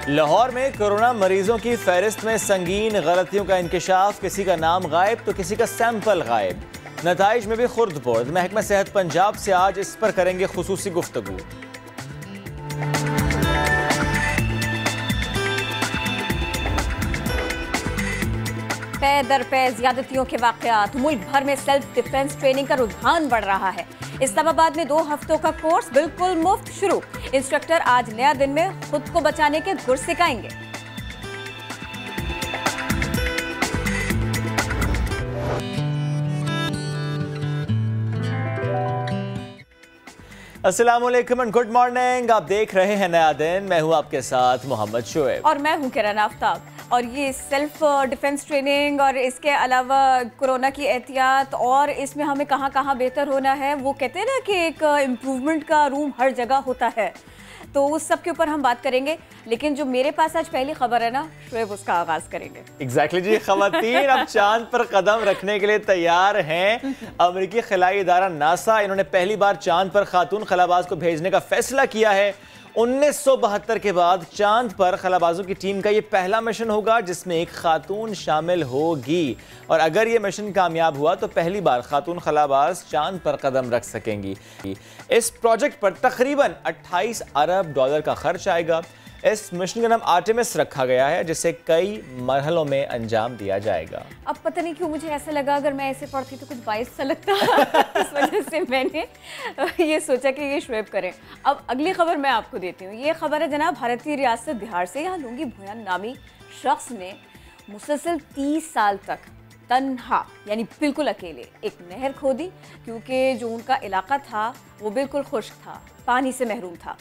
लाहौर में कोरोना मरीजों की फहरिस्त में संगीन गलतियों का इंकशाफ, किसी का नाम गायब तो किसी का सैंपल गायब। नताइज में भी खुर्द-बुर्द। महकमा सेहत पंजाब से आज इस पर करेंगे खुसूसी गुफ्तगू। पे दर पे ज्यादतियों के वाकयात। मुल्क भर में सेल्फ डिफेंस ट्रेनिंग का रुझान बढ़ रहा है। इस्लामाबाद में 2 हफ्तों का कोर्स बिल्कुल मुफ्त शुरू। इंस्ट्रक्टर आज नया दिन में खुद को बचाने के गुर सिखाएंगे। अस्सलाम वालेकुम एंड गुड मॉर्निंग। आप देख रहे हैं नया दिन। मैं हूं आपके साथ मोहम्मद शुएब और मैं हूं किरण आफ्ताब। और ये सेल्फ डिफेंस ट्रेनिंग और इसके अलावा कोरोना की एहतियात और इसमें हमें कहाँ कहाँ बेहतर होना है, वो कहते हैं ना कि एक इम्प्रूवमेंट का रूम हर जगह होता है, तो उस सब के ऊपर हम बात करेंगे। लेकिन जो मेरे पास आज पहली खबर है ना शुएब, उसका आगाज करेंगे। एग्जैक्टली जी। खवातीन अब चांद पर कदम रखने के लिए तैयार हैं। अमेरिकी खलाई इदारा नासा, इन्होंने पहली बार चांद पर खातून खलाबाज को भेजने का फैसला किया है। 1972 के बाद चांद पर खलाबाजों की टीम का ये पहला मिशन होगा जिसमें एक खातून शामिल होगी। और अगर ये मिशन कामयाब हुआ तो पहली बार खातून खलाबाज चांद पर कदम रख सकेंगी। इस प्रोजेक्ट पर तकरीबन 28 अरब डॉलर का खर्च आएगा। इस मिशन का नाम आर्टेमिस रखा गया है, जिसे कई मरहलों में अंजाम दिया जाएगा। अब पता नहीं क्यों मुझे ऐसा लगा अगर मैं ऐसे पढ़ती तो कुछ बाइस सा लगता इस वजह से मैंने ये सोचा कि ये शुएब करें। अब अगली खबर मैं आपको देती हूँ। ये खबर है जनाब भारतीय रियासत बिहार से। यहाँ लुंगी भुयान नामी शख्स ने मुसलसल 30 साल तक तन्हा यानी बिल्कुल अकेले एक नहर खोदी, क्योंकि जो उनका इलाका था वो बिल्कुल खुश्क था, पानी से महरूम था।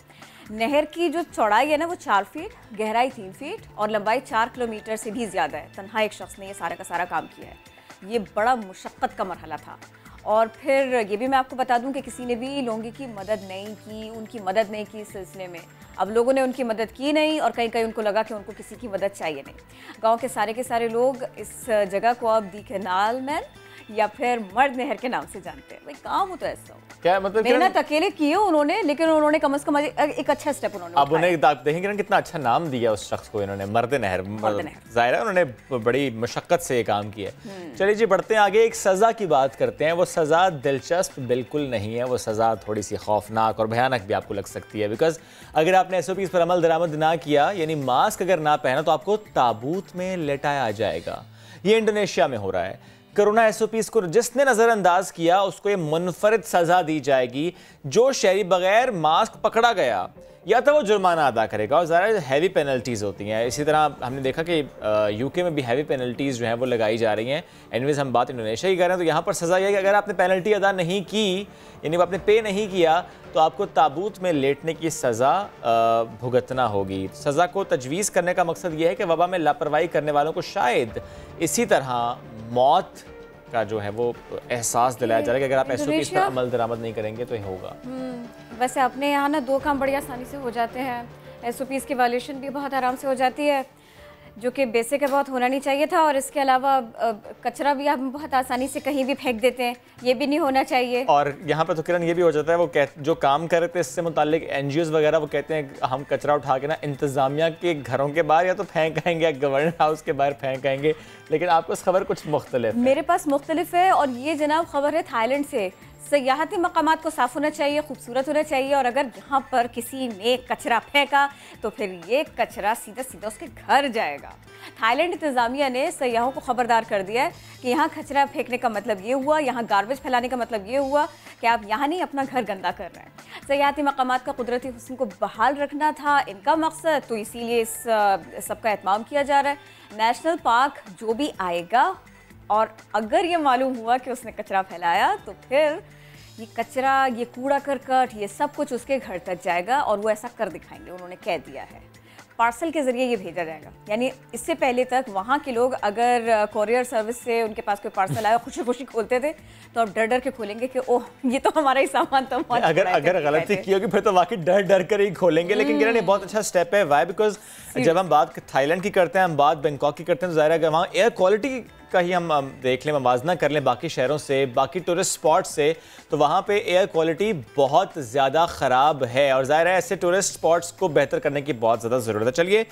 नहर की जो चौड़ाई है ना वो 4 फीट, गहराई 3 फीट और लंबाई 4 किलोमीटर से भी ज़्यादा है। तन्हा एक शख्स ने ये सारा का सारा काम किया है। ये बड़ा मुशक्क़त का मरहला था। और फिर ये भी मैं आपको बता दूं कि किसी ने भी लोगों की मदद नहीं की, उनकी मदद नहीं की इस सिलसिले में। अब लोगों ने उनकी मदद की नहीं और कहीं कहीं उनको लगा कि उनको किसी की मदद चाहिए नहीं। गाँव के सारे लोग इस जगह को अब दी कैनाल मैन या फिर मर्द नहर के नाम से जानते हैं। भाई काम हो तो ऐसा हो, क्या मतलब मेहनत अकेले की है उन्होंने, लेकिन उन्होंने कम से कम एक अच्छा स्टेप उन्होंने अब उन्हें देखेंगे कितना अच्छा नाम दिया उस शख्स को इन्होंने, मर्द नहर। जाहिर है उन्होंने बड़ी मशक्कत से ये काम किया। चलिए जी बढ़ते हैं आगे। एक सज़ा की बात करते हैं। वो सज़ा दिलचस्प बिल्कुल नहीं है, वो सज़ा थोड़ी सी खौफनाक और भयानक भी आपको लग सकती है। बिकॉज अगर आपने SOPs पर अमल दरामद ना किया, यानी मास्क अगर ना पहना, तो आपको ताबूत में लेटाया जाएगा। ये इंडोनेशिया में हो रहा है। कोरोना SOPs को जिसने नज़रअंदाज किया उसको ये मुनफरिद सज़ा दी जाएगी। जो शहरी बगैर मास्क पकड़ा गया या तो वो जुर्माना अदा करेगा, और ज़रा हैवी पेनल्टीज़ होती हैं। इसी तरह हमने देखा कि UK में भी हैवी पेनल्टीज़ जो हैं वो लगाई जा रही हैं। एनीवेज हम बात इंडोनेशिया की कर रहे हैं, तो यहाँ पर सज़ा यह है कि अगर आपने पेनल्टी अदा नहीं की, यानी आपने पे नहीं किया, तो आपको ताबूत में लेटने की सज़ा भुगतना होगी। सज़ा को तजवीज़ करने का मकसद ये है कि वबा में लापरवाही करने वालों को शायद इसी तरह मौत का जो है वो एहसास दिलाया जा रहा है कि अगर आप SOPs पर अमल दरामद नहीं करेंगे तो ये होगा। वैसे अपने यहाँ ना 2 काम बड़ी आसानी से हो जाते हैं। SOPs की वायलेशन भी बहुत आराम से हो जाती है, जो कि बेसिक है, बहुत होना नहीं चाहिए था। और इसके अलावा कचरा भी आप बहुत आसानी से कहीं भी फेंक देते हैं, ये भी नहीं होना चाहिए। और यहाँ पर तो किरण ये भी हो जाता है, वो जो काम कर रहे थे इससे मुताल्लिक NGOs वगैरह, वो कहते हैं हम कचरा उठा के ना इंतज़ामिया के घरों के बाहर या तो फेंक आएंगे या गवर्नमेंट हाउस के बाहर फेंक आएंगे। लेकिन आपको इस खबर कुछ मुख्तलिफ है। मेरे पास मुख्तलिफ है। और ये जनाब खबर है थाईलैंड से। सयाहती मकामात को साफ़ होना चाहिए, खूबसूरत होना चाहिए, और अगर यहाँ पर किसी ने कचरा फेंका तो फिर ये कचरा सीधा सीधा उसके घर जाएगा। थाईलैंड इंतज़ामिया ने सयाहों को खबरदार कर दिया है कि यहाँ कचरा फेंकने का मतलब ये हुआ, यहाँ गार्बेज फैलाने का मतलब ये हुआ कि आप यहाँ नहीं अपना घर गंदा कर रहे हैं। सयाहती मकामात का कुदरती हुस्न को बहाल रखना था इनका मकसद, तो इसीलिए इस सबका एहतमाम किया जा रहा है। नेशनल पार्क जो भी आएगा और अगर ये मालूम हुआ कि उसने कचरा फैलाया, तो फिर ये कचरा, ये कूड़ा करकट, ये सब कुछ उसके घर तक जाएगा और वो ऐसा कर दिखाएंगे। उन्होंने कह दिया है पार्सल के ज़रिए ये भेजा जाएगा। यानी इससे पहले तक वहाँ के लोग अगर कोरियर सर्विस से उनके पास कोई पार्सल आया, खुशी खुशी खोलते थे, तो अब डर डर के खोलेंगे कि ओह ये तो हमारा ही सामान था। अगर गलती की होगी फिर तो वाकई डर डर कर ही खोलेंगे। लेकिन किरण ये बहुत अच्छा स्टेप है। वाई? बिकॉज जब हम बात थाईलैंड की करते हैं, हम बात बैंकॉक की करते हैं, तो ज़ाहिर है कि वहाँ एयर क्वालिटी का ही हम देख लें, मवाजना कर लें बाकी शहरों से, बाकी टूरिस्ट स्पॉट से, तो वहाँ पे एयर क्वालिटी बहुत ज़्यादा ख़राब है और ज़ाहिर है ऐसे टूरिस्ट स्पॉट्स को बेहतर करने की बहुत ज़्यादा ज़रूरत है। चलिए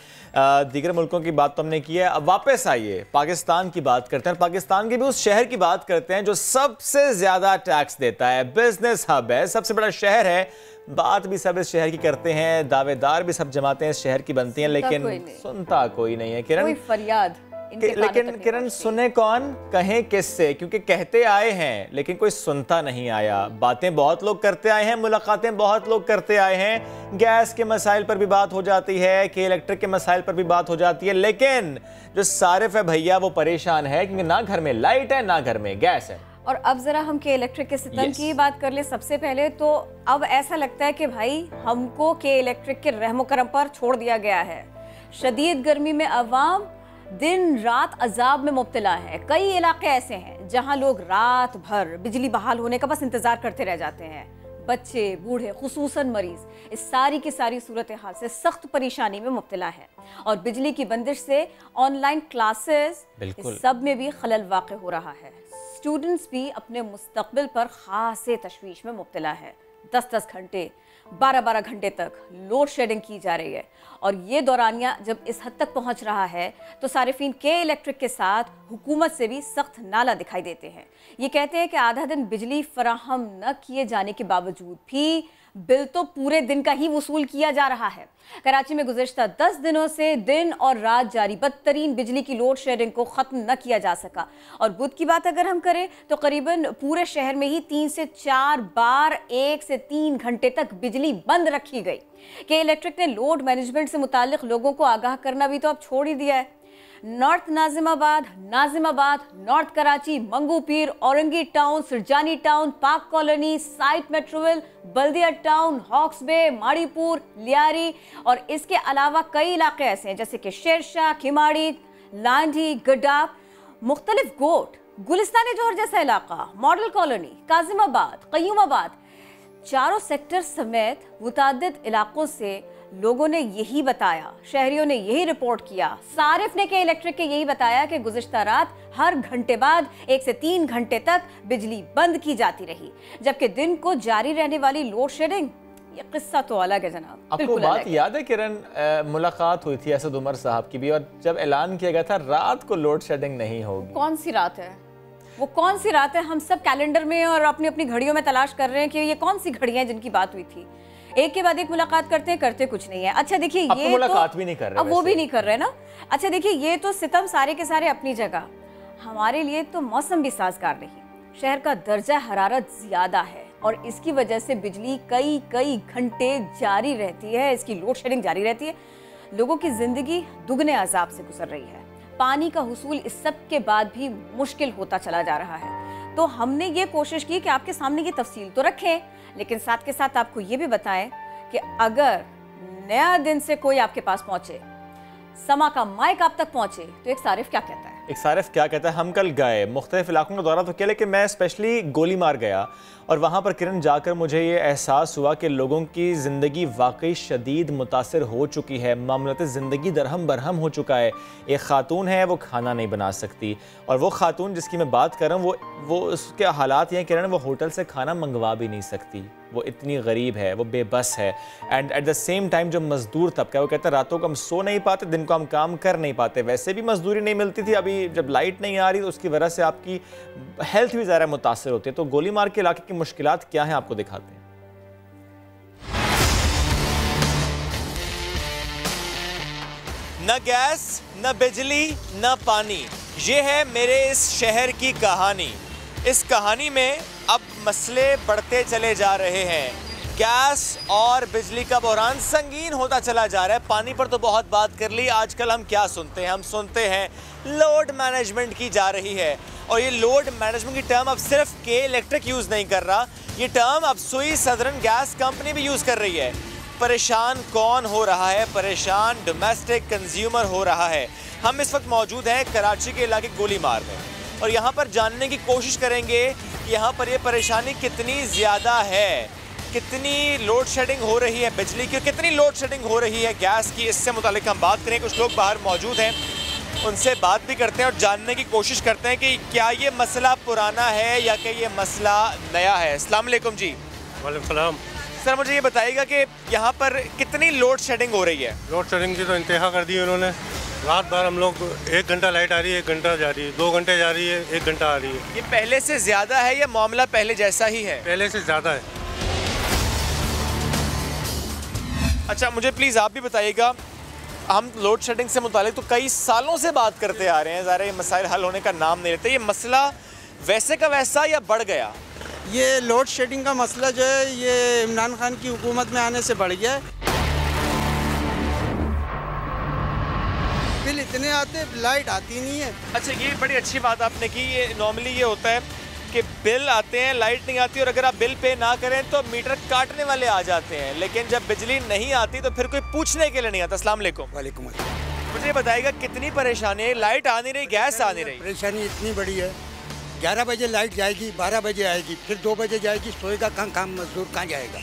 दीगर मुल्कों की बात तो हमने की है, अब वापस आइए पाकिस्तान की बात करते हैं। पाकिस्तान के भी उस शहर की बात करते हैं जो सबसे ज़्यादा टैक्स देता है, बिजनेस हब है, सबसे बड़ा शहर है। बात भी सब इस शहर की करते हैं, दावेदार भी सब जमातें इस शहर की बनती हैं, लेकिन सुनता कोई नहीं है किरण। कोई फरियाद लेकिन किरण सुने कौन, कहें किससे, क्योंकि कहते आए हैं लेकिन कोई सुनता नहीं आया। बातें बहुत लोग करते आए हैं, मुलाकातें बहुत लोग करते आए हैं, गैस के मसाइल पर भी बात हो जाती है, कि इलेक्ट्रिक के मसाइल पर भी बात हो जाती है, लेकिन जो सारिफ है भैया वो परेशान है क्योंकि ना घर में लाइट है ना घर में गैस है। और अब जरा हम के इलेक्ट्रिक के सितम की बात कर ले सबसे पहले, तो अब ऐसा लगता है कि भाई हमको के इलेक्ट्रिक के रहमो करम पर छोड़ दिया गया है। शदीद गर्मी में अवाम दिन रात अजाब में मुब्तला है। कई इलाके ऐसे हैं जहां लोग रात भर बिजली बहाल होने का बस इंतजार करते रह जाते हैं। बच्चे, बूढ़े, खुसूसन मरीज इस सारी की सारी सूरत हाल से सख्त परेशानी में मुब्तला है और बिजली की बंदिश से ऑनलाइन क्लासेस सब में भी खलल वाक़ हो रहा है। स्टूडेंट्स भी अपने मुस्तकबिल पर खासे तशवीश में मुब्तला है। 10-10 घंटे 12-12 घंटे तक लोड शेडिंग की जा रही है और ये दौरानिया जब इस हद तक पहुंच रहा है तो सारिफीन के इलेक्ट्रिक के साथ हुकूमत से भी सख्त नाला दिखाई देते हैं। ये कहते हैं कि आधा दिन बिजली फराहम न किए जाने के बावजूद भी बिल तो पूरे दिन का ही वसूल किया जा रहा है। कराची में गुज़िश्ता 10 दिनों से दिन और रात जारी बदतरीन बिजली की लोड शेडिंग को ख़त्म न किया जा सका और बुध की बात अगर हम करें तो करीबन पूरे शहर में ही 3 से 4 बार 1 से 3 घंटे तक बिजली बंद रखी गई। के इलेक्ट्रिक ने लोड मैनेजमेंट से मुताल्लिक लोगों को आगाह करना भी तो अब छोड़ ही दिया है। नॉर्थ नाजिमाबाद, नॉर्थ कराची, मंगू पीर, औरंगी टाउन, सुरजानी टाउन, पाक कॉलोनी, साइट मेट्रोविल, बल्दिया टाउन, हॉक्स बे, माड़ीपुर, लियारी और इसके अलावा कई इलाके ऐसे हैं जैसे कि शेरशाह, खिमाड़ी, लांडी, गडाफ, मुख्तलिफ गोट, गुलिस्तान जौहर जैसा इलाका, मॉडल कॉलोनी, काजिमाबाद, कयूमाबाद, चारों सेक्टर समेत मुतादिद इलाकों से लोगों ने यही बताया, शहरियों ने यही रिपोर्ट किया, सारिफ ने के इलेक्ट्रिक के यही बताया कि गुज़िश्ता रात हर घंटे बाद 1 से 3 घंटे तक बिजली बंद की जाती रही, जबकि दिन को जारी रहने वाली लोड शेडिंग ये किस्सा तो अलग है जनाब। आपको बात याद है किरण, मुलाकात हुई थी असद उमर साहब की भी और जब ऐलान किया गया था रात को लोड शेडिंग नहीं होगी। कौन सी रात है वो, कौन सी रात है? हम सब कैलेंडर में और अपनी अपनी घड़ियों में तलाश कर रहे हैं कि ये कौन सी घड़ियां हैं जिनकी बात हुई थी। एक के बाद एक मुलाकात करते हैं, करते कुछ नहीं है। अच्छा देखिए ये मुलाकात तो भी नहीं कर रहे, अब वो भी नहीं कर रहे ना। अच्छा देखिए ये तो सितम सारे के सारे अपनी जगह, हमारे लिए तो मौसम भी साजगार नहीं। शहर का दर्जा हरारत ज्यादा है और इसकी वजह से बिजली कई घंटे जारी रहती है, इसकी लोड शेडिंग जारी रहती है। लोगों की जिंदगी दुगने अजाब से गुजर रही है। पानी का हुसूल इस सब के बाद भी मुश्किल होता चला जा रहा है। तो हमने ये कोशिश की कि आपके सामने ये तफसील तो रखें, लेकिन साथ के साथ आपको ये भी बताएं कि अगर नया दिन से कोई आपके पास पहुंचे, समा का माइक आप तक पहुंचे, तो एक सारिफ क्या कहता है? एक सारिफ क्या कहता है? हम कल गए, मुख्तलिफ इलाकों का दौरा तो किया, लेकिन मैं स्पेशली गोली मार गया और वहाँ पर किरण जाकर मुझे ये एहसास हुआ कि लोगों की ज़िंदगी वाकई शदीद मुतासर हो चुकी है। मामलात ज़िंदगी दरहम बरहम हो चुका है। एक ख़ातून है वो खाना नहीं बना सकती और वो ख़ातून जिसकी मैं बात कर रहा हूँ वो उसके हालात ये हैं किरण, वो होटल से खाना मंगवा भी नहीं सकती, वो इतनी गरीब है, वो बेबस है। And at the same time जो मज़दूर तबका है वो कहता है रातों को हम सो नहीं पाते, दिन को हम काम कर नहीं पाते। वैसे भी मजदूरी नहीं मिलती थी, अभी जब लाइट नहीं आ रही तो उसकी वजह से आपकी हेल्थ भी ज़्यादा मुतासर होती है। तो गोली मार के इलाके की मुश्किलात क्या हैं आपको दिखाते हैं। न गैस, न बिजली, न पानी, ये है मेरे इस शहर की कहानी। इस कहानी में अब मसले बढ़ते चले जा रहे हैं। गैस और बिजली का बहरान संगीन होता चला जा रहा है। पानी पर तो बहुत बात कर ली, आजकल हम क्या सुनते हैं? हम सुनते हैं लोड मैनेजमेंट की जा रही है और ये लोड मैनेजमेंट की टर्म अब सिर्फ के इलेक्ट्रिक यूज़ नहीं कर रहा, ये टर्म अब सुई सदरन गैस कंपनी भी यूज़ कर रही है। परेशान कौन हो रहा है? परेशान डोमेस्टिक कंज्यूमर हो रहा है। हम इस वक्त मौजूद हैं कराची के इलाके गोलीमार में और यहाँ पर जानने की कोशिश करेंगे कि यहाँ पर ये परेशानी कितनी ज़्यादा है, कितनी लोड शेडिंग हो रही है बिजली की, कितनी लोड शेडिंग हो रही है गैस की। इससे मुतालिक हम बात करें। कुछ लोग बाहर मौजूद हैं, उनसे बात भी करते हैं और जानने की कोशिश करते हैं कि क्या ये मसला पुराना है या कि ये मसला नया है। अस्सलाम वालेकुम जी। वालेकुम सलाम। सर मुझे ये बताइएगा कि यहाँ पर कितनी लोड शेडिंग हो रही है? लोड शेडिंग की तो इंतहा कर दी है उन्होंने। रात भर हम लोग 1 घंटा लाइट आ रही है, 1 घंटा जा रही है, 2 घंटे जा रही है, 1 घंटा आ रही है। ये पहले से ज़्यादा है या मामला पहले जैसा ही है? पहले से ज़्यादा है। अच्छा मुझे प्लीज़ आप भी बताइएगा, हम लोड शेडिंग से मुतालिक तो कई सालों से बात करते आ रहे हैं, ज़ाहिर है ये मसाइल हल होने का नाम नहीं लेते। ये मसला वैसे का वैसा या बढ़ गया? ये लोड शेडिंग का मसला जो है ये इमरान खान की हुकूमत में आने से बढ़ गया है। बिल इतने आते, लाइट आती नहीं है। अच्छा ये बड़ी अच्छी बात आपने की। ये नॉर्मली ये होता है कि बिल आते हैं, लाइट नहीं आती, और अगर आप बिल पे ना करें तो मीटर काटने वाले आ जाते हैं, लेकिन जब बिजली नहीं आती तो फिर कोई पूछने के लिए नहीं आता। अस्सलाम वालेकुम। वालेकुम अस्सलाम। मुझे बताइएगा कितनी परेशानी है? लाइट आ नहीं रही, गैस आ नहीं रही। परेशानी इतनी बड़ी है, 11 बजे लाइट जाएगी, 12 बजे आएगी, फिर 2 बजे जाएगी। सोएगा कहाँ? काम मजदूर कहाँ जाएगा?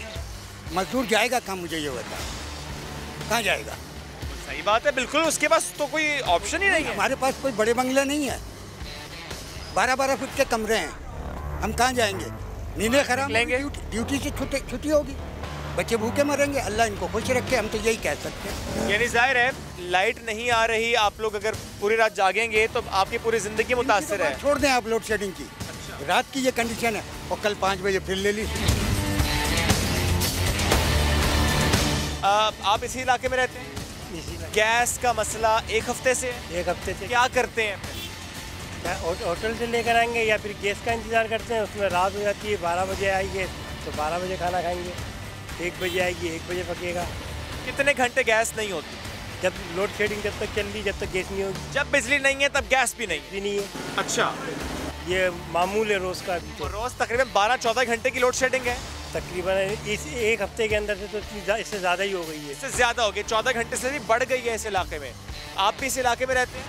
मजदूर जाएगा कहाँ? मुझे ये बता, कहाँ जाएगा? सही बात है, बिल्कुल। उसके पास तो कोई ऑप्शन ही नहीं है। हमारे पास कोई बड़े बंगले नहीं है, 12-12 फुट के कमरे हैं, हम कहाँ जाएंगे? नींदें खराब लेंगे, ड्यूटी से छुट्टी होगी, बच्चे भूखे मरेंगे। अल्लाह इनको खुश रखे, हम तो यही कह सकते हैं। यानी जाहिर है लाइट नहीं आ रही, आप लोग अगर पूरी रात जागेंगे तो आपकी पूरी जिंदगी मुतासिर है। छोड़ दें आप लोड शेडिंग की। अच्छा। रात की ये कंडीशन है और कल 5 बजे फिर ले ली। आप इसी इलाके में रहते हैं? गैस का मसला 1 हफ्ते से है? 1 हफ्ते से। क्या करते हैं? क्या होटल से लेकर आएंगे या फिर गैस का इंतज़ार करते हैं? उसमें रात हो जाती है, 12 बजे आएगी तो 12 बजे खाना खाएंगे, 1 बजे आएगी, 1 बजे पकेगा। कितने घंटे गैस नहीं होती? जब लोड शेडिंग जब तक चल रही, जब तक गैस नहीं होगी। जब बिजली नहीं है तब गैस भी नहीं? भी नहीं है। अच्छा, ये मामूल है रोज़ का। तो रोज़ तकरीबन 12-14 घंटे की लोड शेडिंग है? तकरीबन इस 1 हफ्ते के अंदर से तो इससे ज़्यादा ही हो गई है। इससे ज़्यादा हो गई, 14 घंटे से भी बढ़ गई है इस इलाके में। आप भी इस इलाके में रहते हैं?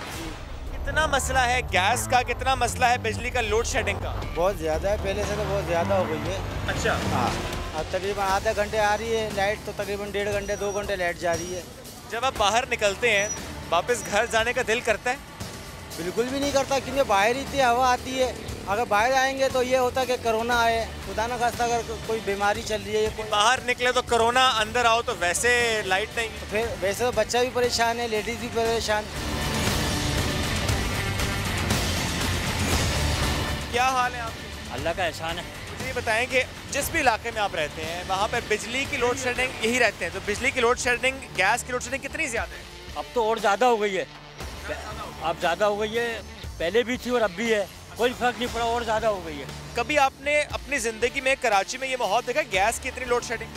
कितना मसला है गैस का, कितना मसला है बिजली का, लोड शेडिंग का? बहुत ज़्यादा है, पहले से तो बहुत ज़्यादा हो गई है। अच्छा। हाँ, अब तकरीबन आधे घंटे आ रही है लाइट, तो तकरीबन 1.5 घंटे 2 घंटे लाइट जा रही है। जब आप बाहर निकलते हैं वापस घर जाने का दिल करता है? बिल्कुल भी नहीं करता, क्योंकि बाहर इतनी हवा आती है। अगर बाहर आएंगे तो ये होता है कि कोरोना आए, खुदा न खास्ता अगर कोई बीमारी चल रही है, कोई बाहर निकले तो कोरोना, अंदर आओ तो वैसे लाइट नहीं। तो फिर वैसे तो बच्चा भी परेशान है, लेडीज़ भी परेशान। क्या हाल है आपके? अल्लाह का एहसान है। मुझे ये बताएं कि जिस भी इलाके में आप रहते हैं वहाँ पर बिजली की लोड शेडिंग यही रहते हैं, तो बिजली की लोड शेडिंग, गैस की लोड शेडिंग कितनी ज़्यादा है? अब तो और ज़्यादा हो गई है। अब ज़्यादा हो गई है, पहले भी थी और अब भी है, कोई फ़र्क नहीं पड़ा, और ज़्यादा हो गई है। कभी आपने अपनी ज़िंदगी में कराची में ये माहौल देखा गैस की इतनी लोड शेडिंग?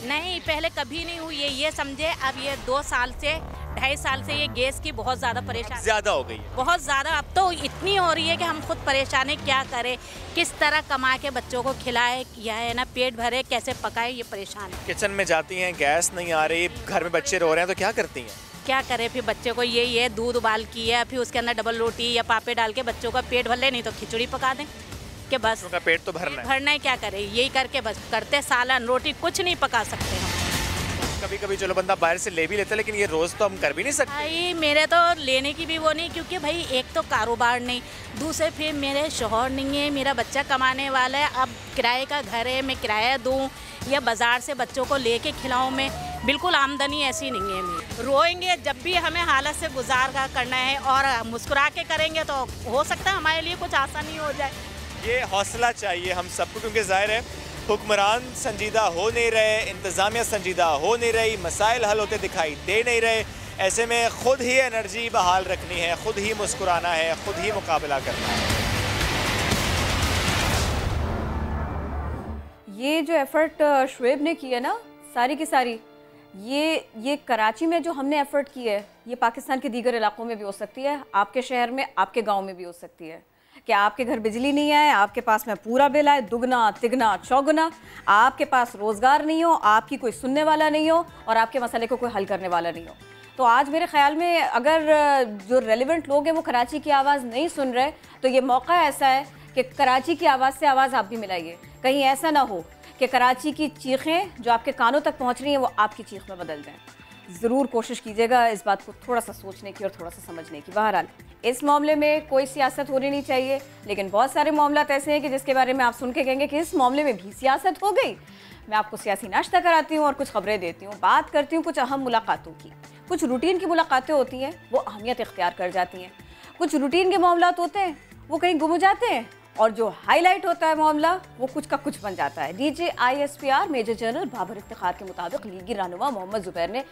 नहीं, पहले कभी नहीं हुई है। ये समझे अब ये 2 साल से 2.5 साल से ये गैस की बहुत ज़्यादा परेशानी ज़्यादा हो गई है। बहुत ज़्यादा अब तो इतनी हो रही है कि हम खुद परेशान हैं, क्या करें, किस तरह कमा के बच्चों को खिलाए, या है ना पेट भरे, कैसे पकाए, ये परेशान है। किचन में जाती हैं, गैस नहीं आ रही, घर में बच्चे रो रहे हैं, तो क्या करती हैं? क्या करें फिर? बच्चे को यही है, दूध उबाल की है, फिर उसके अंदर डबल रोटी या पापे डाल के बच्चों का पेट भर ले, नहीं तो खिचड़ी पका दें कि बस उनका पेट तो भरना है। भरना है, क्या करें, यही करके बस करते, सालन रोटी कुछ नहीं पका सकते हम। कभी कभी चलो बंदा बाहर से ले भी लेता है, लेकिन ये रोज़ तो हम कर भी नहीं सकते। भाई मेरे तो लेने की भी वो नहीं, क्योंकि भाई एक तो कारोबार नहीं, दूसरे फिर मेरे शोहर नहीं है, मेरा बच्चा कमाने वाला है, अब किराए का घर है, मैं किराया दूँ या बाज़ार से बच्चों को लेके खिलाऊँ, मैं बिल्कुल आमदनी ऐसी नहीं है मेरी। रोएंगे जब भी हमें हालत से गुजार करना है, और मुस्कुरा के करेंगे तो हो सकता है हमारे लिए कुछ आसानी हो जाए। ये हौसला चाहिए हम सबको, क्योंकि जाहिर है हुक्मरान संजीदा हो नहीं रहे, इंतज़ामिया संजीदा हो नहीं रही, मसाइल हल होते दिखाई दे नहीं रहे। ऐसे में ख़ुद ही एनर्जी बहाल रखनी है, ख़ुद ही मुस्कुराना है, ख़ुद ही मुकाबला करना है। ये जो एफ़र्ट शुएब ने की है ना, सारी की सारी, ये कराची में जो हमने एफ़र्ट की है, ये पाकिस्तान के दीगर इलाकों में भी हो सकती है, आपके शहर में, आपके गांव में भी हो सकती है। कि आपके घर बिजली नहीं आए, आपके पास में पूरा बिल आए, दुगना तिगना चौगुना, आपके पास रोज़गार नहीं हो, आपकी कोई सुनने वाला नहीं हो, और आपके मसले को कोई हल करने वाला नहीं हो। तो आज मेरे ख्याल में अगर जो रेलिवेंट लोग हैं वो कराची की आवाज़ नहीं सुन रहे, तो ये मौका ऐसा है कि कराची की आवाज़ से आवाज़ आप भी मिलाइए। कहीं ऐसा ना हो कि कराची की चीखें जो आपके कानों तक पहुँच रही हैं वो आपकी चीख में बदल जाएँ। ज़रूर कोशिश कीजिएगा इस बात को थोड़ा सा सोचने की और थोड़ा सा समझने की। बहरहाल इस मामले में कोई सियासत होनी नहीं चाहिए, लेकिन बहुत सारे मामला ऐसे हैं कि जिसके बारे में आप सुन के कहेंगे कि इस मामले में भी सियासत हो गई। मैं आपको सियासी नाश्ता कराती हूँ और कुछ खबरें देती हूँ, बात करती हूँ कुछ अहम मुलाकातों की। कुछ रूटीन की मुलाकातें होती हैं वो अहमियत इख्तियार कर जाती हैं, कुछ रूटीन के मामलात होते हैं वो कहीं गुम जाते हैं, और जो हाईलाइट होता है मामला वो कुछ का कुछ बन जाता है। DJISPR major general Babar Iftikhar के मुताबिक लीगी रहनुमा मोहम्मद जुबैर ने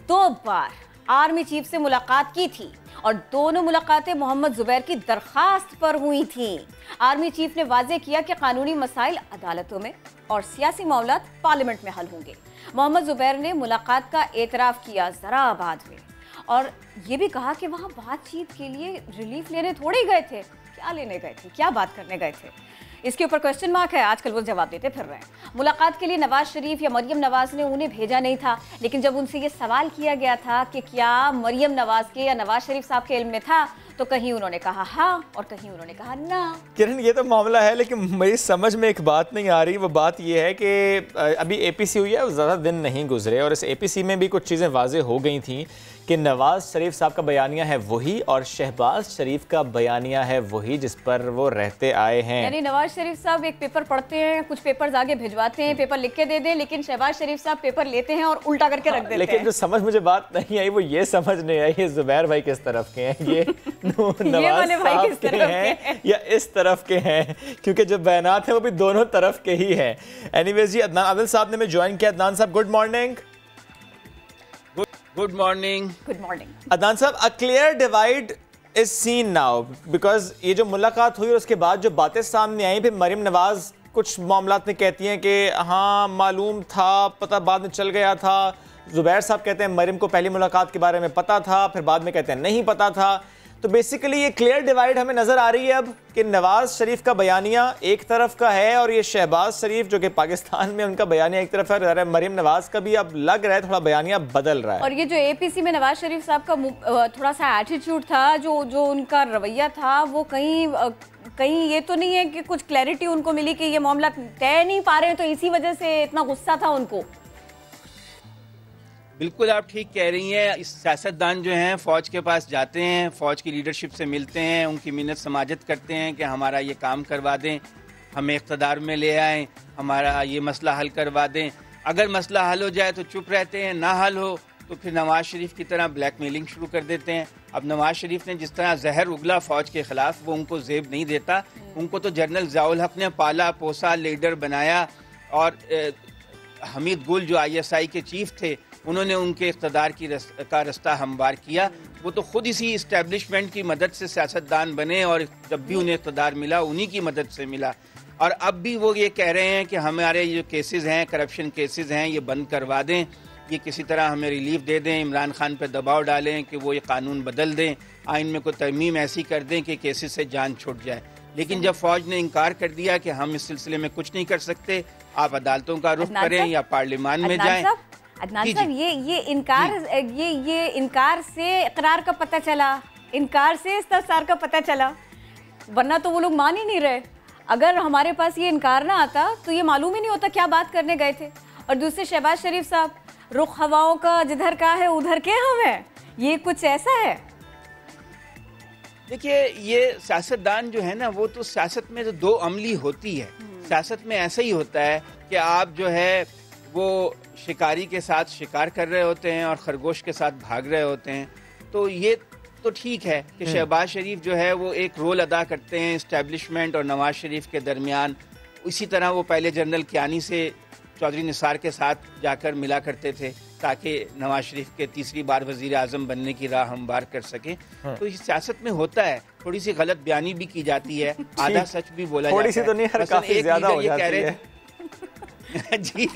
2 बार आर्मी चीफ से मुलाकात की थी और दोनों मुलाकातें मोहम्मद जुबैर की दरखास्त पर हुई थी। आर्मी चीफ ने वाजे किया कि कानूनी मसाइल अदालतों में और सियासी मामलात पार्लियामेंट में हल होंगे। मोहम्मद जुबैर ने मुलाकात का एतराफ़ किया ज़राबाद में, और ये भी कहा कि वहाँ बातचीत के लिए रिलीफ लेने थोड़े गए थे। क्या लेने गए थे, क्या बात करने गए थे, इसके ऊपर क्वेश्चन मार्क है। आजकल वो जवाब देते फिर रहे हैं। मुलाकात के लिए नवाज शरीफ या मरियम नवाज ने उन्हें भेजा नहीं था, लेकिन जब उनसे ये सवाल किया गया था कि क्या मरियम नवाज के या नवाज शरीफ साहब के इल्म में था, तो कहीं उन्होंने कहा हाँ और कहीं उन्होंने कहा ना। किरण, ये तो मामला है, लेकिन मेरी समझ में एक बात नहीं आ रही। वो बात ये है कि अभी APC हुई है, ज़्यादा दिन नहीं गुजरे और इस APC में भी कुछ चीज़ें वाज़े हो गई थी कि नवाज शरीफ साहब का बयानिया है वही और शहबाज शरीफ का बयानिया है वही जिस पर वो रहते आए हैं। यानी नवाज शरीफ साहब एक पेपर पढ़ते हैं, कुछ पेपर्स आगे भिजवाते हैं, पेपर लिख के दे दें, लेकिन शहबाज शरीफ साहब पेपर लेते हैं और उल्टा करके रख देते हैं। लेकिन जो समझ मुझे बात नहीं आई वो ये समझ नहीं आई ये जुबैर भाई किस तरफ के हैं, ये नवाज साहब के हैं या इस तरफ के हैं, क्योंकि जो बयानात हैं वो भी दोनों तरफ के ही हैं। एनीवेज जी, अदनान आदिल साहब ने मैं ज्वाइन किया। अदनान साहब good morning. Good morning. Good morning Adnan साहब, a clear divide is seen now because ये जो मुलाकात हुई और उसके बाद जो बातें सामने आई, फिर मरियम नवाज कुछ मामलात में कहती हैं कि हाँ मालूम था, पता बाद में चल गया था। जुबैर साहब कहते हैं मरियम को पहली मुलाकात के बारे में पता था, फिर बाद में कहते हैं नहीं पता था। तो बेसिकली ये क्लियर डिवाइड हमें नजर आ रही है अब कि नवाज शरीफ का बयानिया एक तरफ का है और ये शहबाज शरीफ जो कि पाकिस्तान में उनका बयानिया एक तरफ है। मरियम नवाज का भी अब लग रहा है थोड़ा बयानिया बदल रहा है। और ये जो APC में नवाज शरीफ साहब का थोड़ा सा एटीट्यूड था, जो उनका रवैया था, वो कहीं ये तो नहीं है कि कुछ क्लैरिटी उनको मिली कि ये मामला तय नहीं पा रहे हैं, तो इसी वजह से इतना गुस्सा था उनको। बिल्कुल आप ठीक कह रही हैं। इस सियासतदान जो हैं फ़ौज के पास जाते हैं, फ़ौज की लीडरशिप से मिलते हैं, उनकी मिन्नत समाजत करते हैं कि हमारा ये काम करवा दें, हमें इक़्तिदार में ले आएं, हमारा ये मसला हल करवा दें। अगर मसला हल हो जाए तो चुप रहते हैं, ना हल हो तो फिर नवाज शरीफ की तरह ब्लैकमेलिंग शुरू कर देते हैं। अब नवाज शरीफ ने जिस तरह जहर उगला फ़ौज के ख़िलाफ़, वो उनको ज़ेब नहीं देता। उनको तो जनरल ज़ियाउल हक ने पाला पोसा, लीडर बनाया, और हमीद गुल जो ISI के चीफ थे उन्होंने उनके इक़्तिदार का रास्ता हमवार किया। वो तो खुद इसी इस्टेब्लिशमेंट की मदद से सियासतदान बने और जब भी उन्हें इक़्तिदार मिला उन्हीं की मदद से मिला। और अब भी वो ये कह रहे हैं कि हमारे जो केसेस हैं, करप्शन केसेस हैं, ये बंद करवा दें, ये किसी तरह हमें रिलीफ दे दें, इमरान खान पे दबाव डालें कि वो ये कानून बदल दें, आइन में कोई तरमीम ऐसी कर दें कि केसेस से जान छूट जाए। लेकिन जब फ़ौज ने इनकार कर दिया कि हम इस सिलसिले में कुछ नहीं कर सकते, आप अदालतों का रुख करें या पार्लियामान में जाएं। अदनान साहब, ये इनकार से इकरार का पता चला, इनकार से इस्तफसार का पता चला, वरना तो वो लोग मान ही नहीं रहे। अगर हमारे पास ये इनकार ना आता तो ये मालूम ही नहीं होता क्या बात करने गए थे। और दूसरे शहबाज शरीफ साहब, रुख हवाओं का जिधर का है उधर के हम हैं, ये कुछ ऐसा है। देखिए, ये सियासतदान जो है ना, वो तो सियासत में जो दो अमली होती है, सियासत में ऐसा ही होता है कि आप जो है वो शिकारी के साथ शिकार कर रहे होते हैं और खरगोश के साथ भाग रहे होते हैं। तो ये तो ठीक है कि शहबाज शरीफ जो है वो एक रोल अदा करते हैं इस्टेब्लिशमेंट और नवाज शरीफ के दरमियान। इसी तरह वो पहले जनरल कियानी से चौधरी निसार के साथ जाकर मिला करते थे ताकि नवाज शरीफ के तीसरी बार वजीर आजम बनने की राह हमवार कर सकें। तो इस सियासत में होता है, थोड़ी सी गलत बयानी भी की जाती है, आधा सच भी बोला जाता है। थोड़ी सी तो नहीं, काफी ज्यादा हो जाती है। जी,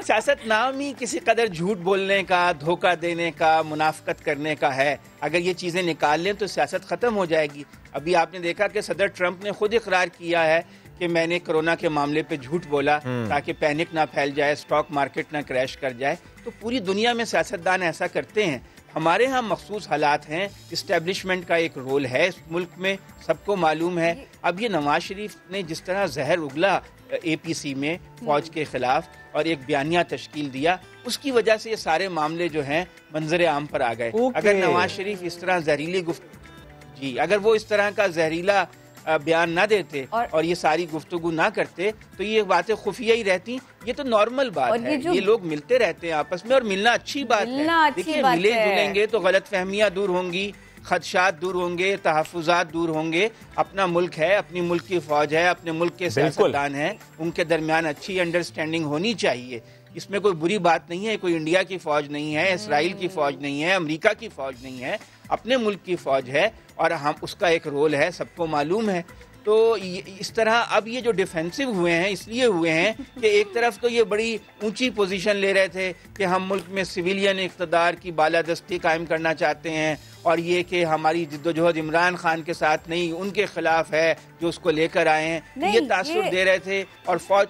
सियासत नाम ही किसी कदर झूठ बोलने का, धोखा देने का, मुनाफकत करने का है। अगर ये चीज़ें निकाल लें तो सियासत ख़त्म हो जाएगी। अभी आपने देखा कि सदर ट्रंप ने खुद इकरार किया है कि मैंने कोरोना के मामले पे झूठ बोला ताकि पैनिक ना फैल जाए, स्टॉक मार्केट ना क्रैश कर जाए। तो पूरी दुनिया में सियासतदान ऐसा करते हैं। हमारे यहाँ मखसूस हालात हैं, इस्टेब्लिशमेंट का एक रोल है इस मुल्क में, सबको मालूम है। अब ये नवाज शरीफ ने जिस तरह जहर उगला, APC में फ़ौज के ख़िलाफ़ और एक बयानिया तश्कील दिया। उसकी वजह से ये सारे मामले जो हैं मंजर आम पर आ गए। अगर नवाज शरीफ इस तरह जहरीली अगर वो इस तरह का जहरीला बयान ना देते और ये सारी गुफ्तगू ना करते तो ये बातें खुफिया ही रहती। ये तो नॉर्मल बात है, ये लोग मिलते रहते हैं आपस में और मिलना अच्छी बात है। देखिए मिले जुलेंगे तो गलत फहमियाँ दूर होंगी, खदशात दूर होंगे, तहफ़्फ़ुज़ात दूर होंगे। अपना मुल्क है, अपनी मुल्क की फ़ौज है, अपने मुल्क के सियासतदान हैं, उनके दरमियान अच्छी अंडरस्टैंडिंग होनी चाहिए। इसमें कोई बुरी बात नहीं है। कोई इंडिया की फ़ौज नहीं है, इसराइल की फ़ौज नहीं है, अमेरिका की फ़ौज नहीं है, अपने मुल्क की फ़ौज है और हम उसका एक रोल है, सबको मालूम है। तो इस तरह अब ये जो डिफेंसिव हुए हैं इसलिए हुए हैं कि एक तरफ तो ये बड़ी ऊंची पोजीशन ले रहे थे कि हम मुल्क में सिविलियन इक़्तिदार की बालादस्ती कायम करना चाहते हैं और ये कि हमारी जिद्दोजहद इमरान खान के साथ नहीं उनके खिलाफ है जो उसको लेकर आए हैं, ये तासुर दे रहे थे। और फौज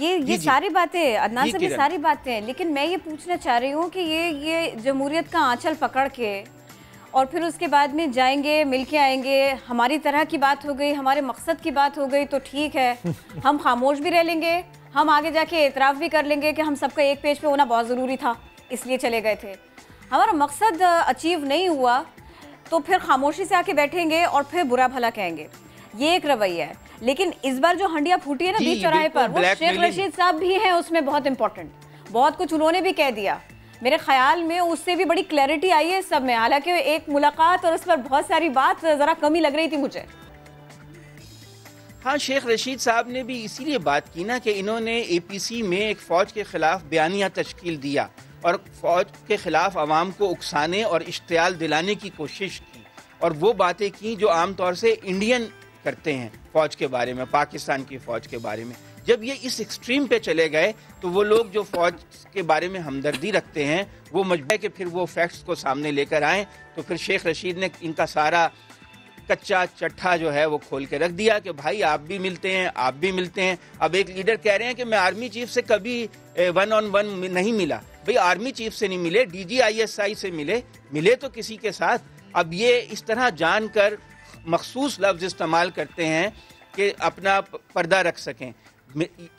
ये सारी बातें अदनान साहब, ये सारी बातें, लेकिन मैं ये पूछना चाह रही हूँ कि ये जमहूरियत का आंचल पकड़ के और फिर उसके बाद में जाएंगे, मिल के आएंगे, हमारी तरह की बात हो गई, हमारे मकसद की बात हो गई तो ठीक है, हम खामोश भी रह लेंगे, हम आगे जाके एतराफ़ भी कर लेंगे कि हम सबका एक पेज पे होना बहुत ज़रूरी था इसलिए चले गए थे। हमारा मकसद अचीव नहीं हुआ तो फिर खामोशी से आके बैठेंगे और फिर बुरा भला कहेंगे, ये एक रवैया है। लेकिन इस बार जो हंडिया फूटी है ना बीच चौराहे पर, वो शेख रशीद साहब भी हैं उसमें बहुत इंपॉर्टेंट, बहुत कुछ उन्होंने भी कह दिया। मेरे ख्याल में उससे भी बड़ी क्लैरिटी आई है सब में, हालांकि एक मुलाकात और उस पर बहुत सारी बात ज़रा कमी लग रही थी मुझे। हाँ, शेख रशीद साहब ने भी इसीलिए बात की ना कि इन्होंने APC में एक फ़ौज के ख़िलाफ़ बयानिया तश्कील दिया और फ़ौज के ख़िलाफ़ आवाम को उकसाने और इश्तियाल दिलाने की कोशिश की और वो बातें की जो आम तौर से इंडियन करते हैं फ़ौज के बारे में, पाकिस्तान की फ़ौज के बारे में। जब ये इस एक्सट्रीम पे चले गए तो वो लोग जो फ़ौज के बारे में हमदर्दी रखते हैं वो मजबूर है कि फिर वो फैक्ट्स को सामने लेकर आएँ। तो फिर शेख रशीद ने इनका सारा कच्चा चट्ठा जो है वो खोल के रख दिया कि भाई आप भी मिलते हैं, आप भी मिलते हैं। अब एक लीडर कह रहे हैं कि मैं आर्मी चीफ से कभी 1-on-1 नहीं मिला। भाई आर्मी चीफ से नहीं मिले, DGISI से मिले तो किसी के साथ। अब ये इस तरह जानकर मखसूस लफ्ज़ इस्तेमाल करते हैं कि अपना पर्दा रख सकें।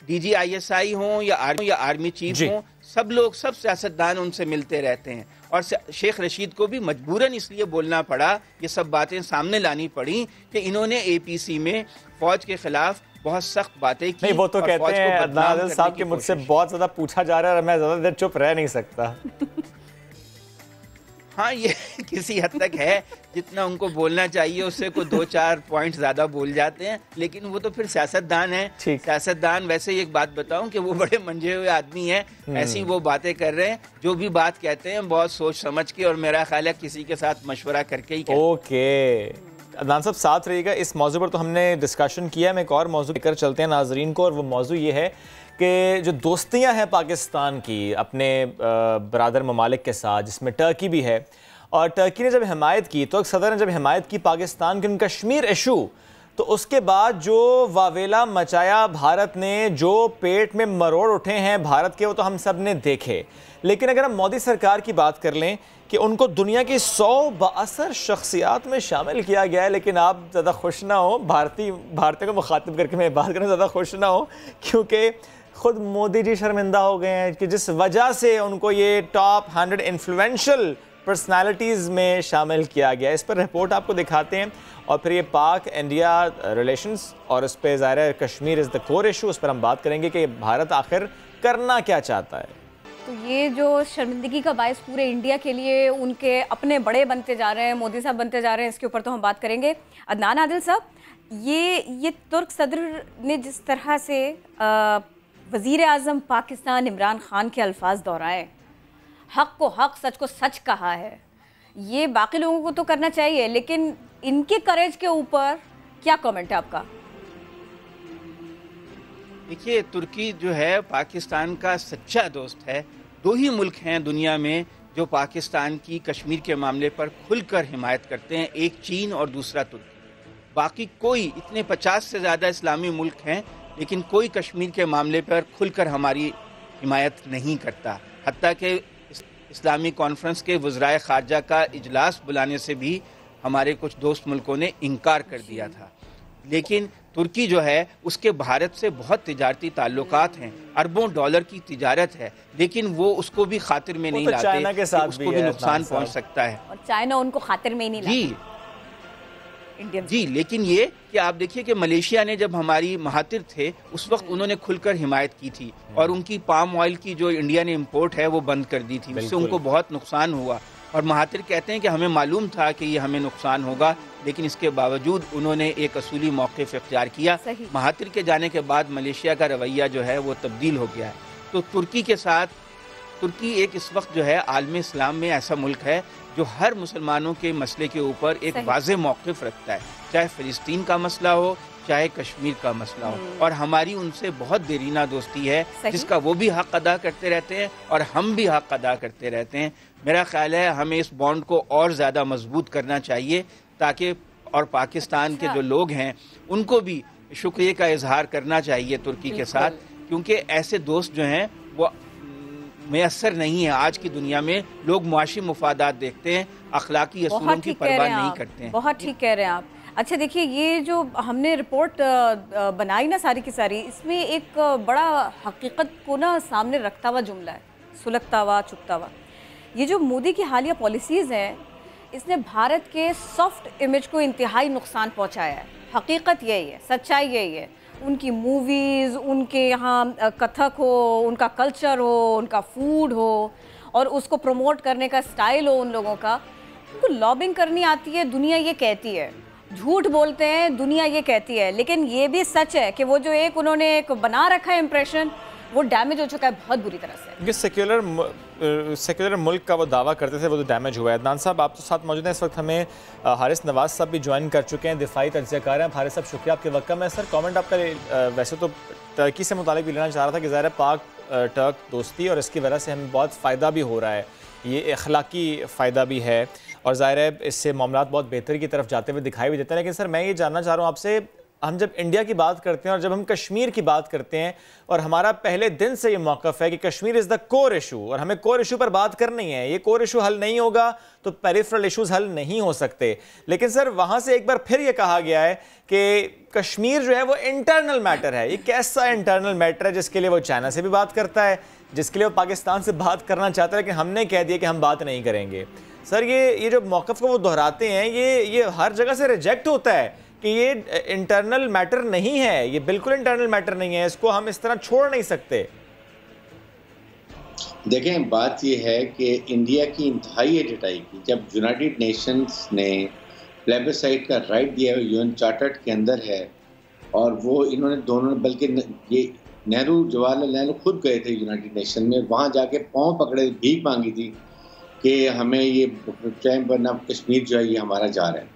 DGISI हों या आर्मी चीफ हों, सब लोग, सब सियासतदान उनसे मिलते रहते हैं। और शेख रशीद को भी मजबूरन इसलिए बोलना पड़ा, ये सब बातें सामने लानी पड़ी कि इन्होंने APC में फ़ौज के खिलाफ बहुत सख्त बातें की। नहीं, वो तो कहते हैं अदनान साहब कि मुझसे बहुत ज़्यादा पूछा जा रहा है और मैं ज़्यादा देर चुप रह नहीं सकता। हाँ, ये किसी हद तक है, जितना उनको बोलना चाहिए उससे कोई 2-4 पॉइंट ज़्यादा बोल जाते हैं, लेकिन वो तो फिर सियासतदान है। सियासतदान वैसे एक बात बताऊं कि वो बड़े मंजे हुए आदमी हैं, ऐसी वो बातें कर रहे हैं, जो भी बात कहते हैं बहुत सोच समझ के और मेरा ख्याल है किसी के साथ मशवरा करके ही कहते हैं। ओके अदनान साहब साथ रहिएगा। इस मौजू पर तो हमने डिस्कशन किया है, मैं एक और मौजू लेकर चलते हैं नाजरीन को, और वो मौजू ये है कि जो दोस्तियां हैं पाकिस्तान की अपने बरादर ममालिक के साथ, जिसमें टर्की भी है, और टर्की ने जब हिमायत की, तो सदर ने जब हिमायत की पाकिस्तान के कश्मीर इशू, तो उसके बाद जो वावेला मचाया भारत ने, जो पेट में मरोड़ उठे हैं भारत के, वो तो हम सब ने देखे। लेकिन अगर हम मोदी सरकार की बात कर लें कि उनको दुनिया की 100 बाअसर शख्सियात में शामिल किया गया है, लेकिन आप ज़्यादा खुश ना हो, भारतीय को मुखातिब करके मैं बात करूँ, ज़्यादा खुश ना हो, क्योंकि खुद मोदी जी शर्मिंदा हो गए हैं कि जिस वजह से उनको ये टॉप 100 इन्फ्लुएंशियल पर्सनालिटीज़ में शामिल किया गया। इस पर रिपोर्ट आपको दिखाते हैं, और फिर ये पाक इंडिया रिलेशंस, और इस पर ज़ाहिर है Kashmir is the core issue, उस पर हम बात करेंगे कि भारत आखिर करना क्या चाहता है। तो ये जो शर्मिंदगी का बायस पूरे इंडिया के लिए उनके अपने बड़े बनते जा रहे हैं, मोदी साहब बनते जा रहे हैं, इसके ऊपर तो हम बात करेंगे। अदनान आदिल साहब, ये तुर्क सदर ने जिस तरह से वज़ीर आज़म पाकिस्तान इमरान खान के अल्फाज दोहराए, हक़ को हक़, सच को सच कहा है, ये बाकी लोगों को तो करना चाहिए, लेकिन इनके करेज के ऊपर क्या कमेंट है आपका? देखिए, तुर्की जो है पाकिस्तान का सच्चा दोस्त है। 2 ही मुल्क हैं दुनिया में जो पाकिस्तान की कश्मीर के मामले पर खुलकर हिमायत करते हैं, एक चीन और दूसरा तुर्की। बाकी कोई, इतने 50 से ज़्यादा इस्लामी मुल्क हैं, लेकिन कोई कश्मीर के मामले पर खुलकर हमारी हिमायत नहीं करता। हत्ता कि इस्लामी कॉन्फ्रेंस के वज़राए ख़ारजा का इजलास बुलाने से भी हमारे कुछ दोस्त मुल्कों ने इनकार कर दिया था। लेकिन तुर्की जो है उसके भारत से बहुत तिजारती ताल्लुकात हैं, अरबों डॉलर की तिजारत है, लेकिन वो उसको भी खातिर में नहीं लाते, चाइना के साथ उसको भी नुकसान पहुंच सकता है और चाइना उनको खातिर में ही नहीं जी जी। लेकिन ये कि आप देखिए कि मलेशिया ने जब हमारी महातिर थे उस वक्त उन्होंने खुलकर हिमायत की थी और उनकी पाम ऑयल की जो इंडिया ने इंपोर्ट है वो बंद कर दी थी, उससे उनको बहुत नुकसान हुआ। और महातिर कहते हैं कि हमें मालूम था कि ये हमें नुकसान होगा, लेकिन इसके बावजूद उन्होंने एक असूली मौक़िफ़ इख्तियार किया। महातिर के जाने के बाद मलेशिया का रवैया जो है वो तब्दील हो गया है। तो तुर्की के साथ, तुर्की एक इस वक्त जो है आलम इस्लाम में ऐसा मुल्क है जो हर मुसलमानों के मसले के ऊपर एक वाज़ेह मौक़िफ़ रखता है, चाहे फ़िलिस्तीन का मसला हो चाहे कश्मीर का मसला हो, और हमारी उनसे बहुत देरीना दोस्ती है जिसका वो भी हक़ अदा करते रहते हैं और हम भी हक़ अदा करते रहते हैं। मेरा ख्याल है हमें इस बॉन्ड को और ज़्यादा मजबूत करना चाहिए ताकि और पाकिस्तान के जो लोग हैं उनको भी शुक्रिया का इजहार करना चाहिए तुर्की के साथ, क्योंकि ऐसे दोस्त जो हैं वो मैसर नहीं है। आज की दुनिया में लोग मुआशी मुफादात देखते हैं, अखलाकी असूलों की परवाह नहीं करते हैं। बहुत ठीक कह रहे हैं आप। अच्छा देखिए, ये जो हमने रिपोर्ट बनाई ना सारी की सारी, इसमें एक बड़ा हकीकत को ना सामने रखता हुआ जुमला है, सुलगता हुआ चुपता हुआ। ये जो मोदी की हालिया पॉलिसीज़ हैं, इसने भारत के सॉफ्ट इमेज को इंतहाई नुकसान पहुंचाया है। हकीकत यही है, सच्चाई यही है। उनकी मूवीज़, उनके यहाँ कथक हो, उनका कल्चर हो, उनका फूड हो और उसको प्रमोट करने का स्टाइल हो उन लोगों का, उनको लॉबिंग करनी आती है, दुनिया ये कहती है। झूठ बोलते हैं, दुनिया ये कहती है, लेकिन ये भी सच है कि वो जो एक उन्होंने एक बना रखा है इम्प्रेशन, वो डैमेज हो चुका है बहुत बुरी तरह से। क्योंकि सेक्युलर मुल्क का वो दावा करते थे, वो तो डैमेज हुआ है। अदनान साहब आप तो साथ मौजूद हैं इस वक्त, हमें हारिस नवाज साहब भी ज्वाइन कर चुके हैं, दिफाई तज्ज़ियाकार हैं। हारिस साहब शुक्रिया आपके वक्त का। मैं सर कमेंट आपका वैसे तो टर्की से मुतालिक भी लेना चाह रहा था कि ज़ाहिर है पाक टर्क दोस्ती और इसकी वजह से हमें बहुत फ़ायदा भी हो रहा है, ये अखलाकी फ़ायदा भी है और ज़ाहिर है इससे मामलात बहुत बेहतरी की तरफ जाते हुए दिखाई भी देते हैं। लेकिन सर मैं ये जानना चाह रहा हूँ आपसे, हम जब इंडिया की बात करते हैं और जब हम कश्मीर की बात करते हैं और हमारा पहले दिन से ये मौक़िफ़ है कि Kashmir is the core issue और हमें कोर इशू पर बात करनी है, ये कोर इशू हल नहीं होगा तो पेरिफेरल इशूज़ हल नहीं हो सकते। लेकिन सर वहाँ से एक बार फिर ये कहा गया है कि कश्मीर जो है वो इंटरनल मैटर है। ये कैसा इंटरनल मैटर है जिसके लिए वो चाइना से भी बात करता है, जिसके लिए वो पाकिस्तान से बात करना चाहता है, लेकिन हमने कह दिया कि हम बात नहीं करेंगे। सर ये जो मौक़िफ़ को वो दोहराते हैं, ये हर जगह से रिजेक्ट होता है कि ये इंटरनल मैटर नहीं है, ये बिल्कुल इंटरनल मैटर नहीं है, इसको हम इस तरह छोड़ नहीं सकते। देखें, बात ये है कि इंडिया की इंतहाई एजेटाई की, जब यूनाइटेड नेशंस ने प्लेबिसाइट का राइट दिया है, यूएन चार्टर के अंदर है, और वो इन्होंने दोनों, बल्कि ये नेहरू जवाहरलाल नेहरू खुद गए थे यूनाइटेड नेशन में, वहाँ जाके पाँव पकड़े भीख मांगी थी कि हमें ये चैन बनना, कश्मीर जो है ये हमारा जा रहा है।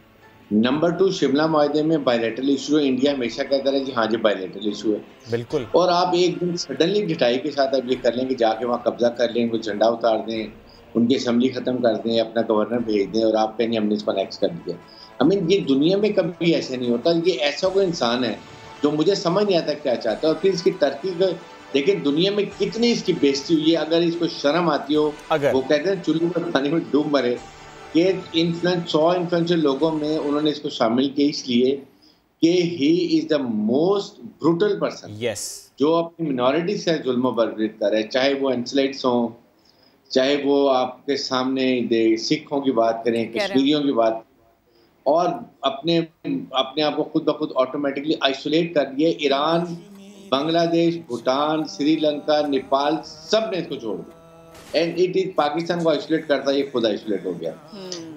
नंबर 2, शिमला माहदे में बायलैटरल इशू है, इंडिया हमेशा कहता है कि हाँ जी बायलैटरल इशू है, बिल्कुल। और आप एक दिन सडनली ढिठाई के साथ अब ये कर लें कि जाके वहाँ कब्जा कर लें, वो झंडा उतार दें, उनकी असम्बली ख़त्म कर दें, अपना गवर्नर भेज दें और आप कहेंगे हमने इसको नेक्स्ट कर दिया। ये दुनिया में कभी ऐसे नहीं होता। ये ऐसा कोई इंसान है जो मुझे समझ नहीं आता क्या चाहता है। और फिर इसकी तरक्की का देखिए, दुनिया में कितनी इसकी बेइज्जती हुई है। अगर इसको शर्म आती हो, वो कहते हैं चुल्लू में पानी में डूब मरे, कि 100 इन्फ्लुएंशियल लोगों में उन्होंने इसको शामिल किया इसलिए कि he is the most brutal person, जो अपनी मिनॉरिटी से जुल्म बर्बरीत कर रहे, चाहे वो एंसलाइट्स हों, चाहे वो आपके सामने सिखों की बात करें, कश्मीरियों की बात, और अपने आप को खुद ब खुद ऑटोमेटिकली आइसोलेट कर दिए। ईरान, बांग्लादेश, भूटान, श्रीलंका, नेपाल, सब ने इसको छोड़ दिया। एंड इट इज पाकिस्तान को आइसोलेट करता है, ये खुद आइसोलेट हो गया।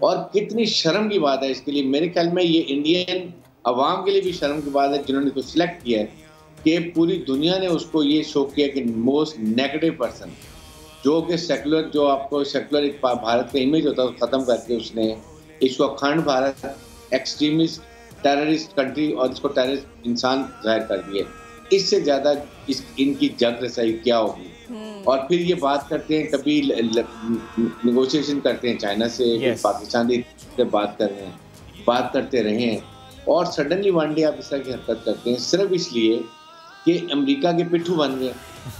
और कितनी शर्म की बात है इसके लिए। मेरे ख्याल में ये इंडियन अवाम के लिए भी शर्म की बात है जिन्होंने इसको सिलेक्ट किया है, कि पूरी दुनिया ने उसको ये शो किया कि मोस्ट नेगेटिव पर्सन, जो कि सेकुलर, जो आपको सेकुलर एक भारत का इमेज होता है उसको ख़त्म करके उसने इसको अखंड भारत, एक्सट्रीमिस्ट, टेररिस्ट कंट्री और इसको टेररिस्ट इंसान जाहिर कर दिए। इससे ज़्यादा इनकी जग रसाई क्या होगी। और फिर ये बात करते हैं, कभी नेगोशिएशन करते हैं चाइना से, पाकिस्तान से बात कर रहे हैं, बात करते रहे हैं, और सडनली वन डे आप इस तरह की हरकत करते हैं सिर्फ इसलिए कि अमेरिका के पिट्ठू बन गए।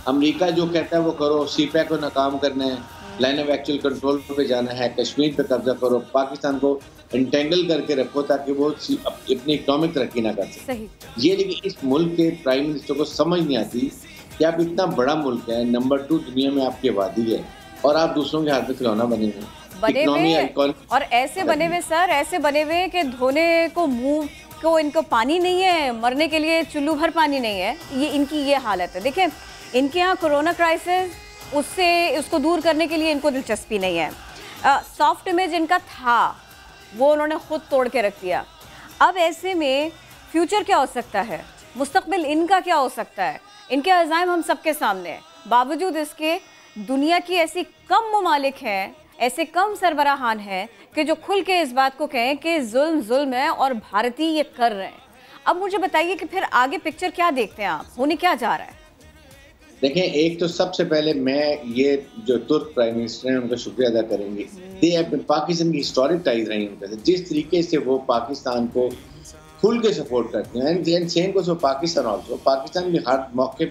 अमेरिका जो कहता है वो करो, सीपैक को नाकाम करना है, लाइन ऑफ एक्चुअल कंट्रोल पे जाना है, कश्मीर पे कब्जा करो, पाकिस्तान को इंटेंगल करके रखो ताकि वो अपनी इकोनॉमिक तरक्की ना कर सके। ये लेकिन इस मुल्क के प्राइम मिनिस्टर को समझ नहीं आती कि आप इतना बड़ा मुल्क है, नंबर 2 दुनिया में आपकी आबादी है, और आप दूसरों के हाथ में खिलौना बने हुए और ऐसे बने हुए सर, ऐसे बने हुए कि धोने को मुंह को इनको पानी नहीं है, मरने के लिए चुल्लू भर पानी नहीं है। ये इनकी ये हालत है। देखें, इनके यहाँ कोरोना क्राइसिस, उसको दूर करने के लिए इनको दिलचस्पी नहीं है। सॉफ्ट इमेज इनका था, वो उन्होंने खुद तोड़ के रख दिया। अब ऐसे में फ्यूचर क्या हो सकता है, मुस्तकबिल इनका क्या हो सकता है? इनके अज़ाइम हम सबके सामने हैं। बावजूद इसके दुनिया की ऐसी कम ममालिक हैं, ऐसे कम सरबराहान हैं कि जो खुल के इस बात को कहें कि जुल्म है और भारतीय ये कर रहे हैं। अब मुझे बताइए कि फिर आगे पिक्चर क्या देखते हैं आप, होने क्या जा रहा है? देखें, एक तो सबसे पहले मैं ये जो तुर्क प्राइम मिनिस्टर हैं उनका शुक्रिया अदा करेंगे। पाकिस्तान की हिस्टोरिक टाइज रही उनके साथ, जिस तरीके से वो पाकिस्तान को खुल के सपोर्ट करते हैं। सेम को पाकिस्तान ऑल्सो, पाकिस्तान भी हर मौके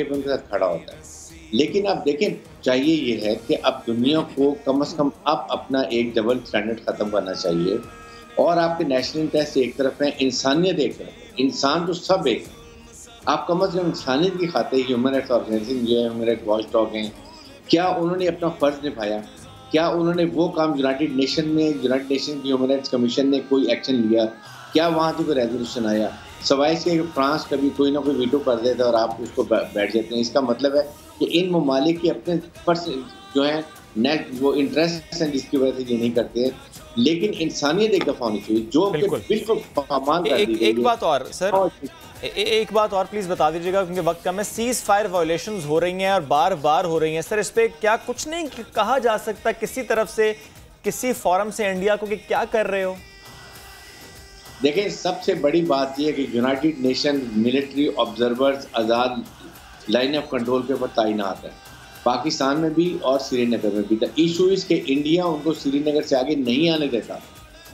पे उनके साथ खड़ा होता है। लेकिन अब देखें, चाहिए ये है कि अब दुनिया को कम से कम अब अपना एक डबल स्टैंडर्ड ख़त्म करना चाहिए, और आपके नेशनल इंटरेस्ट एक तरफ है, इंसानियत एक तरफ है। इंसान तो सब एक, आप कम से कम इंसानियत की खातिर ह्यूमन राइट्स ऑर्गेनाइजेशन जो है, ह्यूमन राइट्स वॉच डॉग हैं, क्या उन्होंने अपना फ़र्ज़ निभाया? क्या उन्होंने वो काम यूनाइटेड नेशन की ह्यूमन राइट्स कमीशन ने कोई एक्शन लिया? क्या वहाँ से कोई रेजोल्यूशन आया? सवाए से फ्रांस कभी कोई ना कोई वीटो कर देता है और आप उसको बैठ जाते हैं। इसका मतलब है कि इन ममालिक के अपने जो है नेट वो इंटरेस्ट हैं जिसकी वजह से ये नहीं करते हैं। लेकिन इंसानियत एक दफ़ा होनी चाहिए जो बिल्कुल पामान कर दी गई है। एक बात और सर, एक बात और प्लीज़ बता दीजिएगा क्योंकि वक्त कम है। सीज़ फायर वायलेशंस हो रही हैं और बार बार हो रही हैं सर, इस पर क्या कुछ नहीं कहा जा सकता किसी तरफ से, किसी फोरम से इंडिया को कि क्या कर रहे हो? देखें, सबसे बड़ी बात यह है कि United nation military observers Azad line of control के ऊपर तैनात है, पाकिस्तान में भी और श्रीनगर में भी। द इशू इज के इंडिया उनको श्रीनगर से आगे नहीं आने देता,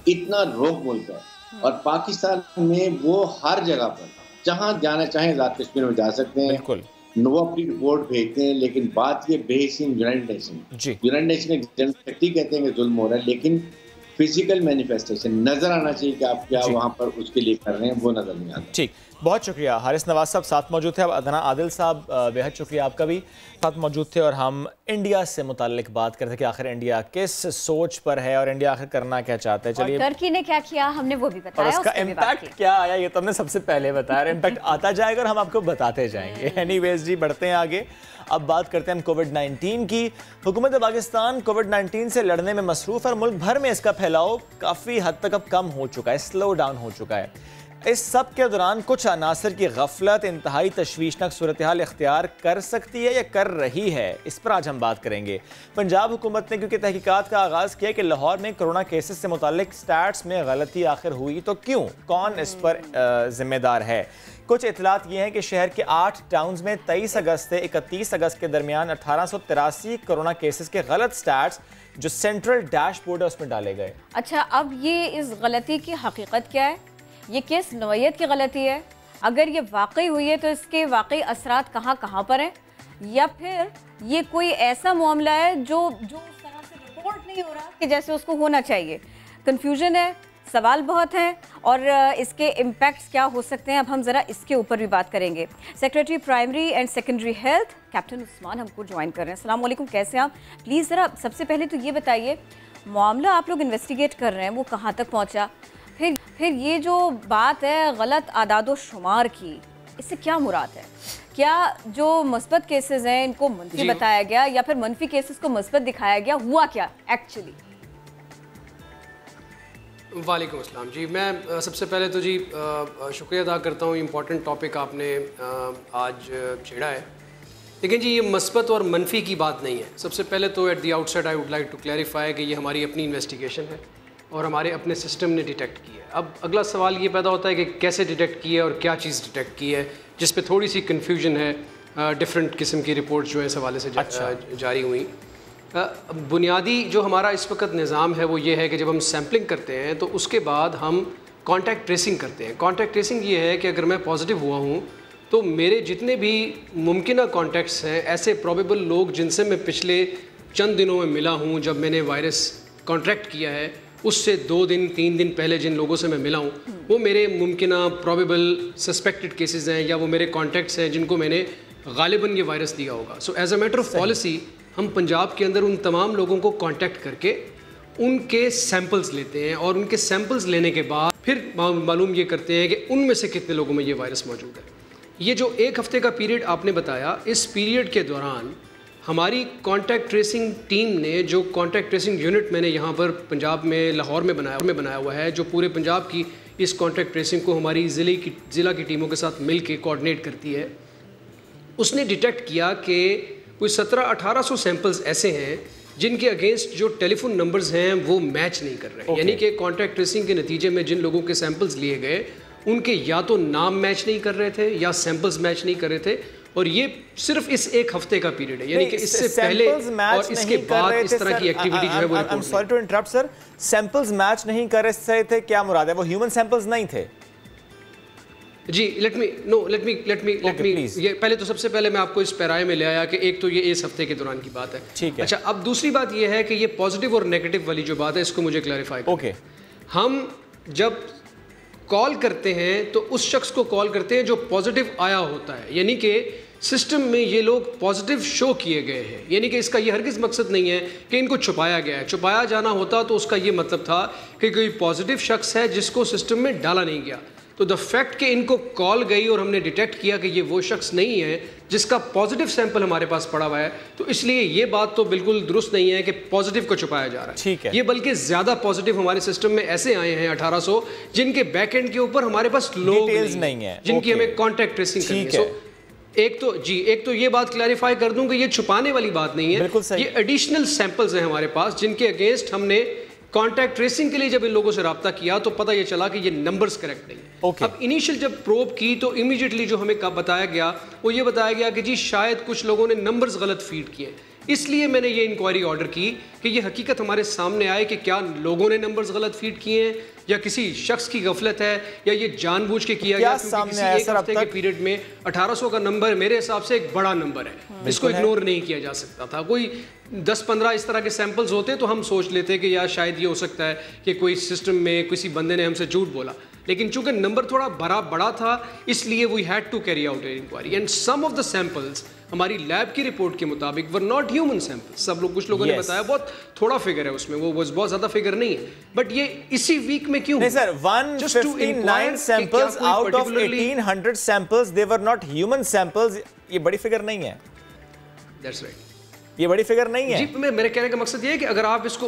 इतना रोक मुल्क है। और पाकिस्तान में वो हर जगह पर जहाँ जाना चाहें आज़ाद कश्मीर में जा सकते हैं, बिल्कुल वो अपनी रिपोर्ट भेजते हैं। लेकिन बात ये बेहसीन यूनाइटेड नेशन एक जनशक्ति कहते हैं कि जुल्म हो रहा है, लेकिन फिजिकल मैनिफेस्टेशन नजर आना चाहिए कि आप क्या वहाँ पर उसके लिए कर रहे हैं, वो नजर नहीं आता। ठीक, बहुत शुक्रिया। हारिस नवाज साहब साथ मौजूद थे। अब अदना आदिल साहब, बेहद शुक्रिया आपका भी, साथ मौजूद थे और हम इंडिया से मुताल्लिक बात करते कि आखिर इंडिया किस सोच पर है और इंडिया आखिर करना क्या चाहता है। चलिए, टर्की ने क्या किया हमने वो भी बताया, और उसका इम्पैक्ट क्या आया ये तो हमने सबसे पहले बताया। इम्पैक्ट आता जाएगा और हम आपको बताते जाएंगे। एनीवेज जी, बढ़ते हैं आगे। अब बात करते हैं हम कोविड-19 की। हुकूमत पाकिस्तान कोविड-19 से लड़ने में मसरूफ़ है और मुल्क भर में इसका फैलाव काफ़ी हद तक अब कम हो चुका है, स्लो डाउन हो चुका है। इस सब के दौरान कुछ अनासर की गफलत इंतहाई तशवीशनाक सूरत हाल इख्तियार कर सकती है या कर रही है, इस पर आज हम बात करेंगे। पंजाब हुकूमत ने क्योंकि तहकीकात का आगाज़ किया कि लाहौर में कोरोना केसेस से मुताल्लिक स्टैट्स में गलती आखिर हुई तो क्यों, कौन इस पर जिम्मेदार है। कुछ इतलात ये हैं कि शहर के 8 टाउन्स में 23 अगस्त से 31 अगस्त के दरमियान 1883 कोरोना केसेस के गलत स्टैट्स जो सेंट्रल डैशबोर्ड है उसमें डाले गए। अच्छा, अब ये इस गलती की हकीकत क्या है? ये किस नौइयत की गलती है? अगर ये वाकई हुई है तो इसके वाकई असरात कहाँ पर हैं, या फिर ये कोई ऐसा मामला है जो उस तरह से रिपोर्ट नहीं हो रहा कि जैसे उसको होना चाहिए? कन्फ्यूजन है, सवाल बहुत हैं और इसके इम्पैक्ट्स क्या हो सकते हैं, अब हम ज़रा इसके ऊपर भी बात करेंगे। Secretary primary and secondary health captain Usman हमको ज्वाइन कर रहे हैं। अस्सलाम वालेकुम, कैसे हैं आप? प्लीज़ ज़रा सबसे पहले तो ये बताइए, मामला आप लोग इन्वेस्टिगेट कर रहे हैं वो कहाँ तक पहुँचा? फिर ये जो बात है गलत आदादो शुमार की, इससे क्या मुराद है? क्या जो मुस्बत केसेस हैं इनको मनफी बताया गया या फिर मनफी केसेस को मुस्बत दिखाया गया? हुआ क्या एक्चुअली? वालेकुम अस्सलाम जी। मैं सबसे पहले तो जी शुक्रिया अदा करता हूँ, इम्पॉर्टेंट टॉपिक आपने आज छेड़ा है। लेकिन जी, ये मस्बत और मनफी की बात नहीं है। सबसे पहले तो at the outset I would like to clarify कि ये हमारी अपनी इन्वेस्टिगेशन है और हमारे अपने सिस्टम ने डिटेक्ट की है। अब अगला सवाल ये पैदा होता है कि कैसे डिटेक्ट की है और क्या चीज़ डिटेक्ट की है, जिस पे थोड़ी सी कन्फ्यूजन है। डिफरेंट किस्म की रिपोर्ट्स जो है इस हवाले से जारी हुई। बुनियादी जो हमारा इस वक्त निज़ाम है वो ये है कि जब हम सैम्पलिंग करते हैं तो उसके बाद हम कॉन्टैक्ट ट्रेसिंग करते हैं। कॉन्टैक्ट ट्रेसिंग ये है कि अगर मैं पॉजिटिव हुआ हूँ तो मेरे जितने भी मुमकिन कॉन्टैक्ट्स हैं, ऐसे प्रोबेबल लोग जिनसे मैं पिछले चंद दिनों में मिला हूँ जब मैंने वायरस कॉन्ट्रैक्ट किया है, उससे 2 दिन 3 दिन पहले जिन लोगों से मैं मिला हूँ वो मेरे मुमकिना प्रॉबेबल सस्पेक्टेड केसेस हैं या वो मेरे कॉन्टैक्ट्स हैं जिनको मैंने गालिबन ये वायरस दिया होगा। So as a matter of policy हम पंजाब के अंदर उन तमाम लोगों को कॉन्टैक्ट करके उनके सैंपल्स लेते हैं और उनके सैंपल्स लेने के बाद फिर मालूम ये करते हैं कि उनमें से कितने लोगों में ये वायरस मौजूद है। ये जो 1 हफ्ते का पीरियड आपने बताया, इस पीरियड के दौरान हमारी कॉन्टैक्ट ट्रेसिंग टीम ने, जो कॉन्टैक्ट ट्रेसिंग यूनिट मैंने यहाँ पर पंजाब में लाहौर में बनाया हुआ है, जो पूरे पंजाब की इस कॉन्टैक्ट ट्रेसिंग को हमारी ज़िला की टीमों के साथ मिल के कोऑर्डिनेट करती है, उसने डिटेक्ट किया कि कोई 1700-1800 सैंपल्स ऐसे हैं जिनके अगेंस्ट जो टेलीफोन नंबर्स हैं वो मैच नहीं कर रहे हैं। यानी कि कॉन्टैक्ट ट्रेसिंग के नतीजे में जिन लोगों के सैंपल्स लिए गए उनके या तो नाम मैच नहीं कर रहे थे या सैंपल्स मैच नहीं कर रहे थे, और ये सिर्फ इस 1 हफ्ते का पीरियड है, यानी कि इससे पहले और इसके बाद इस तरह की एक्टिविटी जो है वो report. Sorry to interrupt sir, samples match नहीं कर रहे थे, क्या मुराद है? वो ह्यूमन सैंपल्स नहीं थे? जी लेट मी ये पहले तो सबसे पहले मैं आपको इस पैराए में ले आया कि एक तो ये इस हफ्ते के दौरान की बात है। ठीक है। अच्छा, अब दूसरी बात ये है कि ये पॉजिटिव और नेगेटिव वाली जो बात है इसको मुझे क्लैरिफाई करें। ओके। हम जब कॉल करते हैं तो उस शख्स को कॉल करते हैं जो पॉजिटिव आया होता है, यानी कि सिस्टम में ये लोग पॉजिटिव शो किए गए हैं, यानी कि इसका ये हरगिज़ मकसद नहीं है कि इनको छुपाया गया है। छुपाया जाना होता तो उसका ये मतलब था कि कोई पॉजिटिव शख्स है जिसको सिस्टम में डाला नहीं गया। तो द फैक्ट कि इनको कॉल गई और हमने डिटेक्ट किया कि ये वो शख्स नहीं है जिसका पॉजिटिव सैंपल हमारे पास पड़ा हुआ है, तो इसलिए ये बात तो बिल्कुल दुरुस्त नहीं है कि पॉजिटिव को छुपाया जा रहा है। ठीक है। ये बल्कि ज़्यादा पॉजिटिव हमारे सिस्टम में ऐसे आए हैं 1800 जिनके बैक एंड के ऊपर हमारे पास लोग नहीं है, जिनकी हमें कॉन्टैक्ट ट्रेसिंग करनी है। एक तो ये बात क्लैरिफाई कर दूं कि ये छुपाने वाली बात नहीं है, ये एडिशनल सैंपल्स हैं हमारे पास जिनके अगेंस्ट हमने कॉन्टैक्ट ट्रेसिंग के लिए जब इन लोगों से रब्ता किया तो पता ये चला कि ये नंबर्स करेक्ट नहीं है। अब इनिशियल जब प्रोब की तो इमीडिएटली जो हमें बताया गया वो ये बताया गया कि जी शायद कुछ लोगों ने नंबर्स गलत फीड किए, इसलिए मैंने ये इंक्वायरी ऑर्डर की कि ये हकीकत हमारे सामने आए कि क्या लोगों ने नंबर्स गलत फीड किए हैं या किसी शख्स की गफलत है या ये जानबूझ के किया गया, क्योंकि किसी एक हफ्ते के पीरियड में 1800 का नंबर मेरे हिसाब से एक बड़ा नंबर है, इसको इग्नोर नहीं किया जा सकता था। कोई 10-15 इस तरह के सैंपल्स होते तो हम सोच लेते कि यार शायद ये हो सकता है कि कोई सिस्टम में किसी बंदे ने हमसे झूठ बोला, लेकिन चूंकि नंबर थोड़ा बड़ा था इसलिए we had to carry out an inquiry and some of the samples हमारी लैब की रिपोर्ट के मुताबिक वर नॉट ह्यूमन सैंपल्स। सब लोग कुछ लोगों ने बताया बहुत थोड़ा फिगर है उसमें, वो बहुत ज्यादा फिगर नहीं है, बट ये इसी वीक में क्यों? नहीं sir, 159 samples out of 1800 samples they were not human samples, ये बड़ी फिगर नहीं है। दैट्स राइट, ये बड़ी फिगर नहीं है। जी मेरे कहने का मकसद ये है कि अगर आप इसको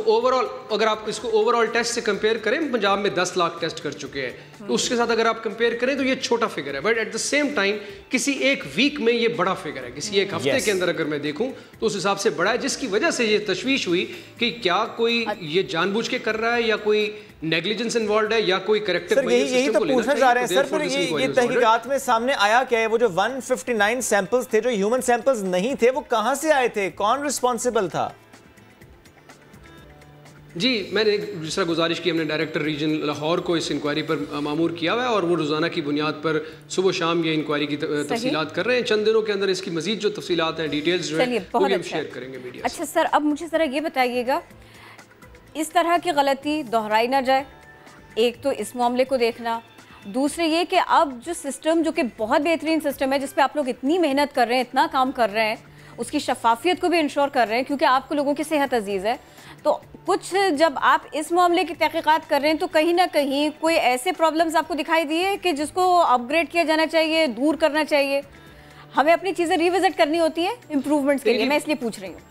ओवरऑल टेस्ट से कंपेयर करें, पंजाब में 10 लाख टेस्ट कर चुके हैं, तो उसके साथ अगर आप कंपेयर करें तो ये छोटा फिगर है, but at the same time किसी एक वीक में ये बड़ा फिगर है, किसी एक हफ्ते के अंदर अगर मैं देखूं तो उस हिसाब से बड़ा है, जिसकी वजह से ये तशवीश हुई कि क्या कोई ये जानबूझ के कर रहा है या कोई नेग्लिजेंस इन्वॉल्व है या कोई करेक्टिव मेजर यही तो पूछना चाह रहे हैं सर। फिर ये तहकीकात में सामने आया क्या है? वो जो 159 सैंपल्स थे जो ह्यूमन सैंपल्स नहीं थे, वो कहां से आए थे? कौन रिस्पॉन्सिबल था? जी मैंने जिस तरह गुजारिश की, हमने डायरेक्टर रीजन लाहौर को इस इंक्वायरी पर मामूर किया हुआ है और वो रोज़ाना की बुनियाद पर सुबह शाम ये इंक्वायरी की तफसीलात कर रहे हैं। चंद दिनों के अंदर इसकी मजीद जो तफसीलात हैं, डिटेल्स जो है वो हम शेयर करेंगे मीडिया। अच्छा सर, अब मुझे ज़रा ये बताइएगा, इस तरह की गलती दोहराई ना जाए। एक तो इस मामले को देखना, दूसरे ये कि अब जो सिस्टम, जो कि बहुत बेहतरीन सिस्टम है जिस पे आप लोग इतनी मेहनत कर रहे हैं, इतना काम कर रहे हैं, उसकी शफाफियत को भी इंश्योर कर रहे हैं क्योंकि आपको लोगों की सेहत अजीज़ है, तो कुछ जब आप इस मामले की तहकीकात कर रहे हैं तो कहीं ना कहीं कोई ऐसे प्रॉब्लम्स आपको दिखाई दिए कि जिसको अपग्रेड किया जाना चाहिए, दूर करना चाहिए? हमें अपनी चीज़ें रिविजिट करनी होती है इम्प्रूवमेंट्स के लिए, मैं इसलिए पूछ रही हूँ।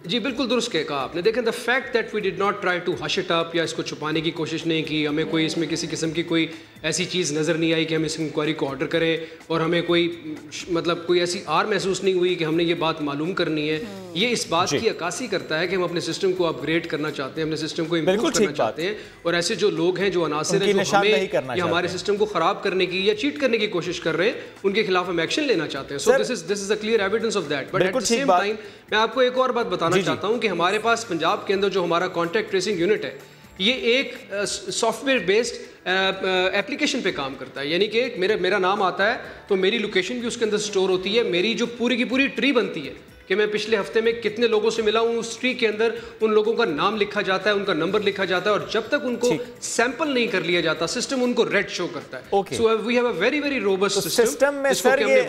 जी बिल्कुल दुरुस्त कहा आपने। देखें, the fact that we did not try to hush it up या इसको छुपाने की कोशिश नहीं की, हमें कोई इसमें किसी किस्म की कोई ऐसी चीज़ नज़र नहीं आई कि हम इस इंक्वायरी को ऑर्डर करें और हमें कोई ऐसी आर महसूस नहीं हुई कि हमने ये बात मालूम करनी है। ये इस बात की अक्कासी करता है कि हम अपने सिस्टम को अपग्रेड करना चाहते हैं, अपने सिस्टम को इम्प्रूव करना चाहते हैं, और ऐसे जो लोग हैं, जो अनासिर हैं, जो हमें या हमारे सिस्टम को ख़राब करने की या चीट करने की कोशिश कर रहे हैं, उनके खिलाफ हम एक्शन लेना चाहते हैं। So this is a clear evidence of that. But at the same time मैं आपको एक और बात बताना चाहता हूँ कि हमारे पास पंजाब के अंदर जो हमारा कॉन्टैक्ट ट्रेसिंग यूनिट है, ये एक सॉफ्टवेयर बेस्ड एप्लीकेशन पे काम करता है, यानी कि मेरा नाम आता है तो मेरी लोकेशन भी उसके अंदर स्टोर होती है, मेरी जो पूरी की पूरी ट्री बनती है कि मैं पिछले हफ्ते में कितने लोगों से मिला हूँ, उस ट्री के अंदर उन लोगों का नाम लिखा जाता है, उनका नंबर लिखा जाता है, और जब तक उनको सैंपल नहीं कर लिया जाता सिस्टम उनको रेड शो करता है। So we have a very very robust system में सर ये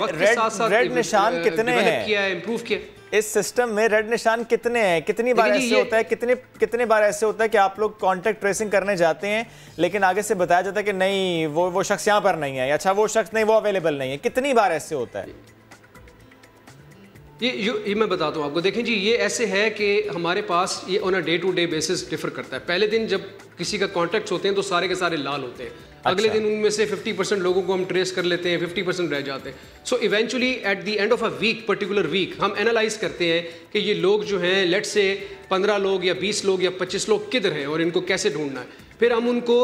रेड निशान कितने हैं, किया है, इंप्रूव किया। इस सिस्टम में रेड निशान कितने हैं? कितनी बार ऐसे होता है, कितने बार ऐसे होता है कि आप लोग कांटेक्ट ट्रेसिंग करने जाते हैं लेकिन आगे से बताया जाता है कि नहीं वो शख्स यहाँ पर नहीं है, अच्छा वो शख्स नहीं, वो अवेलेबल नहीं है? कितनी बार ऐसे होता है? ये मैं बताता हूँ आपको। देखें जी, ये ऐसे है कि हमारे पास ये on a day to day basis differ करता है। पहले दिन जब किसी का कॉन्टैक्ट्स होते हैं तो सारे के सारे लाल होते हैं। अगले दिन उनमें से 50% लोगों को हम ट्रेस कर लेते हैं, 50% रह जाते हैं। So eventually at the end of a week, particular week, हम एनालाइज करते हैं कि ये लोग जो हैं, लेट्स से 15 लोग या 20 लोग या 25 लोग किधर हैं और इनको कैसे ढूंढना है। फिर हम उनको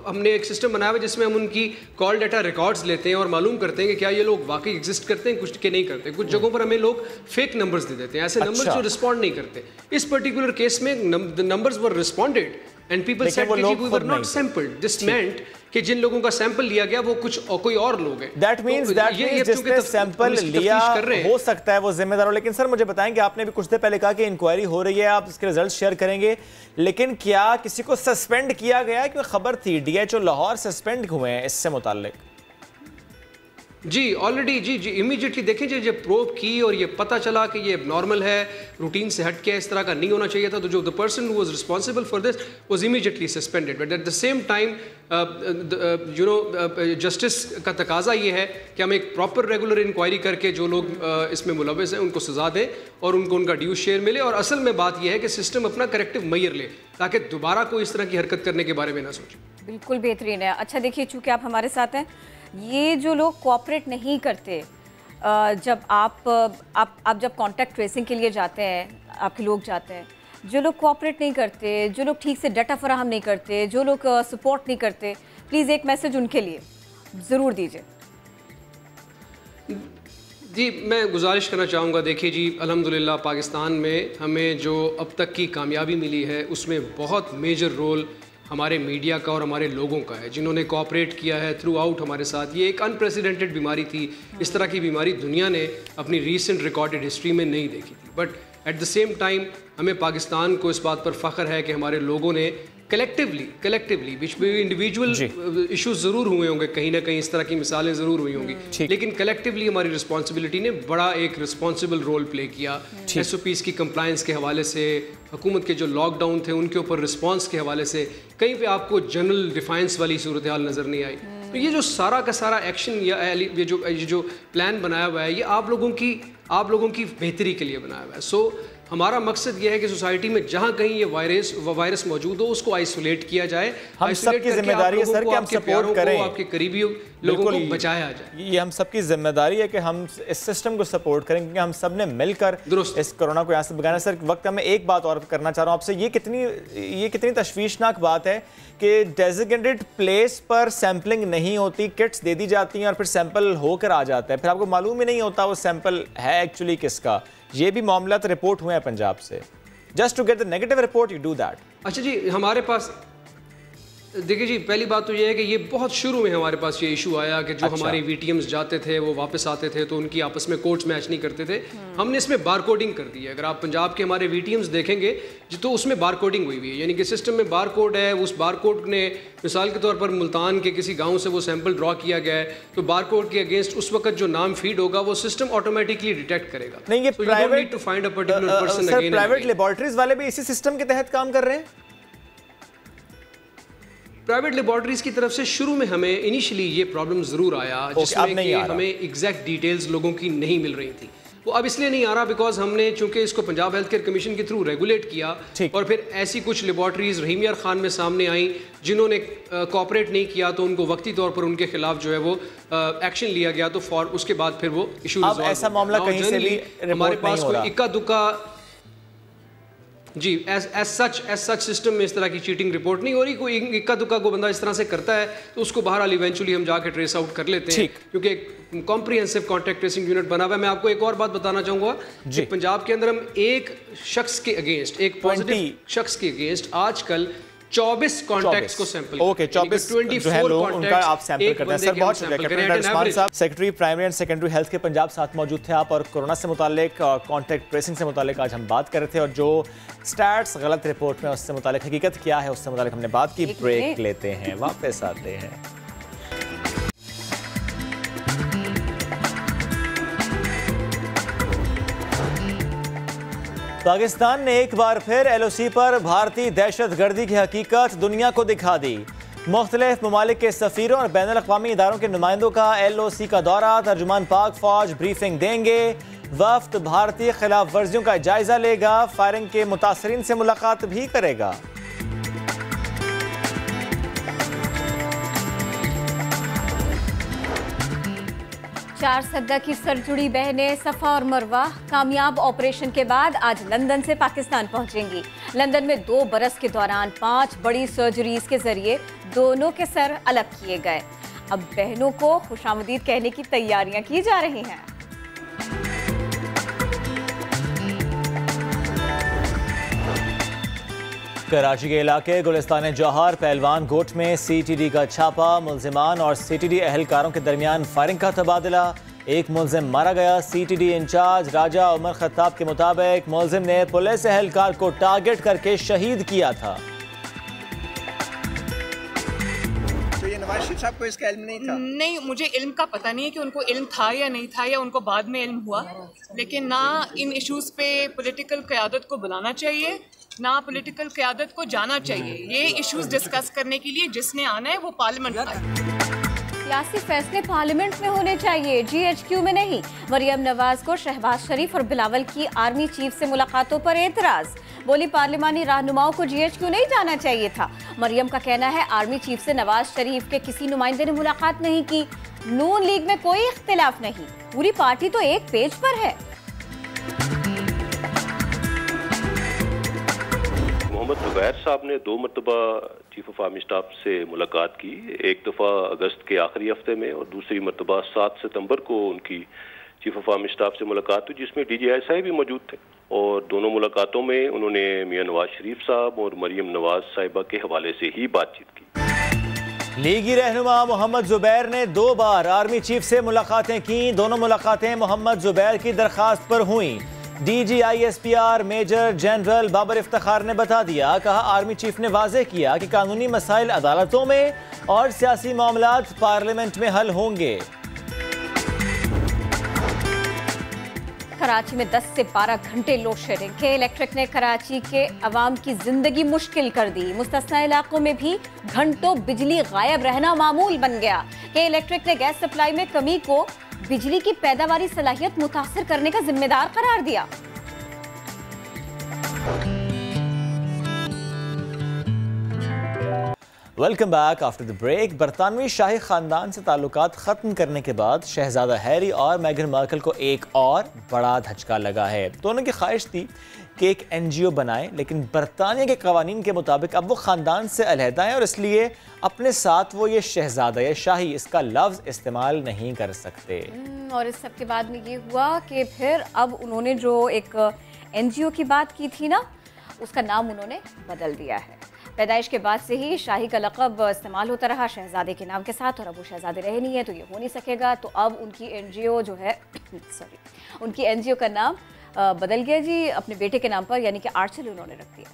हमने एक सिस्टम बनाया हुआ जिसमें हम उनकी कॉल डाटा रिकॉर्ड्स लेते हैं और मालूम करते हैं कि क्या ये लोग वाकई एग्जिस्ट करते हैं, कुछ के नहीं करते। कुछ जगहों पर हमें लोग फेक नंबर्स दे देते हैं, ऐसे नंबर्स जो रिस्पॉन्ड नहीं करते। इस पर्टिकुलर केस में the numbers were responded and people said कि we were not sampled. This meant कि जिन लोगों का सैंपल लिया गया वो कोई और लोग हैं। दैट मींस जिसने सैंपल लिया हो सकता है वो जिम्मेदार हो। लेकिन सर मुझे बताएंगे, आपने भी कुछ देर पहले कहा कि इंक्वायरी हो रही है, आप इसके रिजल्ट शेयर करेंगे, लेकिन क्या किसी को सस्पेंड किया गया है? क्योंकि खबर थी डीएचओ लाहौर सस्पेंड हुए हैं इससे मुताल्लिक। जी ऑलरेडी जी इमीडिएटली देखें जी, जब प्रोब की और ये पता चला कि ये नॉर्मल है, रूटीन से हट के इस तरह का नहीं होना चाहिए था, तो जो the person who was responsible for this was immediately suspended. But at the same time justice का तकाजा ये है कि हम एक प्रॉपर रेगुलर इंक्वायरी करके जो लोग इसमें मुलविस हैं उनको सजा दें और उनको उनका ड्यू शेयर मिले। और असल में बात यह है कि सिस्टम अपना करेक्टिव मैयर ले ताकि दोबारा कोई इस तरह की हरकत करने के बारे में ना सोचे। बिल्कुल बेहतरीन है। अच्छा देखिए, चूँकि आप हमारे साथ हैं, ये जो लोग कोऑपरेट नहीं करते, जब आप जब कॉन्टैक्ट ट्रेसिंग के लिए जाते हैं, आपके लोग जाते हैं, जो लोग कोऑपरेट नहीं करते, जो लोग ठीक से डाटा फराहम नहीं करते, जो लोग सपोर्ट नहीं करते, प्लीज़ एक मैसेज उनके लिए ज़रूर दीजिए। जी मैं गुजारिश करना चाहूँगा, देखिए जी, अल्हम्दुलिल्लाह पाकिस्तान में हमें जो अब तक की कामयाबी मिली है उसमें बहुत मेजर रोल हमारे मीडिया का और हमारे लोगों का है, जिन्होंने कोऑपरेट किया है थ्रू आउट हमारे साथ। ये एक अनप्रेसिडेंटेड बीमारी थी, इस तरह की बीमारी दुनिया ने अपनी रीसेंट रिकॉर्डेड हिस्ट्री में नहीं देखी थी। But at the same time हमें पाकिस्तान को इस बात पर फ़ख्र है कि हमारे लोगों ने कलेक्टिवली विच भी इंडिविजुअल इश्यूज ज़रूर हुए होंगे, कहीं ना कहीं इस तरह की मिसालें ज़रूर हुई होंगी, लेकिन कलेक्टिवली हमारी रिस्पॉन्सिबिलिटी ने बड़ा एक रिस्पॉन्सिबल रोल प्ले किया। SOPs की कंप्लायंस के हवाले से, हुकूमत के जो लॉकडाउन थे उनके ऊपर रिस्पॉन्स के हवाले से, कहीं पे आपको जनरल डिफाइंस वाली सूरत हाल नज़र नहीं आई। तो ये जो सारा का सारा एक्शन या ये जो प्लान बनाया हुआ है, ये आप लोगों की बेहतरी के लिए बनाया हुआ है। सो हमारा मकसद ये है कि सोसाइटी में जहाँ कहीं ये वायरस मौजूद हो उसको आइसोलेट किया जाए। हम सबकी जिम्मेदारी है सर कि हम सपोर्ट करें, आपके करीबी लोगों को बचाया जाए। ये हम सबकी जिम्मेदारी है कि हम इस सिस्टम को सपोर्ट करें, क्योंकि हम सब ने मिलकर इस कोरोना को यहाँ से भगाना। सर वक्त में एक बात और करना चाह रहा हूँ आपसे, ये कितनी तशवीशनाक बात है कि डेजिग्नेटेड प्लेस पर सैम्पलिंग नहीं होती, किट्स दे दी जाती हैं और फिर सैंपल होकर आ जाता है, फिर आपको मालूम ही नहीं होता वो सैंपल है एक्चुअली किसका। ये भी मामला तो रिपोर्ट हुए हैं पंजाब से। Just to get the negative report you do that. अच्छा जी, हमारे पास देखिए जी, पहली बात तो ये है कि ये बहुत शुरू में हमारे पास ये इशू आया कि जो हमारे VTMs जाते थे वो वापस आते थे तो उनकी आपस में कोड्स मैच नहीं करते थे। हमने इसमें बारकोडिंग कर दी है। अगर आप पंजाब के हमारे VTMs देखेंगे तो उसमें बारकोडिंग हुई है, यानी कि सिस्टम में बारकोड है। उस बारकोड ने मिसाल के तौर पर मुल्तान के किसी गाँव से वो सैंपल ड्रॉ किया गया है, तो बारकोड के अगेंस्ट उस वक्त जो नाम फीड होगा वो सिस्टम ऑटोमेटिकली डिटेक्ट करेगा। नहीं, ये प्राइवेट लेबोरेटरीज वाले भी इसी सिस्टम के तहत काम कर रहे हैं। प्राइवेट लेबॉर्टरीज की तरफ से शुरू में हमें इनिशियली ये प्रॉब्लम ज़रूर आया, जिसमें कि हमें एग्जैक्ट डिटेल्स लोगों की नहीं मिल रही थी। वो अब इसलिए नहीं आ रहा बिकॉज हमने चूंकि इसको पंजाब हेल्थ केयर कमीशन के थ्रू रेगुलेट किया और फिर ऐसी कुछ लेबॉर्टरीज रहीम यार खान में सामने आई जिन्होंने कोऑपरेट नहीं किया, तो उनको वक्ती तौर पर उनके खिलाफ जो है वो एक्शन लिया गया। तो फॉर उसके बाद फिर वो इशू ऐसा मामला कहीं से भी हमारे पास कोई इक्का दुक्का जी एज सच सिस्टम में इस तरह की चीटिंग रिपोर्ट नहीं हो रही। कोई इक्का दुक्का को बंदा इस तरह से करता है तो उसको बहरहाल इवेंचुअली हम जाके ट्रेस आउट कर लेते हैं, क्योंकि एक कॉम्प्रिहेंसिव कॉन्टैक्ट ट्रेसिंग यूनिट बना हुआ है। मैं आपको एक और बात बताना चाहूँगा कि पंजाब के अंदर हम एक शख्स के अगेंस्ट, एक पॉजिटिव शख्स के अगेंस्ट आजकल 24 कॉन्टैक्ट्स को सैंपल। ओके, 24 जो है लोग उनका आप सैंपल करते हैं। सर बहुत शुक्रिया कैप्टन उस्मान साहब, secretary primary and secondary health के पंजाब साथ मौजूद थे आप, और कोरोना से मुतालिक कॉन्टैक्ट ट्रेसिंग से मुतालिक आज हम बात कर रहे थे, और जो स्टैट्स गलत रिपोर्ट में उससे मुतालिक हकीकत क्या है उससे मुतालिक हमने बात की। ब्रेक लेते हैं, वापस आते हैं। पाकिस्तान ने एक बार फिर LOC पर भारतीय दहशतगर्दी की हकीकत दुनिया को दिखा दी। मुख्तलिफ ममालिक के सफ़ीरों और बैनुल अक़वामी इदारों के नुमाइंदों का LOC का दौरा, तर्जुमान पाक फौज ब्रीफिंग देंगे, वफ्द भारतीय खिलाफ वर्जियों का जायजा लेगा, फायरिंग के मुतासरीन से मुलाकात भी करेगा। चार सद्दा की सर जुड़ी बहनें सफ़ा और मरवा कामयाब ऑपरेशन के बाद आज लंदन से पाकिस्तान पहुंचेंगी। लंदन में 2 बरस के दौरान 5 बड़ी सर्जरीज के जरिए दोनों के सर अलग किए गए। अब बहनों को खुशामदीद कहने की तैयारियां की जा रही हैं। कराची के इलाके गुलिस्तान जौहर पहलवान गोट में CTD का छापा, मुलजिमान और CTD एहलकारों के दरमियान फायरिंग का तबादला, एक मुलजिम मारा गया। CTD इंचार्ज राजा उमर खत्ताब के मुताबिक मुलजिम ने पुलिस एहलकार को टारगेट करके शहीद किया था। तो ये नवाज शरीफ साहब को इसका इल्म नहीं था? नहीं, मुझे इल्म का पता नहीं है कि उनको इल्म था या नहीं था, या उनको बाद में इल्म हुआ, लेकिन ना इन इश्यूज पे पॉलिटिकल क़यादत को बुलाना चाहिए, ना पॉलिटिकल क़यादत को जाना चाहिए। ये इश्यूज डिस्कस करने के लिए जिसने आना है वो पार्लियामेंट आए। सियासी फैसले पार्लियामेंट में होने चाहिए, GHQ में नहीं। मरियम नवाज को शहबाज शरीफ और बिलावल की आर्मी चीफ से मुलाकातों पर एतराज, बोली पार्लिमानी रहनुमाओं को GHQ नहीं जाना चाहिए था। मरियम का कहना है आर्मी चीफ से नवाज शरीफ के किसी नुमाइंदे ने मुलाकात नहीं की। नून लीग में कोई इख्तिलाफ नहीं, पूरी पार्टी तो एक पेज पर है। मोहम्मद जुबैर साहब ने 2 मरतबा चीफ ऑफ आर्मी स्टाफ से मुलाकात की, एक दफ़ा अगस्त के आखिरी हफ्ते में और दूसरी मरतबा 7 सितंबर को उनकी चीफ ऑफ आर्मी स्टाफ से मुलाकात हुई, जिसमें DJI भी मौजूद थे, और दोनों मुलाकातों में उन्होंने मियां नवाज शरीफ साहब और मरियम नवाज साहिबा के हवाले से ही बातचीत की। लीगी रहनुमा मोहम्मद जुबैर ने 2 बार आर्मी चीफ से मुलाकातें की। दोनों मुलाकातें मोहम्मद जुबैर की दरखास्त पर हुई। DGISPR major general Babar Iftikhar ने बता दिया, कहा आर्मी चीफ ने वाज़ेह किया कि कानूनी मसाइल अदालतों में और सियासी मामलात पार्लियामेंट में हल होंगे। कराची में 10 से 12 घंटे लोड शेडिंग के इलेक्ट्रिक ने कराची के अवाम की जिंदगी मुश्किल कर दी। मुस्तस्ना इलाकों में भी घंटों बिजली गायब रहना मामूल बन गया कि इलेक्ट्रिक ने गैस सप्लाई में कमी को बिजली की पैदावारी सलाहियत मुतासिर करने का जिम्मेदार करार दिया। Welcome back after the break. बरतानवी शाही खानदान से ताल्लुकात खत्म करने के बाद शहजादा हैरी और मेगन मार्कल को एक और बड़ा धचका लगा है। दोनों की ख्वाहिश थी कि एक NGO बनाएं, लेकिन बरतानिया के कवानीन के मुताबिक अब वो ख़ानदान से अलहदा हैं और इसलिए अपने साथ वो ये शहजादा या शाही इसका लफ्ज़ इस्तेमाल नहीं कर सकते। और इस सब के बाद में ये हुआ कि फिर अब उन्होंने जो एक NGO की बात की थी ना, उसका नाम उन्होंने बदल दिया है। पैदाइश के बाद से ही शाही का लक़ब इस्तेमाल होता रहा शहजादे के नाम के साथ, और अब वो शहजादे रहे नहीं है तो ये हो नहीं सकेगा। तो अब उनकी NGO जो है उनकी NGO का नाम बदल गया जी, अपने बेटे के नाम पर, यानी कि आर्चर उन्होंने रख दिया।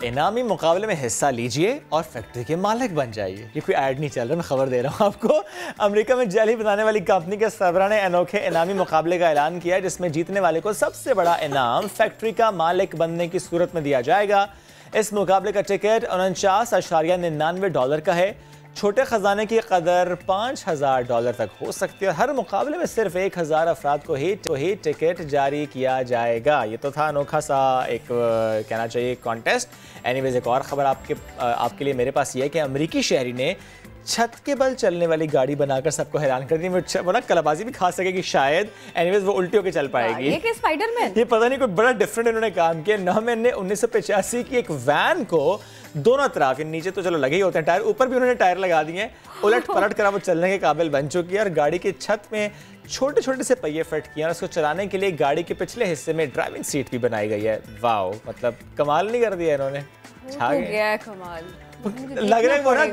इनामी मुकाबले में हिस्सा लीजिए और फैक्ट्री के मालिक बन जाइए। ये कोई ऐड नहीं चल रहा, मैं खबर दे रहा हूँ आपको। अमेरिका में जेली बनाने वाली कंपनी के सरबराह ने अनोखे इनामी मुकाबले का ऐलान किया है, जिसमें जीतने वाले को सबसे बड़ा इनाम फैक्ट्री का मालिक बनने की सूरत में दिया जाएगा। इस मुकाबले का टिकट $49.99 का है। छोटे खजाने की कदर $5000 तक हो सकती है और हर मुकाबले में सिर्फ 1000 अफराद को ही टिकट जारी किया जाएगा। ये तो था अनोखा सा एक कहना चाहिए कॉन्टेस्ट। एनीवेज एक और ख़बर आपके लिए मेरे पास ये है कि अमेरिकी शहरी ने छत के बल चलने वाली गाड़ी बनाकर सबको हैरान कर दी। वो ना कलाबाजी भी खा सकेगी शायद। एनीवेज वो उल्टी होकर चल पाएगी। ये क्या स्पाइडरमैन? ये पता नहीं, कोई बड़ा डिफरेंट इन्होंने काम किया। 9 मई ने 1985 की एक वैन को दोनों तरफ, नीचे तो चलो लगे ही होते हैं टायर, ऊपर भी उन्होंने टायर लगा दिए हैं। उलट पलट कर वो चलने के काबिल बन चुकी है और गाड़ी की छत में छोटे छोटे से पहिए फिट किए और उसको चलाने के लिए गाड़ी के पिछले हिस्से में ड्राइविंग सीट भी बनाई गई है। वाओ, मतलब कमाल नहीं कर दिया इन्होंने। छा गया है कमाल। लग रहा है वो ना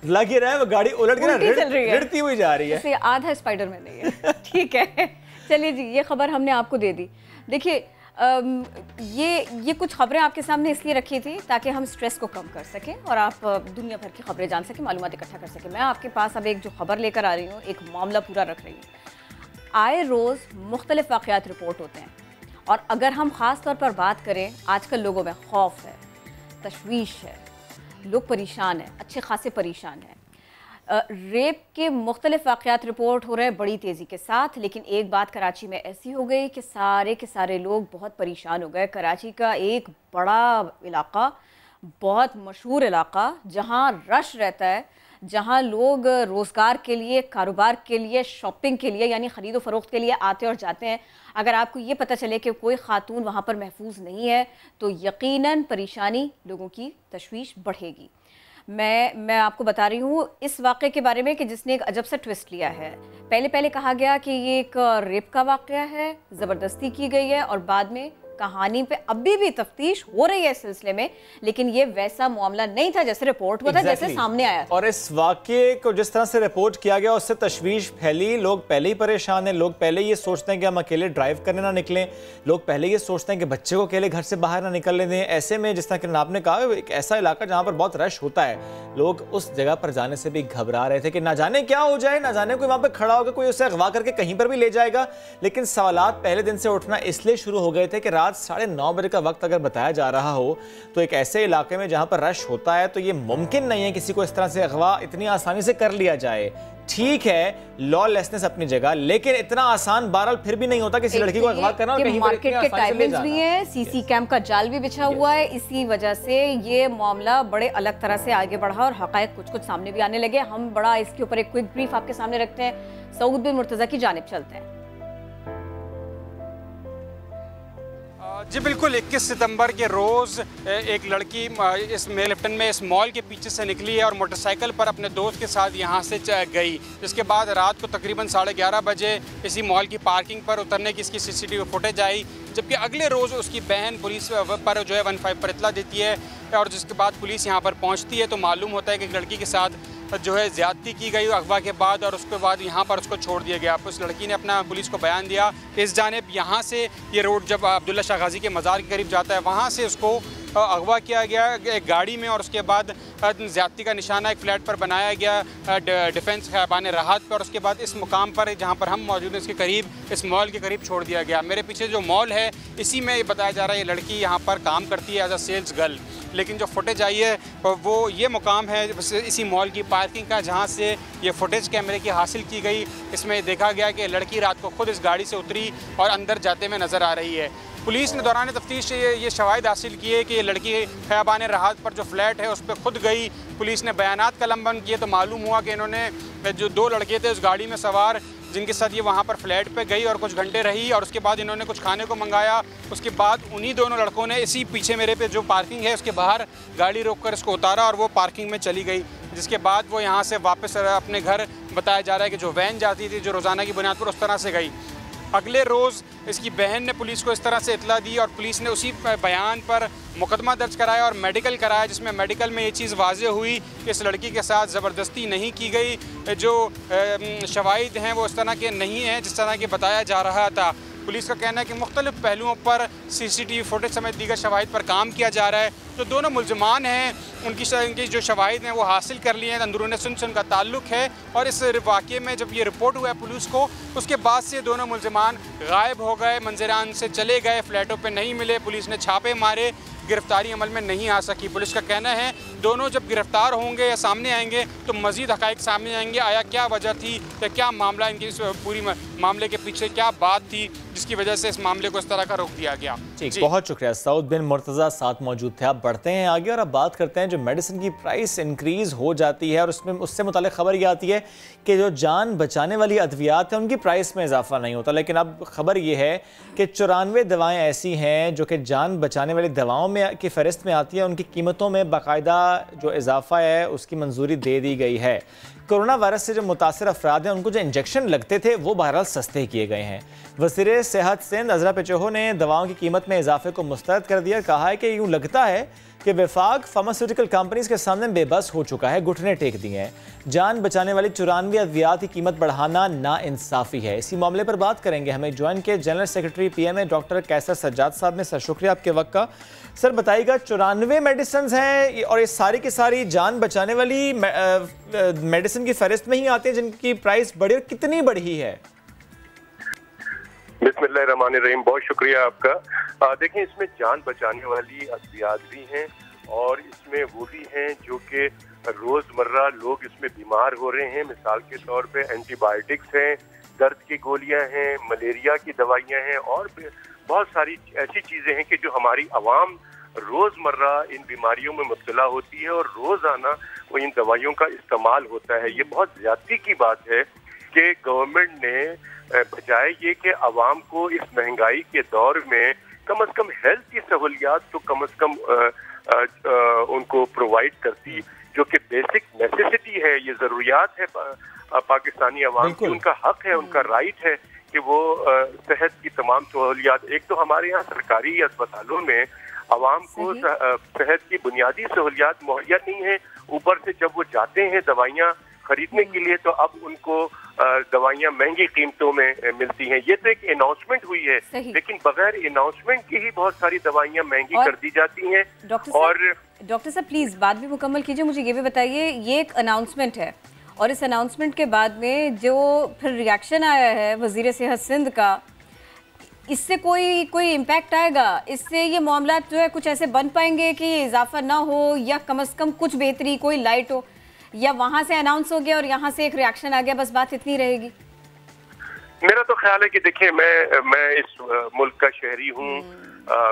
लग ही रहा है वो गाड़ी उलट के रिड़ती हुई जा रही है। आधा स्पाइडरमैन नहीं है। ठीक है, चलिए जी, ये खबर हमने आपको दे दी। देखिए ये कुछ खबरें आपके सामने इसलिए रखी थी ताकि हम स्ट्रेस को कम कर सकें और आप दुनिया भर की खबरें जान सकें, मालूमात इकट्ठा कर सकें। मैं आपके पास अब एक जो खबर लेकर आ रही हूँ, एक मामला पूरा रख रही हूँ। आए रोज़ मुख्तलिफ वाक़यात रिपोर्ट होते हैं और अगर हम ख़ास तौर पर बात करें, आजकल लोगों में खौफ है, तशवीश है, लोग परेशान हैं, अच्छे खासे परेशान हैं। रेप के मुख्तलिफ वाक़यात रिपोर्ट हो रहे हैं बड़ी तेज़ी के साथ, लेकिन एक बात कराची में ऐसी हो गई कि सारे के सारे लोग बहुत परेशान हो गए। कराची का एक बड़ा इलाका, बहुत मशहूर इलाका, जहाँ रश रहता है, जहाँ लोग रोज़गार के लिए, कारोबार के लिए, शॉपिंग के लिए यानी ख़रीदो फ़रोख्त के लिए आते और जाते हैं। अगर आपको ये पता चले कि कोई ख़ातून वहाँ पर महफूज नहीं है तो यकीनन परेशानी, लोगों की तशवीश बढ़ेगी। मैं आपको बता रही हूँ इस वाक़े के बारे में कि जिसने एक अजब सा ट्विस्ट लिया है। पहले कहा गया कि ये एक रेप का वाक़या है, ज़बरदस्ती की गई है, और बाद में कहानी पे अभी भी तफ्तीश हो रही है इस सिलसिले में, लेकिन ये वैसा मामला नहीं था जैसे रिपोर्ट हुआ था, जैसे सामने आया था। और इस वाक़े को जिस तरह से रिपोर्ट किया गया उससे तशवीश फैली। लोग पहले ही परेशान हैं, लोग पहले ये सोचते हैं कि हम अकेले ड्राइव करने ना निकलें, लोग पहले ये सोचते हैं कि बच्चे को अकेले घर से बाहर ना निकलने दें। ऐसे में जिस तरह कि आपने कहा, एक ऐसा इलाका जहाँ पर बहुत रश होता है, लोग उस जगह पर जाने से भी घबरा रहे थे कि ना जाने क्या हो जाए, ना जाने कोई वहाँ पर खड़ा होकर कोई उसे अगवा करके कहीं पर भी ले जाएगा। लेकिन सवालात पहले दिन से उठना इसलिए शुरू हो गए थे कि रात 9:30 बजे का वक्त अगर बताया जा रहा हो तो एक ऐसे इलाके में जहां पर रश होता है तो ये मुमकिन नहीं है किसी को इस तरह से अगवा इतनी आसानी से कर लिया जाए। ठीक है, लॉलेसनेस अपनी जगह, लेकिन इतना आसान बहरहाल फिर भी नहीं होता किसी लड़की को अगवा करना और कहीं पर मार्केट के टाइमिंग्स भी हैं, सीसी कैम का जाल भी बिछा हुआ है। इसी वजह से ये मामला बड़े अलग तरह से आगे बढ़ा और हकायक कुछ सामने भी आने लगे। हम बड़ा इसके ऊपर एक क्विक ब्रीफ आपके सामने रखते हैं। सऊद बिन मुर्तज़ा की जानिब चलते हैं। जी बिल्कुल, 21 सितंबर के रोज़ एक लड़की इस मेलिफ्टन में इस मॉल के पीछे से निकली है और मोटरसाइकिल पर अपने दोस्त के साथ यहाँ से गई। जिसके बाद रात को तकरीबन 11:30 बजे इसी मॉल की पार्किंग पर उतरने की इसकी CCTV फुटेज आई, जबकि अगले रोज़ उसकी बहन पुलिस पर जो है 15 पर इतला देती है और जिसके बाद पुलिस यहाँ पर पहुँचती है तो मालूम होता है कि एक लड़की के साथ जो है ज़्यादती की गई अगवा के बाद, और उसके बाद यहाँ पर उसको छोड़ दिया गया। उस लड़की ने अपना पुलिस को बयान दिया। इस जानिब यहाँ से ये रोड जब अब्दुल्ला शाह गाजी के मज़ार के करीब जाता है, वहाँ से उसको अगवा किया गया एक गाड़ी में, और उसके बाद ज़्यादती का निशाना एक फ्लैट पर बनाया गया डिफेंस खैबान राहत पर। उसके बाद इस मुकाम पर जहाँ पर हम मौजूद हैं इसके करीब, इस मॉल के करीब छोड़ दिया गया। मेरे पीछे जो मॉल है इसी में ये बताया जा रहा है ये लड़की यहाँ पर काम करती है एज अ सेल्स गर्ल, लेकिन जो फुटेज आई है वो ये मुकाम है इसी मॉल की पार्किंग का जहाँ से ये फुटेज कैमरे की हासिल की गई। इसमें देखा गया कि लड़की रात को खुद इस गाड़ी से उतरी और अंदर जाते हुए नज़र आ रही है। पुलिस ने दौरान तफ्तीश ये शवाहिद हासिल किए कि ये लड़की खैबान राहत पर जो फ्लैट है उस पर खुद गई। पुलिस ने बयानात कलमबंद किए तो मालूम हुआ कि इन्होंने जो 2 लड़के थे उस गाड़ी में सवार, जिनके साथ ये वहाँ पर फ्लैट पे गई और कुछ घंटे रही और उसके बाद इन्होंने कुछ खाने को मंगाया। उसके बाद उन्हीं दोनों लड़कों ने इसी पीछे मेरे पे जो पार्किंग है उसके बाहर गाड़ी रोककर इसको उतारा और वो पार्किंग में चली गई। जिसके बाद वो यहाँ से वापस अपने घर, बताया जा रहा है कि जो वैन जाती थी जो रोज़ाना की बुनियाद पर, उस तरह से गई। अगले रोज़ इसकी बहन ने पुलिस को इस तरह से इतला दी और पुलिस ने उसी बयान पर मुकदमा दर्ज कराया और मेडिकल कराया, जिसमें मेडिकल में ये चीज़ वाज़े हुई कि इस लड़की के साथ ज़बरदस्ती नहीं की गई। जो शवाहिद हैं वो इस तरह के नहीं हैं जिस तरह के बताया जा रहा था। पुलिस का कहना है कि मुख्तलिफ पहलुओं पर CCTV फुटेज समेत दीगर शवाहिद पर काम किया जा रहा है। जो दोनों मुल्ज़मान हैं उनकी जो शवाहिद हैं वो हासिल कर लिए हैं, अंदरूनी सुन से उनका ताल्लुक़ है। और इस वाक़े में जब ये रिपोर्ट हुआ है पुलिस को, उसके बाद से दोनों मुल्ज़मान गायब हो गए, मंजरान से चले गए, फ्लैटों पर नहीं मिले। पुलिस ने छापे मारे, गिरफ्तारी अमल में नहीं आ सकी। पुलिस का कहना है दोनों जब गिरफ्तार होंगे या सामने आएंगे तो मज़ीद हक़ाइक़ सामने आएंगे, आया क्या वजह थी या क्या मामला, इनकी इस पूरी मामले के पीछे क्या बात थी जिसकी वजह से इस मामले को इस तरह का रोक दिया गया। ठीक, बहुत शुक्रिया। सऊद बिन मुर्तज़ा साथ मौजूद थे। अब बढ़ते हैं आगे और अब बात करते हैं जो मेडिसिन की प्राइस इंक्रीज़ हो जाती है और उसमें उससे मुताल्लिक़ खबर ये आती है कि जो जान बचाने वाली अद्वियात हैं उनकी प्राइस में इजाफा नहीं होता। लेकिन अब खबर ये है कि 94 दवाएँ ऐसी हैं जो कि जान बचाने वाली दवाओं में की फ़हरिस्त में आती है, उनकी कीमतों में बाकायदा जो इजाफा है उसकी मंजूरी दे दी गई है। कोरोना वायरस से जो मुतासर अफराद हैं उनको जो इंजेक्शन लगते थे वो बहरहाल सस्ते किए गए हैं। वज़ीर सेहत सिंध अजरा पेचोहो ने दवाओं की कीमत में इजाफे को मुस्तरद कर दिया। कहा है कि यूं लगता है कि वफाक फार्मास्यूटिकल कंपनीज के सामने बेबस हो चुका है, घुटने टेक दिए हैं। जान बचाने वाली 94 अद्वियात की कीमत बढ़ाना नाइंसाफी है। इसी मामले पर बात करेंगे। हमें ज्वाइन के जनरल सेक्रेटरी PMA डॉक्टर कैसर सज्जाद साहब ने। सर शुक्रिया आपके वक्त का। सर बताइएगा, 94 मेडिसिन हैं और ये सारी की सारी जान बचाने वाली मेडिसिन की फहरिस्त में ही आते हैं जिनकी प्राइस बढ़ी, और कितनी बढ़ी है? बिस्मिल्लाहिर्रहमानिर्रहीम, बहुत शुक्रिया आपका। देखिए, इसमें जान बचाने वाली अद्वियात भी हैं और इसमें वो भी हैं जो कि रोज़मर्रा लोग इसमें बीमार हो रहे हैं। मिसाल के तौर पे एंटीबायोटिक्स हैं, दर्द की गोलियां हैं, मलेरिया की दवाइयां हैं और बहुत सारी ऐसी चीज़ें हैं कि जो हमारी आवाम रोज़मर्रा इन बीमारियों में मुब्तला होती है और रोज़ाना वो इन दवाइयों का इस्तेमाल होता है। ये बहुत ज़्यादती की बात है कि गवर्नमेंट ने बजाय ये कि आवाम को इस महंगाई के दौर में कम से कम हेल्थ की सहूलियात तो कम से कम उनको प्रोवाइड करती, जो कि बेसिक नेसेसिटी है, ये ज़रूरियात है पाकिस्तानी आवाम की, उनका हक है, उनका राइट है कि वो सेहत की तमाम सहूलियात। एक तो हमारे यहाँ सरकारी अस्पतालों में आवाम को सेहत की बुनियादी सहूलियात मुहैया नहीं है। ऊपर से जब वो जाते हैं दवाइयाँ खरीदने के लिए तो अब उनको दवाइयाँ महंगी कीमतों में मिलती हैं। ये तो एक अनाउंसमेंट हुई है, लेकिन बगैर अनाउंसमेंट की ही बहुत सारी दवाइयाँ महंगी कर दी जाती हैं। डॉक्टर साहब प्लीज बात भी मुकम्मल कीजिए। मुझे ये भी बताइए, ये एक अनाउंसमेंट है और इस अनाउंसमेंट के बाद में जो फिर रिएक्शन आया है वजीर सेहत सिंध का, इससे कोई इम्पैक्ट आएगा? इससे ये मामला जो है कुछ ऐसे बन पाएंगे कि इजाफा ना हो या कम से कम कुछ बेहतरी, कोई लाइट हो, या वहां से अनाउंस हो गया और यहाँ से एक रिएक्शन आ गया, बस बात इतनी रहेगी? मेरा तो ख्याल है कि देखिए, मैं इस मुल्क का शहरी हूँ,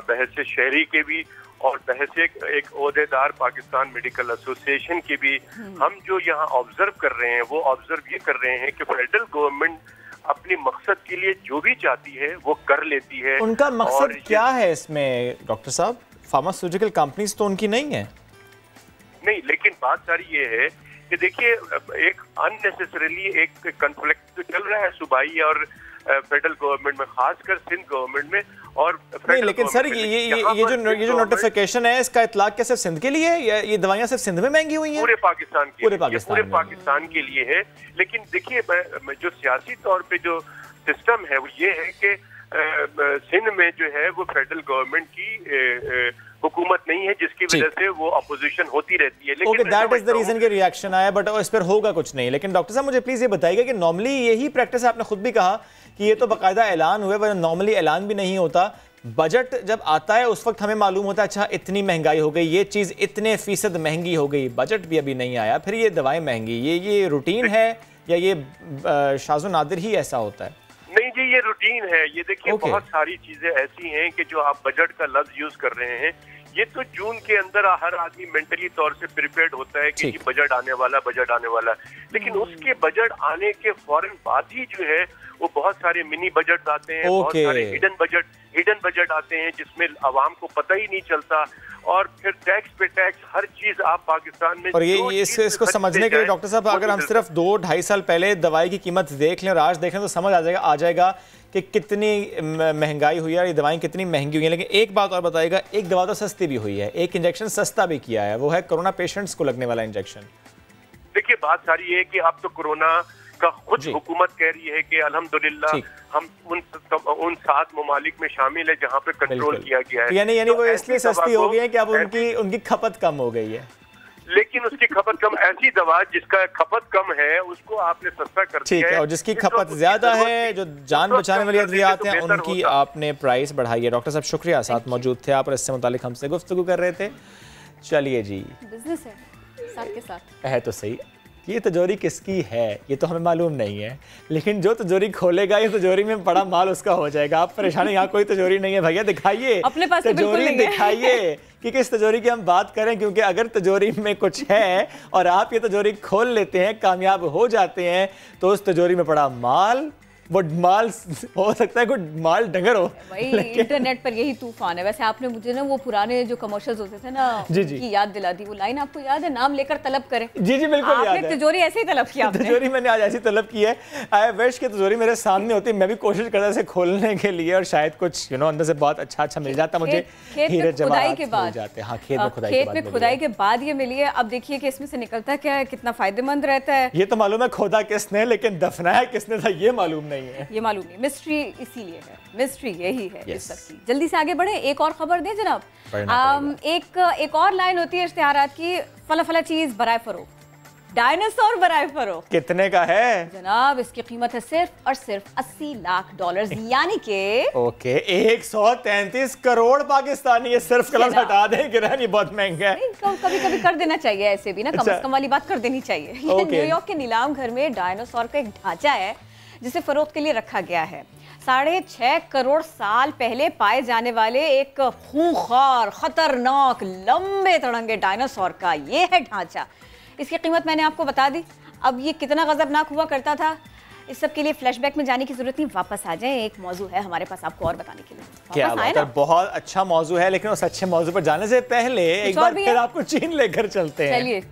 बहस शहरी के भी और बहस एक ओहदेदार पाकिस्तान मेडिकल एसोसिएशन के भी। हम जो यहाँ ऑब्जर्व कर रहे हैं वो ऑब्जर्व ये कर रहे हैं कि फेडरल गवर्नमेंट अपने मकसद के लिए जो भी चाहती है वो कर लेती है। उनका मकसद क्या है इसमें डॉक्टर साहब? फार्मास्यूटिकल कंपनीज तो उनकी नहीं है। नहीं, लेकिन बात सारी ये है कि देखिए, एक अननेसेसरीली एक कन्फ्लिक्ट तो चल रहा है सूबाई और फेडरल गवर्नमेंट में, खासकर सिंध गवर्नमेंट में। और नहीं, लेकिन सर ये जो नोटिफिकेशन है इसका इतलाक क्या सिर्फ सिंध के लिए है? ये दवाइयाँ सिर्फ सिंध में महंगी हुई हैं? पूरे पाकिस्तान के लिए है। लेकिन देखिए, जो सियासी तौर पे जो सिस्टम है वो ये है कि सिंध में जो है वो फेडरल गवर्नमेंट की हुकूमत नहीं है, जिसकी वजह से वो अपोजिशन होती रहती है। लेकिन दैट इज द रीजन के रिएक्शन आया, बट इस पर होगा कुछ नहीं। लेकिन डॉक्टर साहब मुझे प्लीज ये बताइएगा कि नॉर्मली यही प्रैक्टिस, आपने खुद भी कहा कि ये तो बाकायदा ऐलान हुए, वरना नॉर्मली ऐलान भी नहीं होता। बजट जब आता है उस वक्त हमें मालूम होता है अच्छा इतनी महंगाई हो गई, ये चीज इतने फीसद महंगी हो गई, बजट भी अभी नहीं आया, फिर ये दवाएं महंगी। ये रूटीन है या ये शाज़ो नादिर ही ऐसा होता है? नहीं जी, ये रूटीन है। ये देखिए, बहुत सारी चीजें ऐसी हैं कि जो आप बजट का लफ्ज यूज कर रहे हैं, ये तो जून के अंदर हर आदमी मेंटली तौर से प्रिपेयर्ड होता है कि बजट आने वाला। लेकिन उसके बजट आने के फौरन बाद ही जो है वो बहुत सारे मिनी बजट आते हैं, बहुत सारे हिडन बजट आते हैं जिसमें आवाम को पता ही नहीं चलता। और फिर टैक्स पे टैक्स, हर चीज आप पाकिस्तान में। और ये इसको समझने के लिए डॉक्टर साहब, अगर हम सिर्फ 2-2.5 साल पहले दवाई की कीमत देख लें और आज देखें तो समझ आ जाएगा कि कितनी महंगाई हुई है, ये दवाएं कितनी महंगी हुई हैं। लेकिन एक बात और बताइएगा, एक दवा तो सस्ती भी हुई है, एक इंजेक्शन सस्ता भी किया है, वो है कोरोना पेशेंट्स को लगने वाला इंजेक्शन। देखिए, बात सारी है कि अब तो कोरोना का खुद हुकूमत कह रही है कि अल्हम्दुलिल्लाह हम उन 7 ममालिक में शामिल है जहाँ पे कंट्रोल किया गया है। यानी वो इसलिए सस्ती हो गई है कि अब उनकी खपत कम हो गई है। लेकिन उसकी खपत कम, ऐसी दवा जिसका खपत कम है उसको आपने सस्ता कर दिया है, और जिसकी खपत ज्यादा है, जो जान बचाने वाली अद्वियात हैं, उनकी आपने प्राइस बढ़ाई है। डॉक्टर साहब शुक्रिया, साथ मौजूद थे आप और इससे मुतालिक हमसे गुफ्तगू कर रहे थे। चलिए जी, बिजनेस है साथ के साथ है तो सही। ये तिजोरी किसकी है ये तो हमें मालूम नहीं है, लेकिन जो तिजोरी खोलेगा ये तिजोरी में बड़ा माल उसका हो जाएगा। आप परेशान, यहाँ कोई तिजोरी नहीं है भैया, दिखाइए अपने पास तिजोरी, दिखाइए कि किस तिजोरी की हम बात करें, क्योंकि अगर तिजोरी में कुछ है और आप ये तिजोरी खोल लेते हैं, कामयाब हो जाते हैं, तो उस तिजोरी में पड़ा माल वो माल हो सकता है कोई माल डंगर हो। भाई इंटरनेट पर यही तूफान है। वैसे आपने मुझे ना वो पुराने जो कमर्शियल्स होते थे ना की याद दिला दी। वो लाइन आपको याद है, नाम लेकर तलब करें। जी जी बिल्कुल याद है। आपने तिजोरी ऐसे ही तलब किया। तिजोरी मैंने आज ऐसी तलब की है। आई विश कि तिजोरी मेरे सामने होती, मैं भी कोशिश करता इसे खोलने के लिए और शायद कुछ अंदर से बहुत अच्छा मिल जाता मुझे। हीरे जवाहरात के बाद जाते। हाँ, खेत में खुदाई के बाद ये मिली है। अब देखिए कि इसमें से निकलता क्या है, कितना फायदेमंद रहता है। ये तो मालूम है खोदा किसने, लेकिन दफनाया किसने था ये मालूम नहीं है। ये मालूम नहीं, मिस्ट्री इसीलिए है, मिस्ट्री यही है इस सबकी। जल्दी से आगे बढ़े, एक और खबर दें जनाब। एक और लाइन होती है इश्तिहारात की, फला फला चीज बराए फरोख्त, डायनासोर बराए फरोख्त। कितने का है जनाब? इसकी कीमत है सिर्फ और सिर्फ $80 लाख, यानी कि 133 करोड़ पाकिस्तानी। ये सिर्फ कलम हटा दें, किरण ये बहुत महंगा है। कभी कभी कर देना चाहिए ऐसे भी ना, कम से कम वाली बात कर देनी चाहिए। ये न्यूयॉर्क के नीलाम घर में डायनासोर का एक ढांचा है जिसे फरोख्त के लिए रखा गया है। 6.5 करोड़ साल पहले पाए जाने वाले एक खूंखार, खतरनाक, लंबे तड़ंगे डायनासोर का ये है ढांचा। इसकी कीमत मैंने आपको बता दी। अब ये कितना गजबनाक हुआ करता था, इस सब के लिए फ्लैशबैक में जाने की जरूरत नहीं, वापस आ जाएं। एक मौजू है हमारे पास आपको और बताने के लिए। क्या बात है, बहुत अच्छा मौजू है। लेकिन उस अच्छे मौजू पर जाने से पहले एक बार फिर आपको चीन लेकर चलते हैं। चलिए,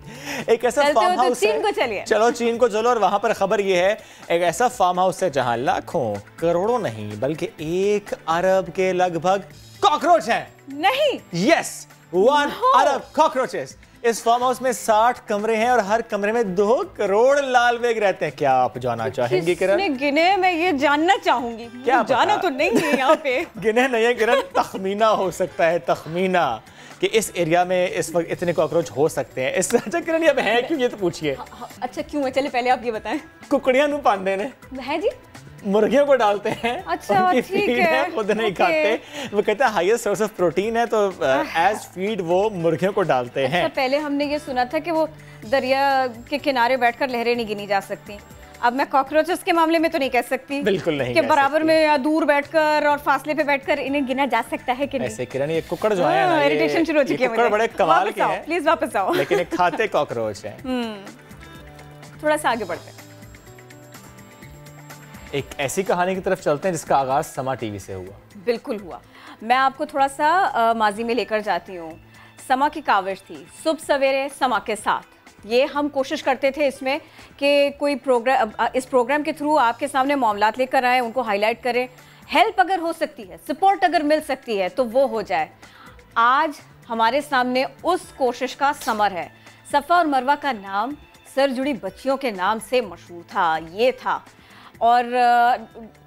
एक ऐसा फार्म हाउस है, चलो चीन को चलो। और वहां पर खबर ये है, एक ऐसा फार्म हाउस है जहां लाखों करोड़ों नहीं बल्कि 1 अरब के लगभग कॉकरोच हैं। नहीं, यस, 1 अरब कॉकरोचेस। इस फार्म हाउस में 60 कमरे हैं और हर कमरे में 2 करोड़ लाल बेग रहते हैं। क्या आप जानना चाहेंगे किरण? गिने, मैं ये जानना चाहूंगी। क्या जाना तो नहीं है यहाँ पे। गिने नहीं है किरण, तखमीना हो सकता है, तखमीना कि इस एरिया में इस वक्त इतने कॉकरोच हो सकते हैं। इस अच्छा किरण ये है क्यों, ये तो पूछिए। अच्छा क्यों है, चलिए पहले आप ये बताएं। कुकड़ियां नू पांडे ने है जी, मुर्गियों को डालते हैं। अच्छा ठीक है, खुद नहीं खाते। वो कहते हैं हाईएस्ट सोर्स ऑफ प्रोटीन है, तो एज फीड वो मुर्गियों को डालते हैं। अच्छा, पहले हमने ये सुना था कि वो दरिया के किनारे बैठकर लहरें नहीं गिनी जा सकती। अब मैं कॉकरोचेस के मामले में तो नहीं कह सकती, बिल्कुल नहीं कि बराबर में या दूर बैठकर और फासले पे बैठकर इन्हें गिना जा सकता है कि नहीं। ऐसे किरण, ये कुकड़ जो है ना, इरिटेशन शुरू हो चुकी है। कुकड़ बड़े कमाल के हैं, प्लीज वापस आओ। लेकिन एक खाते कॉकरोच हैं। थोड़ा सा आगे बढ़ते हैं, एक ऐसी कहानी की तरफ चलते हैं जिसका आगाज समा टीवी से हुआ। बिल्कुल हुआ। मैं आपको थोड़ा सा माजी में लेकर जाती हूँ। समा की काविश थी, सुबह सवेरे समा के साथ। ये हम कोशिश करते थे इसमें कि कोई प्रोग्राम, इस प्रोग्राम के थ्रू आपके सामने मामलात लेकर आए, उनको हाईलाइट करें, हेल्प अगर हो सकती है, सपोर्ट अगर मिल सकती है तो वो हो जाए। आज हमारे सामने उस कोशिश का समर है। सफ़ा और मरवा का नाम सर जुड़ी बच्चियों के नाम से मशहूर था, ये था। और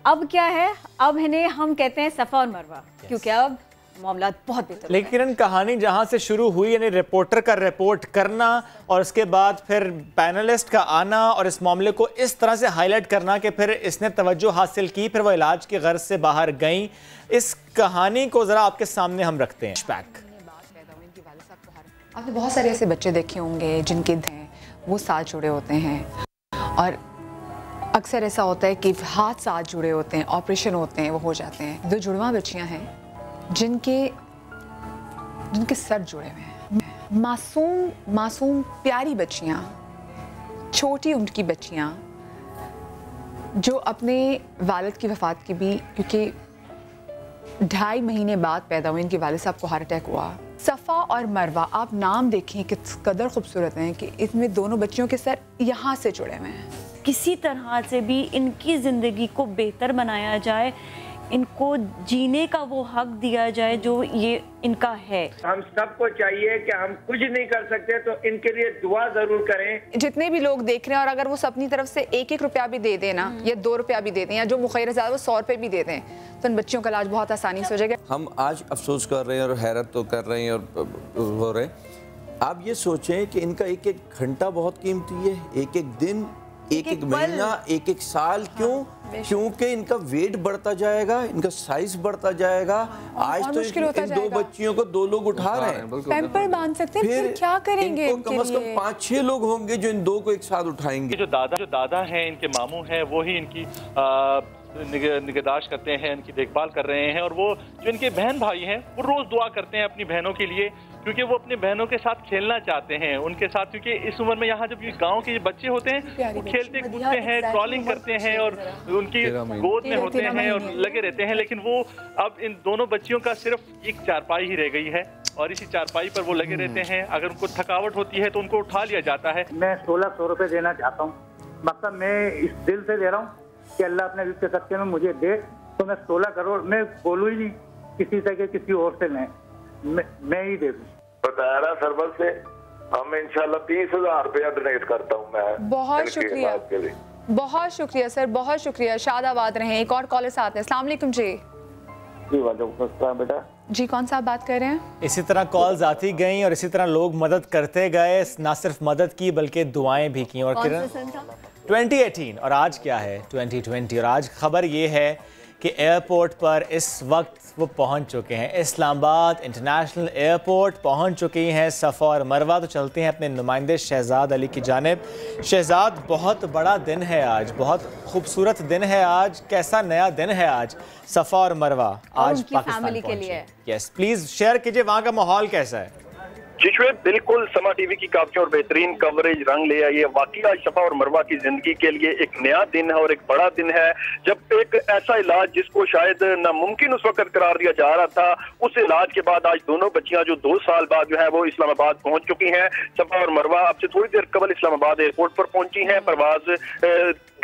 अब क्या है, अब इन्हें हम कहते हैं सफ़ा और मरवा, क्योंकि अब मामला बहुत बेहतर। लेकिन कहानी जहां से शुरू हुई, यानी रिपोर्टर का रिपोर्ट करना और उसके बाद फिर पैनलिस्ट का आना और इस मामले को इस तरह से हाईलाइट करना कि फिर इसने तवज्जो हासिल की, फिर वो इलाज की गर्ज से बाहर गई। इस कहानी को ज़रा आपके सामने हम रखते हैं। आपने बहुत सारे ऐसे बच्चे देखे होंगे जिनके हैं वो साथ जुड़े होते हैं, और अक्सर ऐसा होता है कि हाथ साथ जुड़े होते हैं, ऑपरेशन होते हैं, वो हो जाते हैं। 2 जुड़वा बच्चियां हैं जिनके सर जुड़े हुए हैं। मासूम प्यारी बच्चियां, छोटी उनकी बच्चियां जो अपने वालिद की वफ़ात की भी, क्योंकि 2.5 महीने बाद पैदा हुए, इनके वालिद साहब को हार्ट अटैक हुआ। सफ़ा और मरवा, आप नाम देखें किस कदर खूबसूरत हैं कि इसमें दोनों बच्चियों के सर यहाँ से जुड़े हुए हैं। किसी तरह से भी इनकी ज़िंदगी को बेहतर बनाया जाए, इनको जीने का वो हक दिया जाए जो ये इनका है। हम सबको चाहिए कि हम कुछ नहीं कर सकते तो इनके लिए दुआ जरूर करें। जितने भी लोग देख रहे हैं, और अगर वो अपनी तरफ से 1-1 रुपया भी दे देना या 2 रुपया भी दे दें, या जो मुखैर ज़्यादा वो 100 रुपये भी दे दें, तो इन बच्चियों का इलाज बहुत आसानी से हो जाएगा। हम आज अफसोस कर रहे हैं और हैरत तो कर रहे हैं और हो रहे हैं। आप ये सोचें कि इनका 1-1 घंटा बहुत कीमती है, 1-1 दिन, 1-1 महीना, 1-1 साल। क्यों? क्योंकि इनका वेट बढ़ता जाएगा, इनका साइज बढ़ता जाएगा। आज तो इन 2 बच्चियों को 2 लोग उठा रहे हैं, पैम्पर बांध सकते हैं, फिर क्या करेंगे? कम से कम 5-6 लोग होंगे जो इन 2 को एक साथ उठाएंगे। जो दादा हैं, इनके मामू हैं, वो ही इनकी निगहदाश्त करते हैं, इनकी देखभाल कर रहे हैं। और वो जो इनके बहन भाई हैं वो रोज़ दुआ करते हैं अपनी बहनों के लिए, क्योंकि वो अपनी बहनों के साथ खेलना चाहते हैं उनके साथ, क्योंकि इस उम्र में यहाँ जब ये गाँव के बच्चे होते हैं वो खेलते कूदते हैं, क्रॉलिंग करते हैं और उनकी गोद में होते हैं और लगे रहते हैं। लेकिन वो अब इन दोनों बच्चियों का सिर्फ एक चारपाई ही रह गई है और इसी चारपाई पर वो लगे रहते हैं। अगर उनको थकावट होती है तो उनको उठा लिया जाता है। मैं 1600 रुपये देना चाहता हूँ, मतलब मैं इस दिल से दे रहा हूँ कि अल्लाह अपने रिज़्क़ के सदक़े में मुझे दे, तो मैं 16 करोड़ मैं बोलूँ ही नहीं किसी से कि किसी और से मैं ही दे दूँ। बताया सरबत से हम इंशाल्लाह 30,000 रुपया डोनेट करता हूँ मैं। बहुत शुक्रिया, बहुत शुक्रिया सर, बहुत शुक्रिया। शादाबाद रहें। एक और कॉलर साथ हैं। अस्सलाम वालेकुम जी। जी वालेकुम अस्सलाम बेटा। जी कौन सा आप बात कर रहे हैं? इसी तरह कॉल्स आती गई और इसी तरह लोग मदद करते गए, ना सिर्फ मदद की बल्कि दुआएं भी की। और किरण 2018 और आज क्या है 2020, और आज खबर ये है कि एयरपोर्ट पर इस वक्त वो पहुंच चुके हैं। इस्लामाबाद इंटरनेशनल एयरपोर्ट पहुंच चुकी हैं सफ़ा और मरवा। तो चलते हैं अपने नुमाइंदे शहजाद अली की जानिब। शहजाद, बहुत बड़ा दिन है आज, बहुत खूबसूरत दिन है आज। कैसा नया दिन है आज सफ़ा और मरवा आज पाकिस्तान के लिए? यस प्लीज़ शेयर कीजिए, वहाँ का माहौल कैसा है? जी शुएब, बिल्कुल समा टीवी की काफियों और बेहतरीन कवरेज रंग ले आई है। वाकई आज सफा और मरवा की जिंदगी के लिए एक नया दिन है और एक बड़ा दिन है, जब एक ऐसा इलाज जिसको शायद नामुमकिन उस वक्त करार दिया जा रहा था, उस इलाज के बाद आज दोनों बच्चियां जो 2 साल बाद जो है वो इस्लामाबाद पहुंच चुकी हैं। सफा और मरवा अब से थोड़ी देर कबल इस्लामाबाद एयरपोर्ट पर पहुंची हैं। परवाज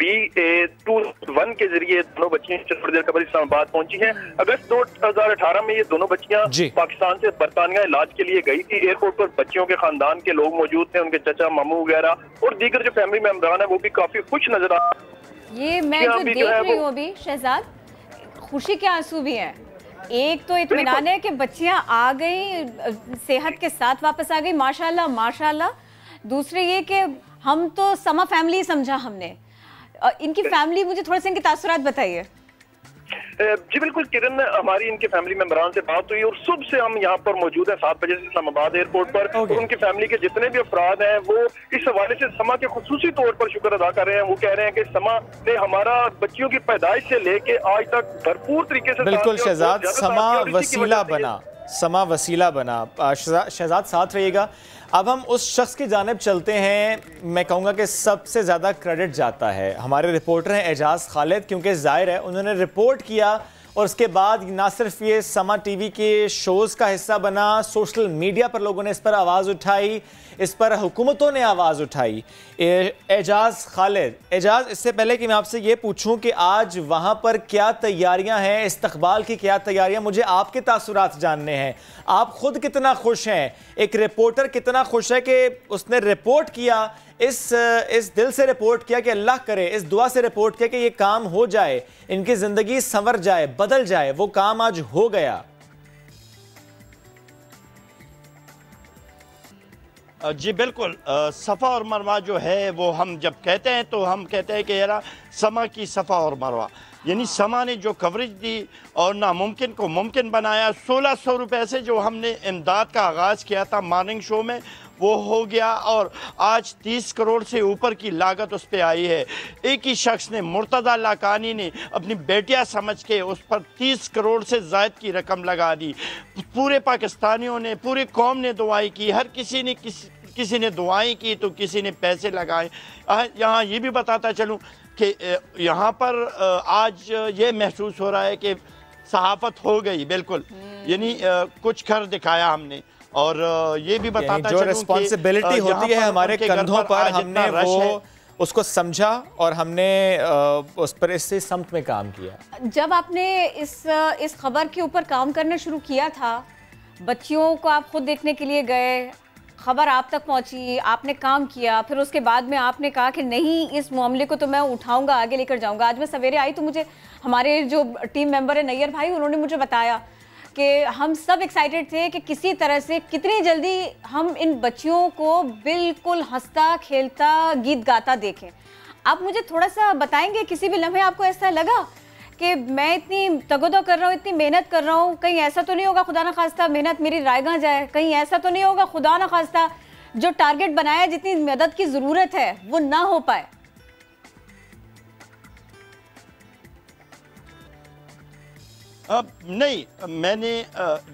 BA21 के जरिए दोनों बच्चियां थोड़ी देर कबल इस्लामाबाद पहुंची हैं। अगस्त 2018 में ये दोनों बच्चियां पाकिस्तान से बरतानिया इलाज के लिए गई थी। एयरपोर्ट पर बच्चियों के खानदान के लोग मौजूद थे, उनके चचा मामू वगैरह और दीगर जो फैमिली मेंबरान है वो भी काफी खुश नजर आ रहे। ये मैं जो देख रही हूँ अभी शहजाद, खुशी के आंसू भी हैं। एक तो इत्मीनान है कि बच्चियां आ गई, सेहत के साथ वापस आ गई, माशाल्लाह माशाल्लाह। दूसरे ये कि हम तो समा फैमिली समझा हमने, इनकी फैमिली, मुझे थोड़े से इनके तासुरात बताइए। जी बिल्कुल किरण, हमारी इनके फैमिली मेंबरान से बात हुई और सुबह से हम यहाँ पर मौजूद हैं 7 बजे से इस्लामाबाद एयरपोर्ट पर। और उनकी फैमिली के जितने भी अफराद हैं वो इस हवाले से समा के खुसूसी तौर पर शुक्र अदा कर रहे हैं। वो कह रहे हैं कि समा ने हमारा बच्चियों की पैदाइश से लेके आज तक भरपूर तरीके से बिल्कुल शहजाद, समा वसीला बना, समा वसीला बना। शहजाद साथ रहिएगा। अब हम उस शख्स की जानिब चलते हैं, मैं कहूँगा कि सबसे ज़्यादा क्रेडिट जाता है हमारे रिपोर्टर हैं एजाज़ खालिद, क्योंकि ज़ाहिर है उन्होंने रिपोर्ट किया और उसके बाद ना सिर्फ ये समा टीवी के शोज़ का हिस्सा बना, सोशल मीडिया पर लोगों ने इस पर आवाज़ उठाई, इस पर हुकूमतों ने आवाज़ उठाई। एजाज़ खालिद, एजाज़, इससे पहले कि मैं आपसे ये पूछूं कि आज वहाँ पर क्या तैयारियां हैं, इस्तकबाल की क्या तैयारियां, मुझे आपके तासुरात जानने हैं। आप खुद कितना खुश हैं, एक रिपोर्टर कितना खुश है कि उसने रिपोर्ट किया, इस दिल से रिपोर्ट किया कि अल्लाह करे, इस दुआ से रिपोर्ट किया कि ये काम हो जाए, इनकी ज़िंदगी संवर जाए, बदल जाए, वो काम आज हो गया। जी बिल्कुल, सफ़ा और मरवा जो है वो हम जब कहते हैं तो हम कहते हैं कि यार समा की सफ़ा और मरवा, यानी समा ने जो कवरेज दी और नामुमकिन को मुमकिन बनाया। 1600 रुपये से जो हमने इमदाद का आगाज़ किया था मॉर्निंग शो में वो हो गया और आज 30 करोड़ से ऊपर की लागत उस पर आई है। एक ही शख्स ने, मुर्तज़ा लाकानी ने, अपनी बेटियां समझ के उस पर 30 करोड़ से ज़ायद की रकम लगा दी। पूरे पाकिस्तानियों ने, पूरी कौम ने दुआएं की, हर किसी ने किसी ने दुआएं की तो किसी ने पैसे लगाए। यहाँ ये भी बताता चलूँ कि यहाँ पर आज ये महसूस हो रहा है कि सहाफ़त हो गई बिल्कुल, यानी कुछ कर दिखाया हमने। और ये भी बताता जो रिस्पॉन्सिबिलिटी होती है हमारे कंधों पर, हमने वो उसको समझा और हमने उस पर इससे समत में काम किया। जब आपने इस खबर के ऊपर काम करना शुरू किया था, बच्चियों को आप खुद देखने के लिए गए, खबर आप तक पहुंची, आपने काम किया, फिर उसके बाद में आपने कहा कि नहीं, इस मामले को तो मैं उठाऊंगा, आगे लेकर जाऊंगा। आज मैं सवेरे आई तो मुझे हमारे जो टीम मेंबर है नैयर भाई, उन्होंने मुझे बताया कि हम सब एक्साइटेड थे कि किसी तरह से कितनी जल्दी हम इन बच्चियों को बिल्कुल हंसता खेलता गीत गाता देखें। आप मुझे थोड़ा सा बताएंगे, किसी भी लम्हे आपको ऐसा लगा कि मैं इतनी तगोदो कर रहा हूँ, इतनी मेहनत कर रहा हूँ, कहीं ऐसा तो नहीं होगा खुदा ना खास्ता मेहनत मेरी रायगा जाए, कहीं ऐसा तो नहीं होगा खुदा ना खास्ता जो टारगेट बनाया, जितनी मदद की ज़रूरत है वो ना हो पाए? नहीं, मैंने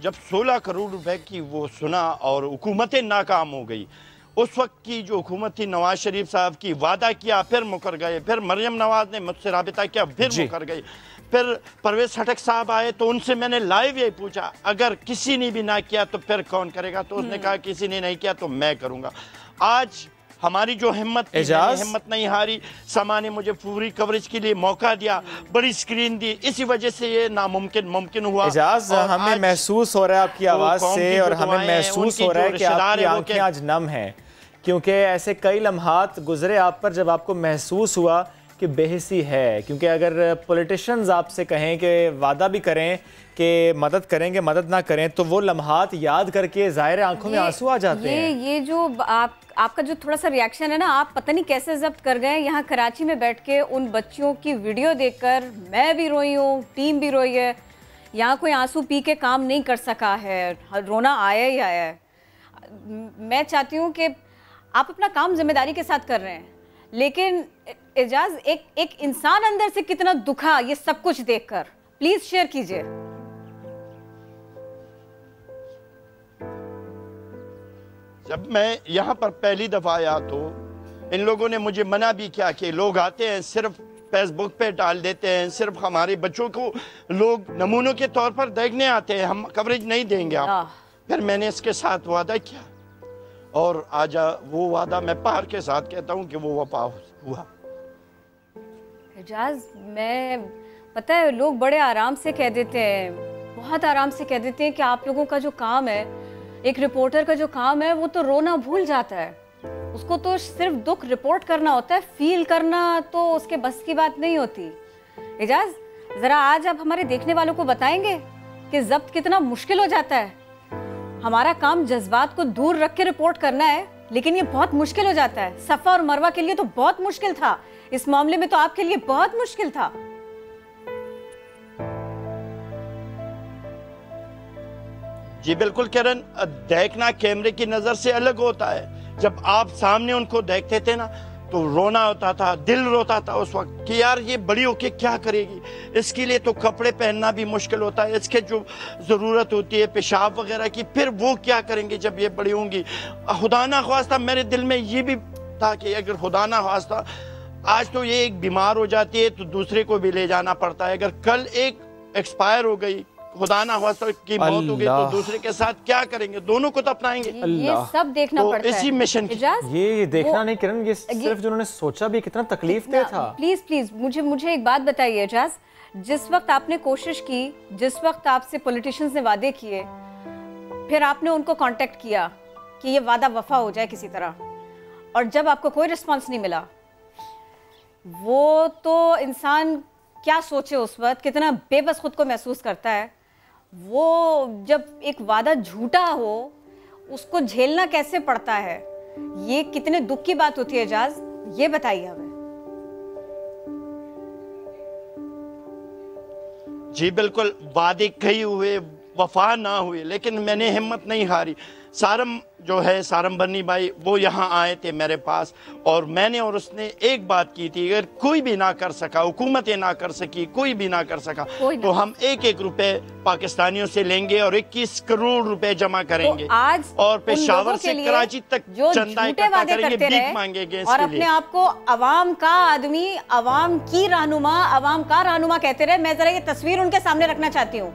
जब 16 करोड़ रुपए की वो सुना और हुकूमतें नाकाम हो गई, उस वक्त की जो हुकूमत थी नवाज शरीफ साहब की, वादा किया फिर मुकर गए, फिर मरियम नवाज ने मुझसे राबिता किया फिर मुकर गई, फिर परवेज खटक साहब आए तो उनसे मैंने लाइव यही पूछा अगर किसी ने भी ना किया तो फिर कौन करेगा, तो उसने कहा किसी ने नहीं किया तो मैं करूँगा। आज हमारी जो हिम्मत थी, हिम्मत नहीं हारी, समा ने मुझे पूरी कवरेज के लिए मौका दिया, बड़ी स्क्रीन दी, इसी वजह से ये नामुमकिन मुमकिन हुआ। एजाज, हमें महसूस हो रहा है आपकी आवाज़ से और हमें महसूस हो रहा है कि आपकी आंखें आज नम हैं, क्योंकि ऐसे कई लम्हात गुजरे आप पर जब आपको महसूस हुआ कि बेहिसी है। क्योंकि अगर पॉलिटिशियंस आपसे कहें कि वादा भी करें कि मदद करेंगे, मदद ना करें, तो वो लम्हात याद करके ज़ाहिर आंखों में आंसू आ जाते हैं। ये जो आपका जो थोड़ा सा रिएक्शन है ना, आप पता नहीं कैसे जब्त कर गए। यहाँ कराची में बैठ के उन बच्चियों की वीडियो देखकर मैं भी रोई हूँ, टीम भी रोई है। यहाँ कोई आंसू पी के काम नहीं कर सका है, रोना आया ही आया है। मैं चाहती हूँ कि आप अपना काम जिम्मेदारी के साथ कर रहे हैं, लेकिन एजाज एक इंसान अंदर से कितना दुखा ये सब कुछ देखकर, प्लीज शेयर कीजिए। जब मैं यहाँ पर पहली दफा आया तो इन लोगों ने मुझे मना भी किया कि लोग आते हैं सिर्फ फेसबुक पे डाल देते हैं, सिर्फ हमारे बच्चों को लोग नमूनों के तौर पर देखने आते हैं, हम कवरेज नहीं देंगे आप। फिर मैंने इसके साथ वादा किया और आज वो वादा मैं पार के साथ कहता हूँ कि वो वफा हुआ। एजाज, मैं पता है लोग बड़े आराम से कह देते हैं, बहुत आराम से कह देते हैं कि आप लोगों का जो काम है, एक रिपोर्टर का जो काम है, वो तो रोना भूल जाता है। उसको तो सिर्फ दुख रिपोर्ट करना होता है, फील करना तो उसके बस की बात नहीं होती। एजाज, ज़रा आज आप हमारे देखने वालों को बताएंगे कि जब्त कितना मुश्किल हो जाता है। हमारा काम जज्बात को दूर रख के रिपोर्ट करना है, लेकिन ये बहुत मुश्किल हो जाता है। सफ़ा और मरवा के लिए तो बहुत मुश्किल था, इस मामले में तो आपके लिए बहुत मुश्किल था। जी बिल्कुल किरण, देखना कैमरे की नजर से अलग होता है। जब आप सामने उनको देखते थे ना तो रोना होता था, दिल रोता था उस वक्त कि यार ये बड़ी होके क्या करेगी, इसके लिए तो कपड़े पहनना भी मुश्किल होता है, इसके जो ज़रूरत होती है पेशाब वगैरह की, फिर वो क्या करेंगे जब ये बड़ी होंगी। खुदा ना ख्वास्ता मेरे दिल में ये भी था कि अगर खुदा ना ख्वास्ता आज तो ये एक बीमार हो जाती है तो दूसरे को भी ले जाना पड़ता है, अगर कल एक एक्सपायर हो गई, खुदा ना हुआ की मौत हो गई, तो दूसरे के साथ क्या करेंगे, दोनों को तो अपनाएंगे। ये सब देखना तो पड़ता है इसी मिशन की ये देखना नहीं किरण, ये सिर्फ जो उन्होंने सोचा भी कितना तकलीफ दे था। प्लीज मुझे एक बात बताइए एजाज, जिस वक्त आपने कोशिश की, जिस वक्त आपसे पॉलिटिशियंस ने वादे किए, फिर आपने उनको कांटेक्ट किया कि ये वादा वफा हो जाए किसी तरह, और जब आपको कोई रिस्पॉन्स नहीं मिला, वो तो इंसान क्या सोचे उस वक्त, कितना बेबस खुद को महसूस करता है। वो जब एक वादा झूठा हो उसको झेलना कैसे पड़ता है, ये कितने दुख की बात होती है एजाज, ये बताइए हमें। जी बिल्कुल, वादे कई हुए, वफा ना हुए, लेकिन मैंने हिम्मत नहीं हारी। सारम जो है, सारम बन्नी भाई, वो यहाँ आए थे मेरे पास और मैंने और उसने एक बात की थी, अगर कोई भी ना कर सका, हुकूमतें ना कर सकी, कोई भी ना कर सका, तो हम 1-1 रुपए पाकिस्तानियों से लेंगे और 21 करोड़ रुपए जमा करेंगे। तो आज और पेशावर से कराची तक जो चंदा इकट्ठा करेंगे, भीख मांगेंगे और अपने आप को अवाम का आदमी, अवाम की रहनुमा, अवाम का रहनुमा कहते रहे। मैं जरा ये तस्वीर उनके सामने रखना चाहती हूँ।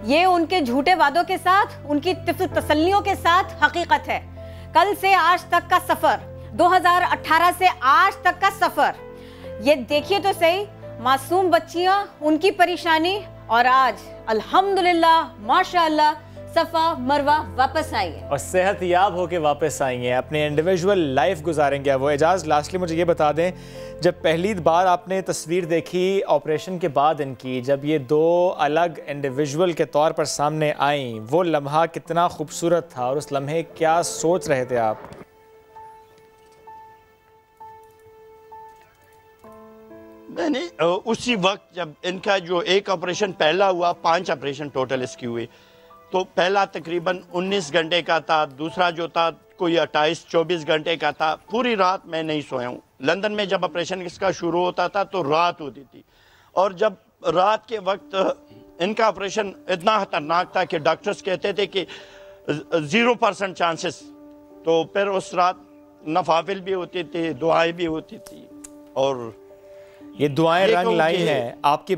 ये उनके झूठे वादों के साथ, उनकी तसल्लियों के साथ हकीकत है। कल से आज तक का सफर, 2018 से आज तक का सफर, ये देखिए तो सही, मासूम बच्चियां, उनकी परेशानी, और आज अल्हम्दुलिल्लाह माशाअल्लाह सफ़ा मरवा वापस आई है और सेहत याब होके वापस आई हैं, अपने इंडिविजुअल लाइफ गुजारेंगे वो। एजाज, लास्टली मुझे ये बता दें, जब पहली बार आपने तस्वीर देखी ऑपरेशन के बाद इनकी, जब ये 2 अलग इंडिविजुअल के तौर पर सामने आई, वो लम्हा कितना खूबसूरत था और उस लम्हे क्या सोच रहे थे आप? मैंने उसी वक्त जब इनका जो एक ऑपरेशन पहला हुआ, 5 ऑपरेशन टोटल इसकी हुई, तो पहला तकरीबन 19 घंटे का था, दूसरा जो था कोई 28-24 घंटे का था। पूरी रात मैं नहीं सोया हूँ। लंदन में जब ऑपरेशन इसका शुरू होता था तो रात होती थी, और जब रात के वक्त इनका ऑपरेशन इतना खतरनाक था कि डॉक्टर्स कहते थे कि 0% चांसेस। तो फिर उस रात नफाफिल भी होती थी, दुआएं भी होती थी, और ये दुआएं रंग लाई हैं, आपकी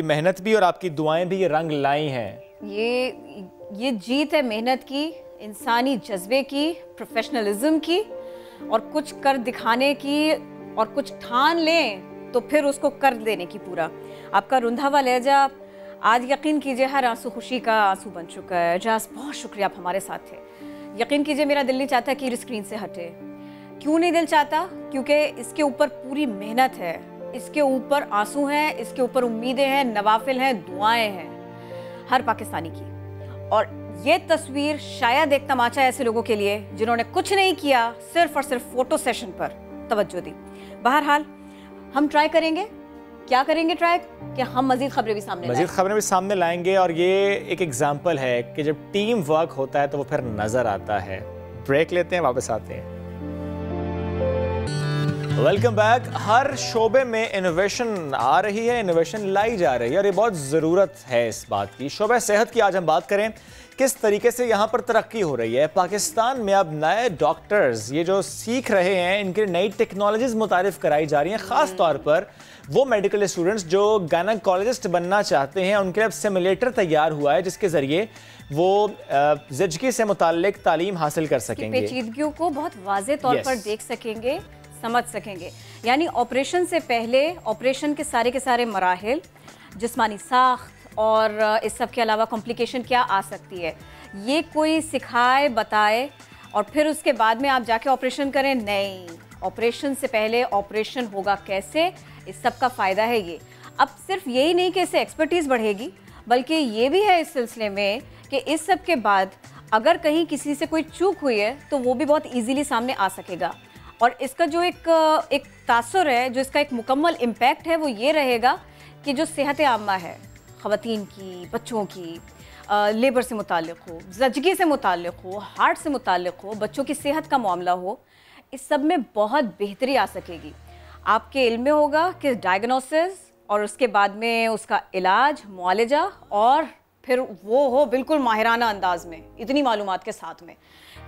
मेहनत भी और आपकी दुआएं भी ये रंग लाई हैं। ये जीत है मेहनत की, इंसानी जज्बे की, प्रोफेशनलिज्म की, और कुछ कर दिखाने की, और कुछ ठान लें तो फिर उसको कर देने की पूरा। आपका रुंधा हुआ लहजा आज यकीन कीजिए हर आंसू खुशी का आंसू बन चुका है। जास बहुत शुक्रिया, आप हमारे साथ थे। यकीन कीजिए मेरा दिल नहीं चाहता कि स्क्रीन से हटे। क्यों नहीं दिल चाहता? क्योंकि इसके ऊपर पूरी मेहनत है, इसके ऊपर आंसू हैं, इसके ऊपर उम्मीदें हैं, नवाफिल हैं, दुआएं हैं हर पाकिस्तानी की। और ये तस्वीर शायद एक तमाचा ऐसे लोगों के लिए जिन्होंने कुछ नहीं किया, सिर्फ और सिर्फ फोटो सेशन पर तवज्जो दी। बहरहाल हम ट्राई करेंगे, क्या करेंगे ट्राई, कि हम मजीद खबरें भी सामने लाएंगे। और ये एक एग्जाम्पल है कि जब टीम वर्क होता है तो वो फिर नजर आता है। ब्रेक लेते हैं, वापस आते हैं। Welcome back. हर शोबे में इनोवेशन आ रही है, इनोवेशन लाई जा रही है, और ये बहुत ज़रूरत है इस बात की। शोबे सेहत की आज हम बात करें, किस तरीके से यहाँ पर तरक्की हो रही है। पाकिस्तान में अब नए डॉक्टर्स ये जो सीख रहे हैं, इनकी नई टेक्नोलॉजीज मुतारिफ कराई जा रही हैं। ख़ास तौर पर वो मेडिकल स्टूडेंट्स जो गायनेकोलॉजिस्ट बनना चाहते हैं, उनके लिए सिमुलेटर तैयार हुआ है जिसके ज़रिए वो ज़िंदगी से मुताल्लिक तालीम हासिल कर सकेंगे, पेचीदगियों को बहुत वाज़े तौर पर देख सकेंगे, समझ सकेंगे। यानी ऑपरेशन से पहले ऑपरेशन के सारे मराहिल, जिस्मानी साख्त और इस सब के अलावा कॉम्प्लिकेशन क्या आ सकती है, ये कोई सिखाए बताए और फिर उसके बाद में आप जाके ऑपरेशन करें, नहीं। ऑपरेशन से पहले ऑपरेशन होगा कैसे, इस सब का फ़ायदा है ये। अब सिर्फ यही नहीं कि इससे एक्सपर्टीज़ बढ़ेगी, बल्कि ये भी है इस सिलसिले में कि इस सब के बाद अगर कहीं किसी से कोई चूक हुई है तो वो भी बहुत ईजीली सामने आ सकेगा। और इसका जो एक तासुर है, जो इसका एक मुकम्मल इम्पैक्ट है, वो ये रहेगा कि जो सेहत आम्मा है ख़वातीन की, बच्चों की, लेबर से मुताल्लिक़ हो, ज़िंदगी से मुताल्लिक़ हो, हार्ट से मुताल्लिक़ हो, बच्चों की सेहत का मामला हो, इस सब में बहुत बेहतरी आ सकेगी। आपके इल्म में होगा कि डायग्नोसिस और उसके बाद में उसका इलाज, मुआलजा, और फिर वो हो बिल्कुल माहिराना अंदाज में, इतनी मालूमात के साथ में।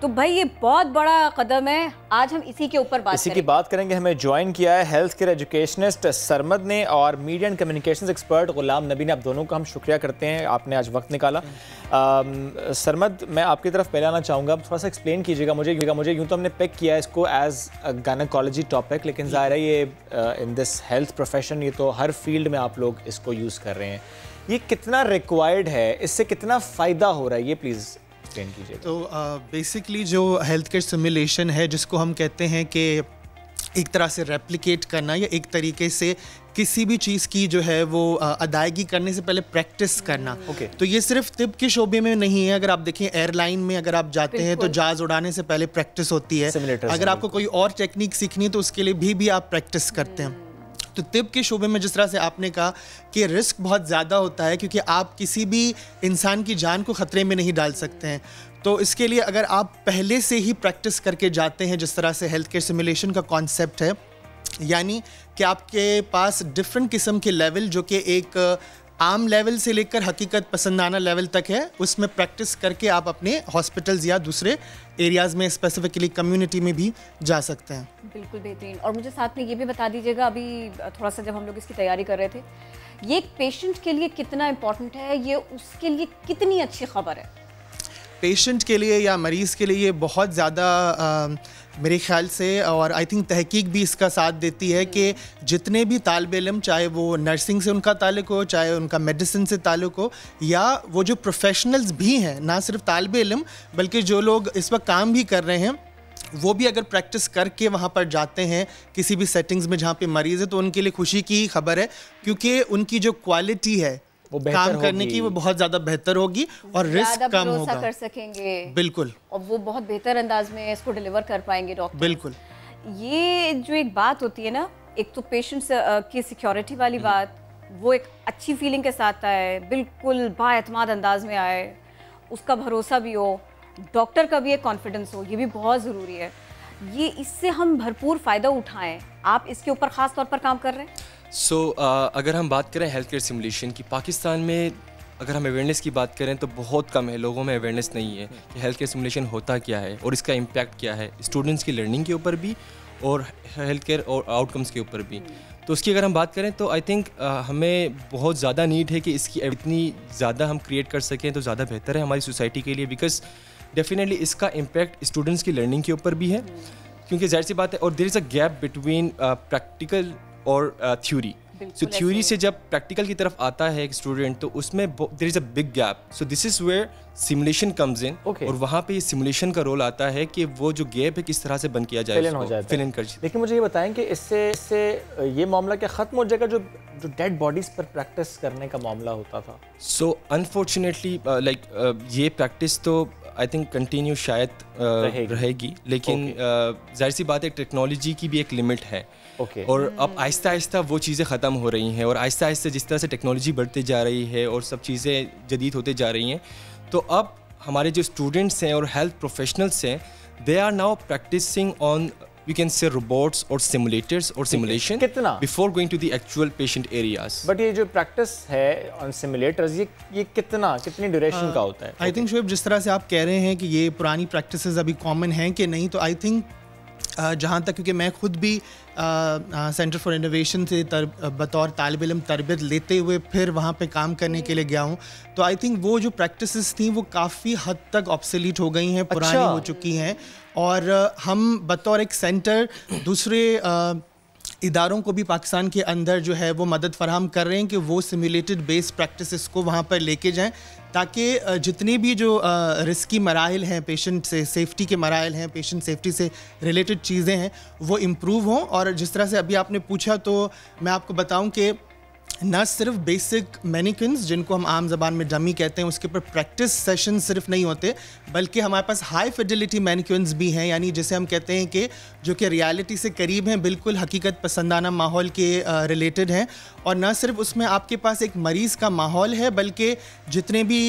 तो भाई ये बहुत बड़ा कदम है। आज हम इसी के ऊपर बात करेंगे। हमें ज्वाइन किया है हेल्थ केयर एजुकेशनिस्ट सरमद ने और media and communications expert Ghulam Nabi ने। आप दोनों का हम शुक्रिया करते हैं, आपने आज वक्त निकाला। सरमद, मैं आपकी तरफ पहले आना चाहूँगा, थोड़ा सा एक्सप्लेन कीजिएगा मुझे। यूँ तो हमने पिक किया है इसको एज गायनेकोलॉजी टॉपिक, लेकिन ज़ाहिर है ये इन दिस हेल्थ प्रोफेशन, ये तो हर फील्ड में आप लोग इसको यूज़ कर रहे हैं। ये कितना रिक्वायर्ड है, इससे कितना फ़ायदा हो रहा है, ये प्लीज़ एक्सप्लेन कीजिए। तो बेसिकली जो हेल्थ केयर सिमुलेशन है, जिसको हम कहते हैं कि एक तरह से रेप्लिकेट करना या एक तरीके से किसी भी चीज़ की जो है वो अदायगी करने से पहले प्रैक्टिस करना। तो ये सिर्फ तिब के शोबे में नहीं है। अगर आप देखें एयरलाइन में अगर आप जाते हैं तो जहाज़ उड़ाने से पहले प्रैक्टिस होती है। अगर आपको कोई और टेक्निक सीखनी है तो उसके लिए भी आप प्रैक्टिस करते हैं। तो तिब के शोबे में जिस तरह से आपने कहा कि रिस्क बहुत ज़्यादा होता है, क्योंकि आप किसी भी इंसान की जान को ख़तरे में नहीं डाल सकते हैं। तो इसके लिए अगर आप पहले से ही प्रैक्टिस करके जाते हैं, जिस तरह से हेल्थ केयर सिमुलेशन का कॉन्सेप्ट है, यानी कि आपके पास डिफरेंट किस्म के लेवल, जो कि एक आम लेवल से लेकर हकीकत पसंदाना लेवल तक है, उसमें प्रैक्टिस करके आप अपने हॉस्पिटल्स या दूसरे एरियाज़ में, स्पेसिफिकली कम्युनिटी में भी जा सकते हैं। बिल्कुल बेहतरीन। और मुझे साथ में ये भी बता दीजिएगा, अभी थोड़ा सा जब हम लोग इसकी तैयारी कर रहे थे, ये एक पेशेंट के लिए कितना इम्पोर्टेंट है, ये उसके लिए कितनी अच्छी खबर है? पेशेंट के लिए या मरीज़ के लिए ये बहुत ज़्यादा मेरे ख्याल से, और आई थिंक तहकीक भी इसका साथ देती है कि जितने भी तालिब इल्म, चाहे वो नर्सिंग से उनका ताल्लुक हो, चाहे उनका मेडिसिन से ताल्लुक हो, या वो जो प्रोफेशनल्स भी हैं, ना सिर्फ तालिब इल्म बल्कि जो लोग इस वक्त काम भी कर रहे हैं, वो भी अगर प्रैक्टिस करके वहाँ पर जाते हैं किसी भी सेटिंग्स में जहाँ पे मरीज़ है, तो उनके लिए खुशी की खबर है, क्योंकि उनकी जो क्वालिटी है वो काम करने की, वो बहुत ज़्यादा बेहतर होगी और रिस्क कम होगा, कर सकेंगे। बिल्कुल। और वो बहुत बेहतर अंदाज में इसको डिलीवर कर पाएंगे डॉक्टर। बिल्कुल। ये जो एक बात होती है ना, एक तो पेशेंट्स की सिक्योरिटी वाली बात, वो एक अच्छी फीलिंग के साथ आए, बिल्कुल बाएतमाद अंदाज में आए, उसका भरोसा भी हो, डॉक्टर का भी एक कॉन्फिडेंस हो, ये भी बहुत ज़रूरी है। ये इससे हम भरपूर फ़ायदा उठाएं। आप इसके ऊपर ख़ास तौर पर काम कर रहे हैं? अगर हम बात करें हेल्थ केयर सिमुलेशन की, पाकिस्तान में अगर हम अवेयरनेस की बात करें तो बहुत कम है, लोगों में अवेयरनेस नहीं है कि हेल्थ केयर सिमुलेशन होता क्या है और इसका इम्पैक्ट क्या है स्टूडेंट्स की लर्निंग के ऊपर भी और हेल्थ केयर और आउटकम्स के ऊपर भी। तो उसकी अगर हम बात करें तो आई थिंक हमें बहुत ज़्यादा नीड है कि इसकी इतनी ज़्यादा हम क्रिएट कर सकें तो ज़्यादा बेहतर है हमारी सोसाइटी के लिए, बिकॉज डेफिनेटली इसका इम्पैक्ट स्टूडेंट्स की लर्निंग के ऊपर भी है, क्योंकि जाहिर सी बात है। और there is a gap between practical और थ्योरी। सो थ्योरी से जब प्रैक्टिकल की तरफ आता है एक स्टूडेंट तो उसमें there is a big gap. So this is where simulation comes in, और वहाँ पे ये सिमुलेशन का रोल आता है कि वो जो गैप है किस तरह से बंद किया जाए, फिल इन कर। लेकिन मुझे ये बताएं कि इससे ये मामला क्या ख़त्म हो जाएगा जो डेड बॉडीज़ पर प्रैक्टिस करने का मामला होता था? सो अनफॉर्चुनेटली ये प्रैक्टिस तो आई थिंक कंटिन्यू शायद रहेगी, लेकिन जाहिर सी बात है टेक्नोलॉजी की भी एक लिमिट है। और अब आहिस्ता आहिस्ता वो चीज़ें ख़त्म हो रही हैं, और आहिस्ता आहिस्ता जिस तरह से टेक्नोलॉजी बढ़ती जा रही है और सब चीज़ें जदीद होते जा रही हैं, तो अब हमारे जो स्टूडेंट्स हैं और हेल्थ प्रोफेशनल्स हैं, they are now practising on we can say robots or simulators or simulation before going to the actual patient areas. But ये जो practice है on simulators ये कितनी duration का होता है? I think शोएब जिस तरह से आप कह रहे हैं कि ये पुरानी practices अभी common हैं कि नहीं, तो I think जहाँ तक, क्योंकि मैं खुद भी सेंटर फॉर इनोवेशन से बतौर तालिब इल्म तरबियत लेते हुए फिर वहाँ पे काम करने के लिए गया हूँ, तो आई थिंक वो जो प्रैक्टिसेस थी वो काफ़ी हद तक ऑब्सोलीट हो गई हैं, पुरानी हो चुकी हैं। और हम बतौर एक सेंटर दूसरे इदारों को भी पाकिस्तान के अंदर जो है वो मदद फराहम कर रहे हैं कि वो सिमुलेटेड बेस्ड प्रैक्टिसेस को वहाँ पर लेके जाएं, ताकि जितनी भी जो रिस्की मराइल हैं, पेशेंट से सेफ्टी के मराइल हैं, पेशेंट सेफ्टी से रिलेटेड चीज़ें हैं, वो इम्प्रूव हों। और जिस तरह से अभी आपने पूछा, तो मैं आपको बताऊं कि न सिर्फ बेसिक मैनिक्विन्स जिनको हम आम ज़बान में डमी कहते हैं उसके ऊपर प्रैक्टिस सेशन सिर्फ नहीं होते, बल्कि हमारे पास हाई फिडिलिटी मैनिक्विन्स भी हैं, यानी जिसे हम कहते हैं कि जो कि रियलिटी से करीब हैं, बिल्कुल हकीकत पसंदाना माहौल के रिलेटेड हैं। और न सिर्फ उसमें आपके पास एक मरीज़ का माहौल है, बल्कि जितने भी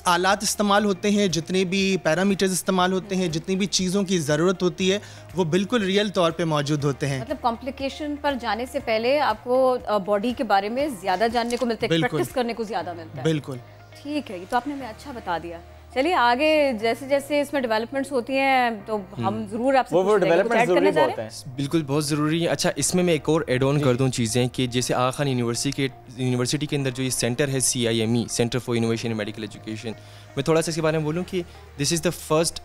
आलात इस्तेमाल होते हैं, जितने भी पैरामीटर्स इस्तेमाल होते हैं, जितनी भी चीज़ों की ज़रूरत होती है, वो बिल्कुल रियल तौर पे मौजूद होते हैं। मतलब कॉम्प्लिकेशन पर जाने से पहले आपको बॉडी के बारे में ज़्यादा जानने को मिलता है, प्रैक्टिस करने को ज़्यादा मिलता है। बिल्कुल ठीक है, ये तो आपने हमें अच्छा बता दिया। चलिए आगे जैसे जैसे इसमें डेवलपमेंट्स होती हैं तो हम ज़रूर आपसे वो डेवलपमेंट ज़रूरी बहुत है। बिल्कुल बहुत ज़रूरी है। अच्छा, इसमें मैं एक और एड ऑन कर दूं चीज़ें कि जैसे आगा खान यूनिवर्सिटी के अंदर जो ये सेंटर है CIME, centre for innovation in medical education, मैं थोड़ा सा इसके बारे में बोलूँ कि this is the first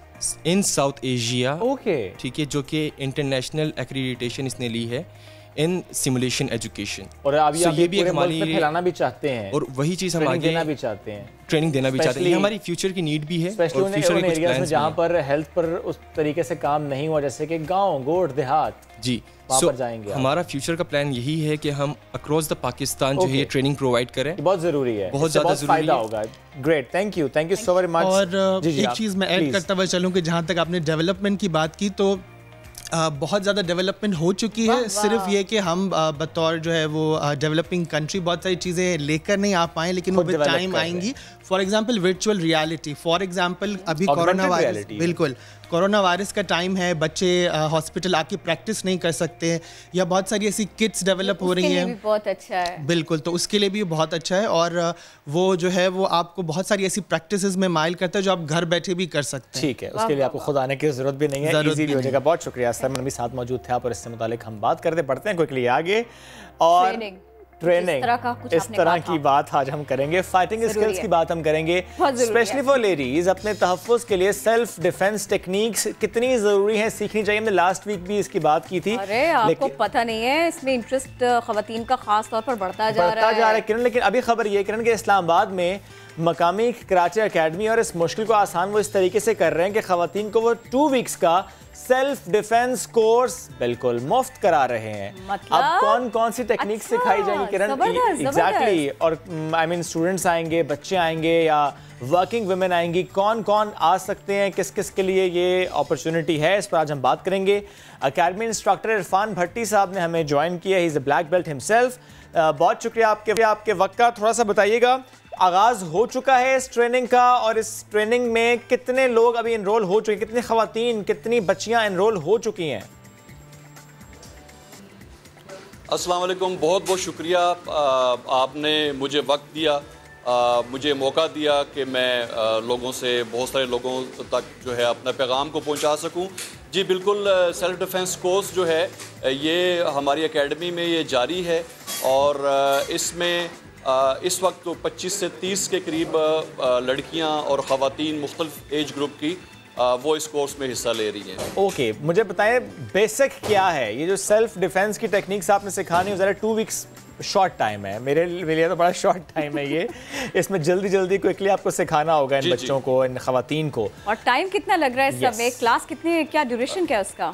in south Asia, ठीक है, जो कि इंटरनेशनल एक्रीडिटेशन इसने ली है इन सिमुलेशन एजुकेशन। और अभी ये भी हमारी फैलाना भी चाहते हैं, और वही चीज़ हम आगे देना भी चाहते हैं, ट्रेनिंग देना भी चाहते हैं। ये हमारी फ्यूचर की नीड भी है, और फ्यूचर के एरियाज में जहाँ पर हेल्थ पर उस तरीके से काम नहीं हुआ, जैसे कि गांव, गोट, देहात, जी वहाँ पर जाएंगे। हमारा फ्यूचर का प्लान यही है कि हम अक्रॉस द पाकिस्तान जो है ट्रेनिंग प्रोवाइड करें। बहुत ज़रूरी है, बहुत ज़्यादा ज़रूरी होगा। Great, thank you so very much. और एक चीज़ मैं ऐड करता हुआ चलूँ कि जहाँ तक आपने डेवलपमेंट की बात की, तो बहुत ज़्यादा डेवलपमेंट हो चुकी है। सिर्फ ये कि हम बतौर जो है वो डेवलपिंग कंट्री बहुत सारी चीज़ें लेकर नहीं आ पाए, लेकिन वो विद टाइम आएंगी। For example virtual reality, for example अभी कोरोना वायरस, बिल्कुल कोरोना वायरस का टाइम है, बच्चे हॉस्पिटल आके प्रैक्टिस नहीं कर सकते, या बहुत सारी ऐसी किट्स डेवलप हो रही हैं, बहुत अच्छा है। बिल्कुल, तो उसके लिए भी बहुत अच्छा है। और वो जो है वो आपको बहुत सारी ऐसी प्रैक्टिसेस में माइल करता है जो आप घर बैठे भी कर सकते हैं। ठीक है, उसके लिए आपको खुद आने की ज़रूरत भी नहीं है, इजी भी हो जाएगा। बहुत शुक्रिया, सरमन भी साथ मौजूद थे आप, और इससे मुतालिक हम बात करते बढ़ते हैं क्विकली आगे। और ट्रेनिंग इस तरह की बात आज हम करेंगे, फाइटिंग स्किल्स की बात हम करेंगे, स्पेशली फॉर लेडीज। अपने तहफ़्फ़ुज़ के लिए सेल्फ डिफेंस टेक्निक्स कितनी ज़रूरी है, सीखनी चाहिए। हमने लास्ट वीक भी इसकी बात की थी। अरे आपको पता नहीं है, इसमें इंटरेस्ट ख़वातीन का खास तौर पर बढ़ता जा रहा है किरण। लेकिन अभी खबर ये किरण के इस्लामाबाद में मकामी कराची अकेडमी और इस मुश्किल को आसान वो इस तरीके से कर रहे हैं कि ख़वातीन को वो 2 वीक्स का सेल्फ डिफेंस कोर्स बिल्कुल मुफ्त करा रहे हैं। मतलब? अब कौन कौन सी टेक्निक सिखाई जाएंगी किरण? एग्जैक्टली, और आई मीन स्टूडेंट्स आएंगे, बच्चे आएंगे, या वर्किंग वुमेन आएंगी, कौन कौन आ सकते हैं, किस किस के लिए ये अपॉर्चुनिटी है, इस पर आज हम बात करेंगे। अकेडमी इंस्ट्रक्टर इरफान भट्टी साहब ने हमें ज्वाइन किया, he is a black belt himself. बहुत शुक्रिया आपके वक्त का। थोड़ा सा बताइएगा, आगाज़ हो चुका है इस ट्रेनिंग का, और इस ट्रेनिंग में कितने लोग अभी इनरोल हो चुके, कितनी ख़वातीन, कितनी बच्चियां इनरोल हो चुकी हैं? अस्सलाम वालेकुम, बहुत बहुत शुक्रिया आपने मुझे वक्त दिया, मुझे मौका दिया कि मैं लोगों से, बहुत सारे लोगों तक जो है अपना पैगाम को पहुंचा सकूं। जी बिल्कुल, सेल्फ़ डिफेंस कोर्स जो है ये हमारी एकेडमी में ये जारी है और इसमें इस वक्त तो 25 से 30 के करीब लड़कियां और ख़वातीन मुख्तलिफ एज ग्रुप की वो इस कोर्स में हिस्सा ले रही हैं। ओके, मुझे बताएं बेसिक क्या है ये जो सेल्फ डिफेंस की टेक्निक्स आपने सिखानी है? ज़रा 2 वीक्स शॉर्ट टाइम है, मेरे लिए तो बड़ा शॉर्ट टाइम है ये। इसमें जल्दी जल्दी क्विकली आपको सिखाना होगा इन बच्चों को, इन ख़वातीन को। और टाइम कितना लग रहा है इस समय? क्लास कितनी, क्या ड्यूरेशन क्या है उसका?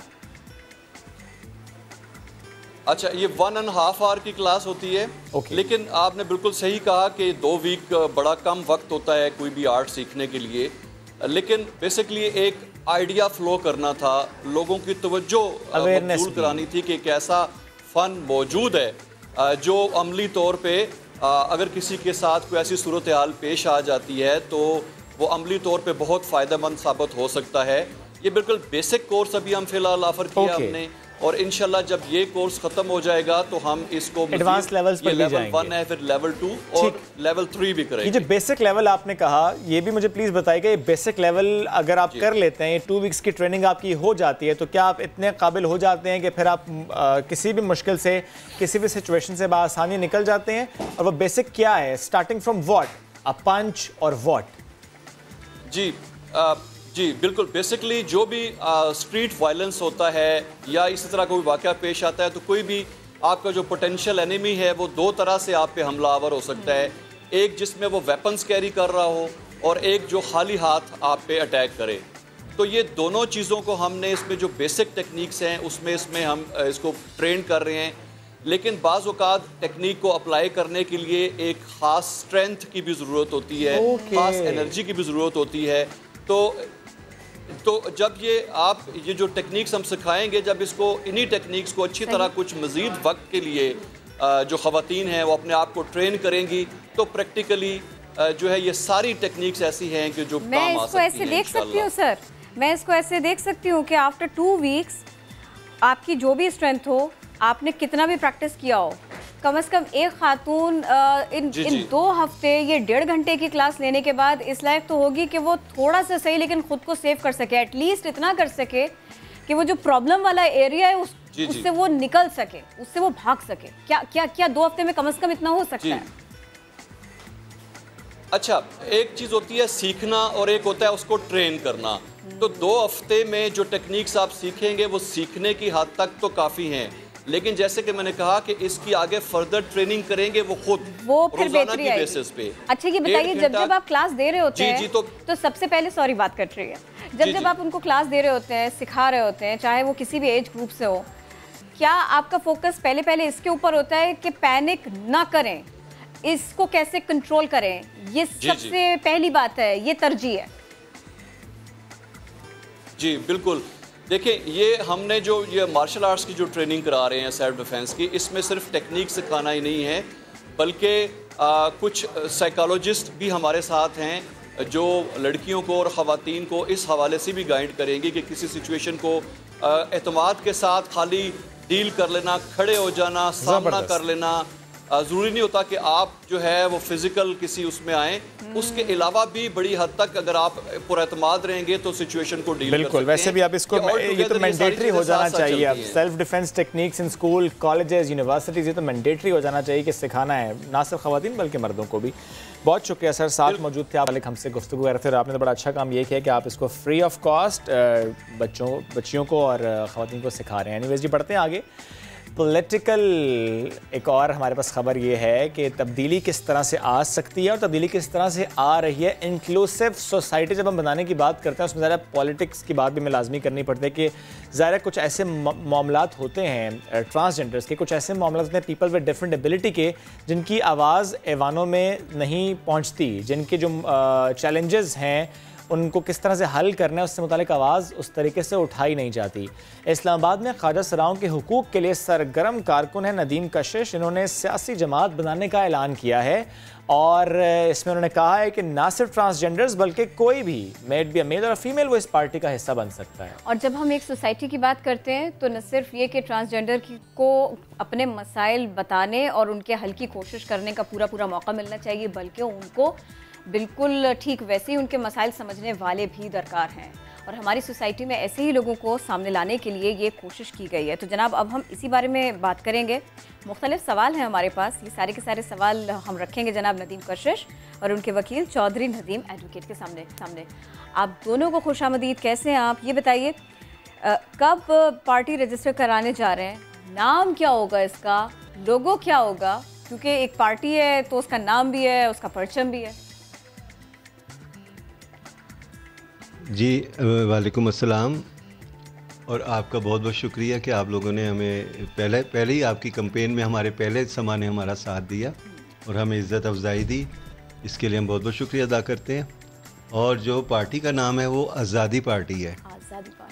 अच्छा, ये 1.5 आवर की क्लास होती है। लेकिन आपने बिल्कुल सही कहा कि 2 वीक बड़ा कम वक्त होता है कोई भी आर्ट सीखने के लिए, लेकिन बेसिकली एक आइडिया फ्लो करना था, लोगों की तवज्जो मबजूल करानी थी कि एक ऐसा फ़न मौजूद है जो अमली तौर पे अगर किसी के साथ कोई ऐसी सूरत हाल पेश आ जाती है तो वो अमली तौर पे बहुत फ़ायदेमंद साबित हो सकता है। ये बिल्कुल बेसिक कोर्स अभी हम फ़िलहाल ऑफ़र किया हमने, और इंशाल्लाह जब ये कोर्स खत्म हो जाएगा तो हम इसको एडवांस लेवल्स पर ले जाएंगे। लेवल 1 है, फिर लेवल 2 और लेवल 3 भी करेंगे। ये जो बेसिक लेवल आपने कहा, ये भी मुझे प्लीज बताइएगा, ये बेसिक लेवल अगर आप कर लेते हैं, ये 2 वीक्स की ट्रेनिंग आपकी हो जाती है, तो क्या आप इतने काबिल हो जाते हैं कि फिर आप किसी भी मुश्किल से, किसी भी सिचुएशन से बआसानी निकल जाते हैं? और वो बेसिक क्या है, स्टार्टिंग फ्रॉम व्हाट, अ पंच और व्हाट? जी बिल्कुल, बेसिकली जो भी स्ट्रीट वायलेंस होता है या इसी तरह कोई वाक़या पेश आता है तो कोई भी आपका जो पोटेंशियल एनिमी है वो 2 तरह से आप पे हमलावर हो सकता है। एक जिसमें वो वेपन्स कैरी कर रहा हो और एक जो खाली हाथ आप पे अटैक करे। तो ये दोनों चीज़ों को हमने इसमें जो बेसिक टेक्निक्स हैं उसमें हम इसको ट्रेन कर रहे हैं, लेकिन बाज़ औक़ात टेक्निक को अप्लाई करने के लिए एक ख़ास स्ट्रेंथ की भी ज़रूरत होती है, ख़ास एनर्जी की भी ज़रूरत होती है। तो जब ये जो टेक्निक्स हम सिखाएंगे, जब इसको इन्हीं टेक्निक्स को अच्छी तरह कुछ मज़ीद वक्त के लिए जो ख़वातीन हैं वो अपने आप को ट्रेन करेंगी तो प्रैक्टिकली जो है ये सारी टेक्निक्स ऐसी हैं कि जो काम आ सकती हैं। मैं इसको ऐसे देख सकती हूँ सर, मैं इसको ऐसे देख सकती हूँ कि आफ्टर 2 वीक्स आपकी जो भी स्ट्रेंथ हो, आपने कितना भी प्रैक्टिस किया हो, कम से कम एक खातून इन 2 हफ्ते, ये 1.5 घंटे की क्लास लेने के बाद इस लायक तो होगी कि वो थोड़ा सा सही लेकिन खुद को सेव कर सके, एटलीस्ट इतना कर सके कि वो जो प्रॉब्लम वाला एरिया है उससे वो निकल सके, उससे वो भाग सके। क्या 2 हफ्ते में कम से कम इतना हो सकता है? अच्छा, एक चीज़ होती है सीखना और एक होता है उसको ट्रेन करना। तो 2 हफ्ते में जो टेक्निक्स आप सीखेंगे वो सीखने की हद तक तो काफ़ी हैं, लेकिन जैसे कि मैंने कहा कि इसकी आगे फर्दर ट्रेनिंग करेंगे वो खुद, वो फिर रोजाना की बेसिस पे। अच्छा ये बताइए, जब आप क्लास दे रहे होते हैं तो सबसे पहले, सॉरी बात कट रही है, जब आप उनको क्लास दे रहे होते हैं, सिखा रहे होते हैं, चाहे वो किसी भी एज ग्रुप से हो, क्या आपका फोकस पहले इसके ऊपर होता है कि पैनिक ना करें, इसको कैसे कंट्रोल करें? ये सबसे पहली बात है, ये तरजीह है। जी बिल्कुल, देखिए ये हमने जो ये मार्शल आर्ट्स की जो ट्रेनिंग करा रहे हैं सेल्फ डिफेंस की, इसमें सिर्फ टेक्निक सिखाना ही नहीं है, बल्कि कुछ साइकोलॉजिस्ट भी हमारे साथ हैं जो लड़कियों को और ख़वातीन को इस हवाले से भी गाइड करेंगे कि किसी सिचुएशन को एतमाद के साथ खाली डील कर लेना, खड़े हो जाना, सामना कर लेना, ज़रूरी नहीं होता कि आप जो है वो फिजिकल किसी उसमें आए। उसके अलावा भी बड़ी हद तक अगर आप पुरएतमाद रहेंगे तो सिचुएशन को डील कर सकते हैं। वैसे भी आप इसको, ये तो मैंडेटरी हो जाना चाहिए। अब self defence techniques in school, colleges, universities, ये तो मैंडेटरी हो जाना चाहिए कि सिखाना है, ना सिर्फ ख़वातीन बल्कि मर्दों को भी। बहुत शुक्रिया सर, साथ मौजूद थे आप, हमसे गुफ्तगू कर रहे थे। आपने तो बड़ा अच्छा काम ये किया कि आप इसको फ्री ऑफ कॉस्ट बच्चियों को और ख़वातीन को सिखा रहे हैं। एनीवेज जी, बढ़ते हैं आगे। पॉलिटिकल एक और हमारे पास खबर ये है कि तब्दीली किस तरह से आ सकती है और तब्दीली किस तरह से आ रही है। इंक्लूसिव सोसाइटी जब हम बनाने की बात करते हैं उसमें ज़्यादा पॉलिटिक्स की बात भी हमें लाजमी करनी पड़ती है कि ज़ाहिर कुछ ऐसे मामलात होते हैं ट्रांसजेंडर्स के, कुछ ऐसे मामलात होते हैं पीपल विद डिफरेंट एबिलिटी के, जिनकी आवाज़ ऐवानों में नहीं पहुँचती, जिनके जो चैलेंजेस हैं उनको किस तरह से हल करना है उससे मुतालिक आवाज़ उस तरीके से उठाई नहीं जाती। इस्लामाबाद में ख्वाजा सराओं के हुकूक के लिए सरगर्म कारकुन है नदीम कशिश। इन्होंने सियासी जमात बनाने का ऐलान किया है और इसमें उन्होंने कहा है कि ना सिर्फ ट्रांसजेंडर्स बल्कि कोई भी मेल और फीमेल वो इस पार्टी का हिस्सा बन सकता है। और जब हम एक सोसाइटी की बात करते हैं तो न सिर्फ ये कि ट्रांसजेंडर को अपने मसाइल बताने और उनके हल की कोशिश करने का पूरा मौका मिलना चाहिए, बल्कि उनको बिल्कुल ठीक वैसे ही उनके मसाइल समझने वाले भी दरकार हैं। और हमारी सोसाइटी में ऐसे ही लोगों को सामने लाने के लिए ये कोशिश की गई है। तो जनाब अब हम इसी बारे में बात करेंगे। मुख्तलिफ सवाल हैं हमारे पास, ये सारे के सारे सवाल हम रखेंगे जनाब नदीम कशिश और उनके वकील चौधरी नदीम एडवोकेट के सामने। आप दोनों को खुशामदीद। कैसे हैं आप? ये बताइए कब पार्टी रजिस्टर कराने जा रहे हैं, नाम क्या होगा इसका, लोगो क्या होगा, क्योंकि एक पार्टी है तो उसका नाम भी है, उसका परचम भी है। जी वालेकुम अस्सलाम, और आपका बहुत बहुत शुक्रिया कि आप लोगों ने हमें पहले ही आपकी कैंपेन में हमारे पहले समा ने हमारा साथ दिया और हमें इज़्ज़त अफजाई दी, इसके लिए हम बहुत बहुत शुक्रिया अदा करते हैं। और जो पार्टी का नाम है वो आज़ादी पार्टी है।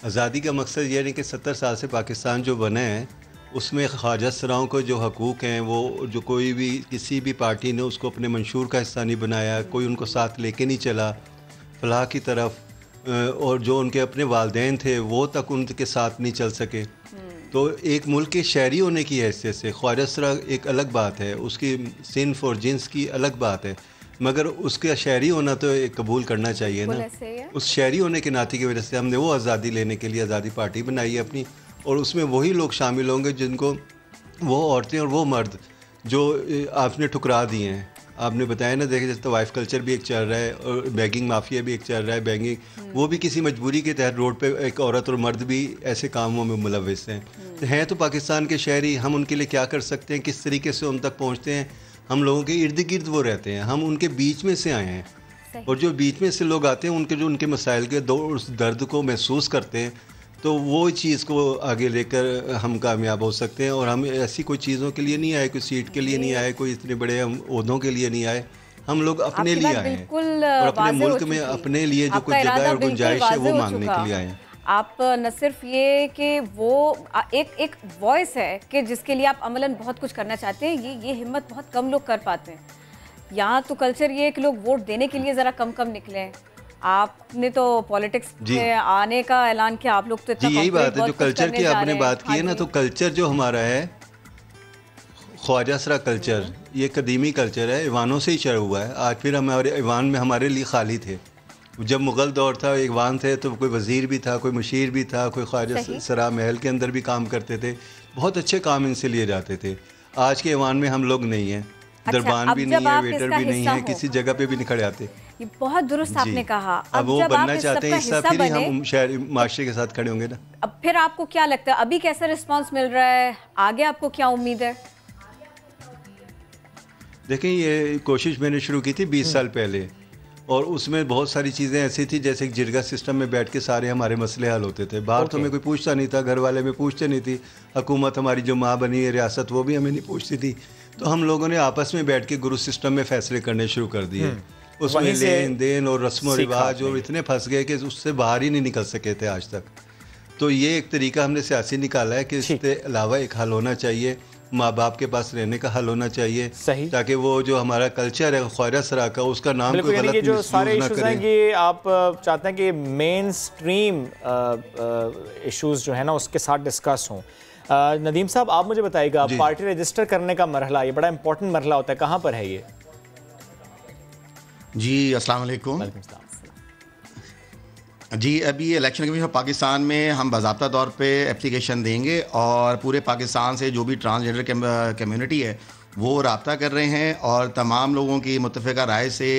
आज़ादी का मकसद ये नहीं कि 70 साल से पाकिस्तान जो बना है उसमें ख्वाजा सराओं को जो हकूक़ हैं वो जो कोई भी किसी भी पार्टी ने उसको अपने मंशूर का हिस्सा नहीं बनाया, कोई उनको साथ लेके नहीं चला फलाह की तरफ, और जो उनके अपने वालिदैन थे वो तक उनके साथ नहीं चल सके। तो एक मुल्क के शहरी होने की हैसियत से ख्वाजा सरा एक अलग बात है, उसकी सिन्फ और जिन्स की अलग बात है, मगर उसका शहरी होना तो एक कबूल करना चाहिए ना। उस शहरी होने के नाते की वजह से हमने वो आज़ादी लेने के लिए आज़ादी पार्टी बनाई है अपनी, और उसमें वही लोग शामिल होंगे जिनको वो औरतें और वो मर्द जो आपने ठुकरा दिए हैं। आपने बताया ना, देखे जैसे वाइफ कल्चर भी एक चल रहा है और बैगिंग माफिया भी एक चल रहा है, बैंगिंग वो भी किसी मजबूरी के तहत रोड पे एक औरत और मर्द भी ऐसे कामों में मुलविस हैं। तो पाकिस्तान के शहरी, हम उनके लिए क्या कर सकते हैं, किस तरीके से उन तक पहुँचते हैं? हम लोगों के इर्द गिर्द वो रहते हैं, हम उनके बीच में से आए हैं, और जो बीच में से लोग आते हैं उनके जो उनके मसाइल के उस दर्द को महसूस करते हैं, तो वो चीज़ को आगे लेकर हम कामयाब हो सकते हैं। और हम ऐसी कोई चीज़ों के लिए नहीं आए, कोई सीट के लिए नहीं आए, कोई इतने बड़े हम ओहदों के लिए नहीं आए, हम लोग अपने लिए आए हैं और अपने मुल्क में अपने लिए जो कुछ जगह और गुंजाइश है वो मांगने के लिए आए हैं। आप न सिर्फ ये कि वो एक वॉइस है कि जिसके लिए आप अमलन बहुत कुछ करना चाहते हैं, ये हिम्मत बहुत कम लोग कर पाते हैं। यहाँ तो कल्चर ये है कि लोग वोट देने के लिए ज़रा कम निकले। आपने तो पॉलिटिक्स में आने का ऐलान किया, आप लोग तो इतना यही बात है जो कल्चर की आपने बात की है ना, तो कल्चर जो हमारा है ख्वाजा सरा कल्चर, ये कदीमी कल्चर है, ईवानों से ही चढ़ा हुआ है। आज फिर हमारे ईवान में हमारे लिए खाली थे। जब मुग़ल दौर था ईवान थे तो कोई वज़ीर भी था, कोई मुशीर भी था, कोई ख्वाजा सरा महल के अंदर भी काम करते थे, बहुत अच्छे काम इनसे लिए जाते थे। आज के ईवान में हम लोग नहीं हैं, दरबान भी नहीं है, वेटर भी नहीं है, किसी जगह पे भी नहीं खड़े आते। ये बहुत दुरुस्त आपने कहा। अब वो बनना चाहते हैं हिस्सा, फिर ही हम शहरी माशरे के साथ खड़े होंगे ना। अब फिर आपको क्या लगता है, अभी कैसा रिस्पांस मिल रहा है, आगे आपको क्या उम्मीद है? देखें, ये कोशिश मैंने शुरू की थी 20 साल पहले, और उसमें बहुत सारी चीज़ें ऐसी थी जैसे कि जिरगा सिस्टम में बैठ के सारे हमारे मसले हल होते थे। बाहर तो हमें कोई पूछता नहीं था, घर वाले में पूछते नहीं थी, हुकूमत हमारी जो माँ बनी है रियासत वो भी हमें नहीं पूछती थी। तो हम लोगों ने आपस में बैठ के गुरु सिस्टम में फैसले करने शुरू कर दिए। उसमें लेन देन और रस्म व रिवाज और इतने फंस गए कि उससे बाहर ही नहीं निकल सके थे आज तक। तो ये एक तरीका हमने सियासी निकाला है कि इसके अलावा एक हल होना चाहिए, माँ बाप के पास रहने का हल होना चाहिए, ताकि वो जो हमारा कल्चर है ख्वाजा सरा का, उसका नाम कोई गलत जो सारे इश्यूज हैं ये आप चाहते हैं कि मेन स्ट्रीम इश्यूज जो है ना उसके साथ डिस्कस हों। नदीम साहब, आप मुझे बताइएगा, पार्टी रजिस्टर करने का मरहला, ये बड़ा इंपॉर्टेंट मरहला होता है, कहाँ पर है ये? जी अस्सलाम वालेकुम। जी, अभी इलेक्शन कमीशन ऑफ पाकिस्तान में हम बाज़ाब्ता तौर पे एप्लीकेशन देंगे और पूरे पाकिस्तान से जो भी ट्रांसजेंडर कम्युनिटी है वो रब्ता कर रहे हैं, और तमाम लोगों की मुत्तफ़िका राय से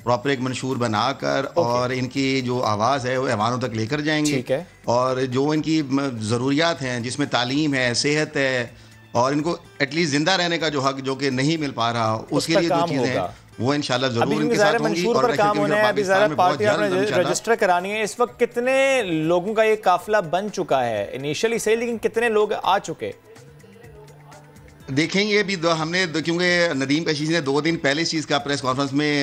प्रॉपर एक मंशूर बनाकर और इनकी जो आवाज़ है वो ऐवानों तक लेकर जाएंगे। और जो इनकी ज़रूरियात हैं, जिसमें तालीम है, सेहत है, और इनको एटलीस्ट ज़िंदा रहने का जो हक जो कि नहीं मिल पा रहा, उसके लिए जो चीज़ें हैं वो इंशाल्लाह जरूर इनके साथ होंगी। और काम होना है, अभी ज़रा पार्टी आपने रजिस्टर करानी है। इस वक्त कितने लोगों का ये काफिला बन चुका है? इनिशियली सही, लेकिन कितने लोग आ चुके? देखेंगे अभी हमने, क्योंकि नदीम कशीश ने 2 दिन पहले इस चीज़ का प्रेस कॉन्फ्रेंस में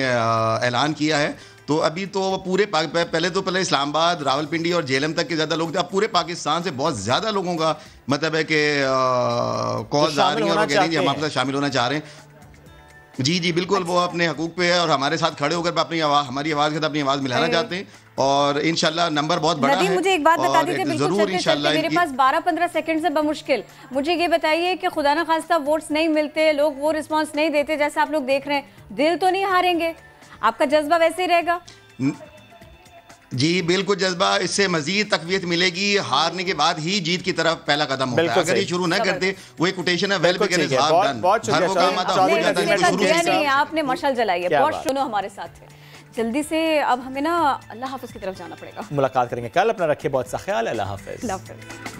ऐलान किया है, तो अभी तो पहले इस्लामाबाद, रावलपिंडी और जेलम तक के ज़्यादा लोग थे। अब पूरे पाकिस्तान से बहुत ज़्यादा लोगों का मतलब है कि कॉल्स आ रही हैं और वो कह रही हैं हम आपके साथ शामिल होना चाह रहे हैं। जी बिल्कुल, वो अपने हकूक पे है और हमारे साथ खड़े होकर हमारी आवाज़ के साथ अपनी आवाज़ मिलाना चाहते हैं और इंशाल्लाह नंबर बहुत बड़ा है। मुझे एक बात बता दीजिए बिल्कुल जरूर इंशाल्लाह। मेरे पास 12-15 सेकंड से बमुश्किल मुझे ये बताइए कि खुदा न खास्ता वोट्स नहीं मिलते, लोग वो रिस्पांस नहीं देते जैसे आप लोग देख रहे हैं, दिल तो नहीं हारेंगे? आपका जज्बा वैसे ही रहेगा? जी बिल्कुल, जज्बा इससे मजीद तकवीत मिलेगी। हारने के बाद ही जीत की तरफ पहला कदम होता है। अगर ये शुरू न करते, वो एक कोटेशन है, well begin is half done. हर वो काम आता हो जाता है, शुरू नहीं। आपने मशल जलाई है, बहुत सुनो हमारे साथ है। जल्दी से अब हमें ना अल्लाह हाफ़िज़ की तरफ जाना पड़ेगा। मुलाकात करेंगे कल। अपना रखिए बहुत सा ख्याल। अल्लाह हाफ़िज़।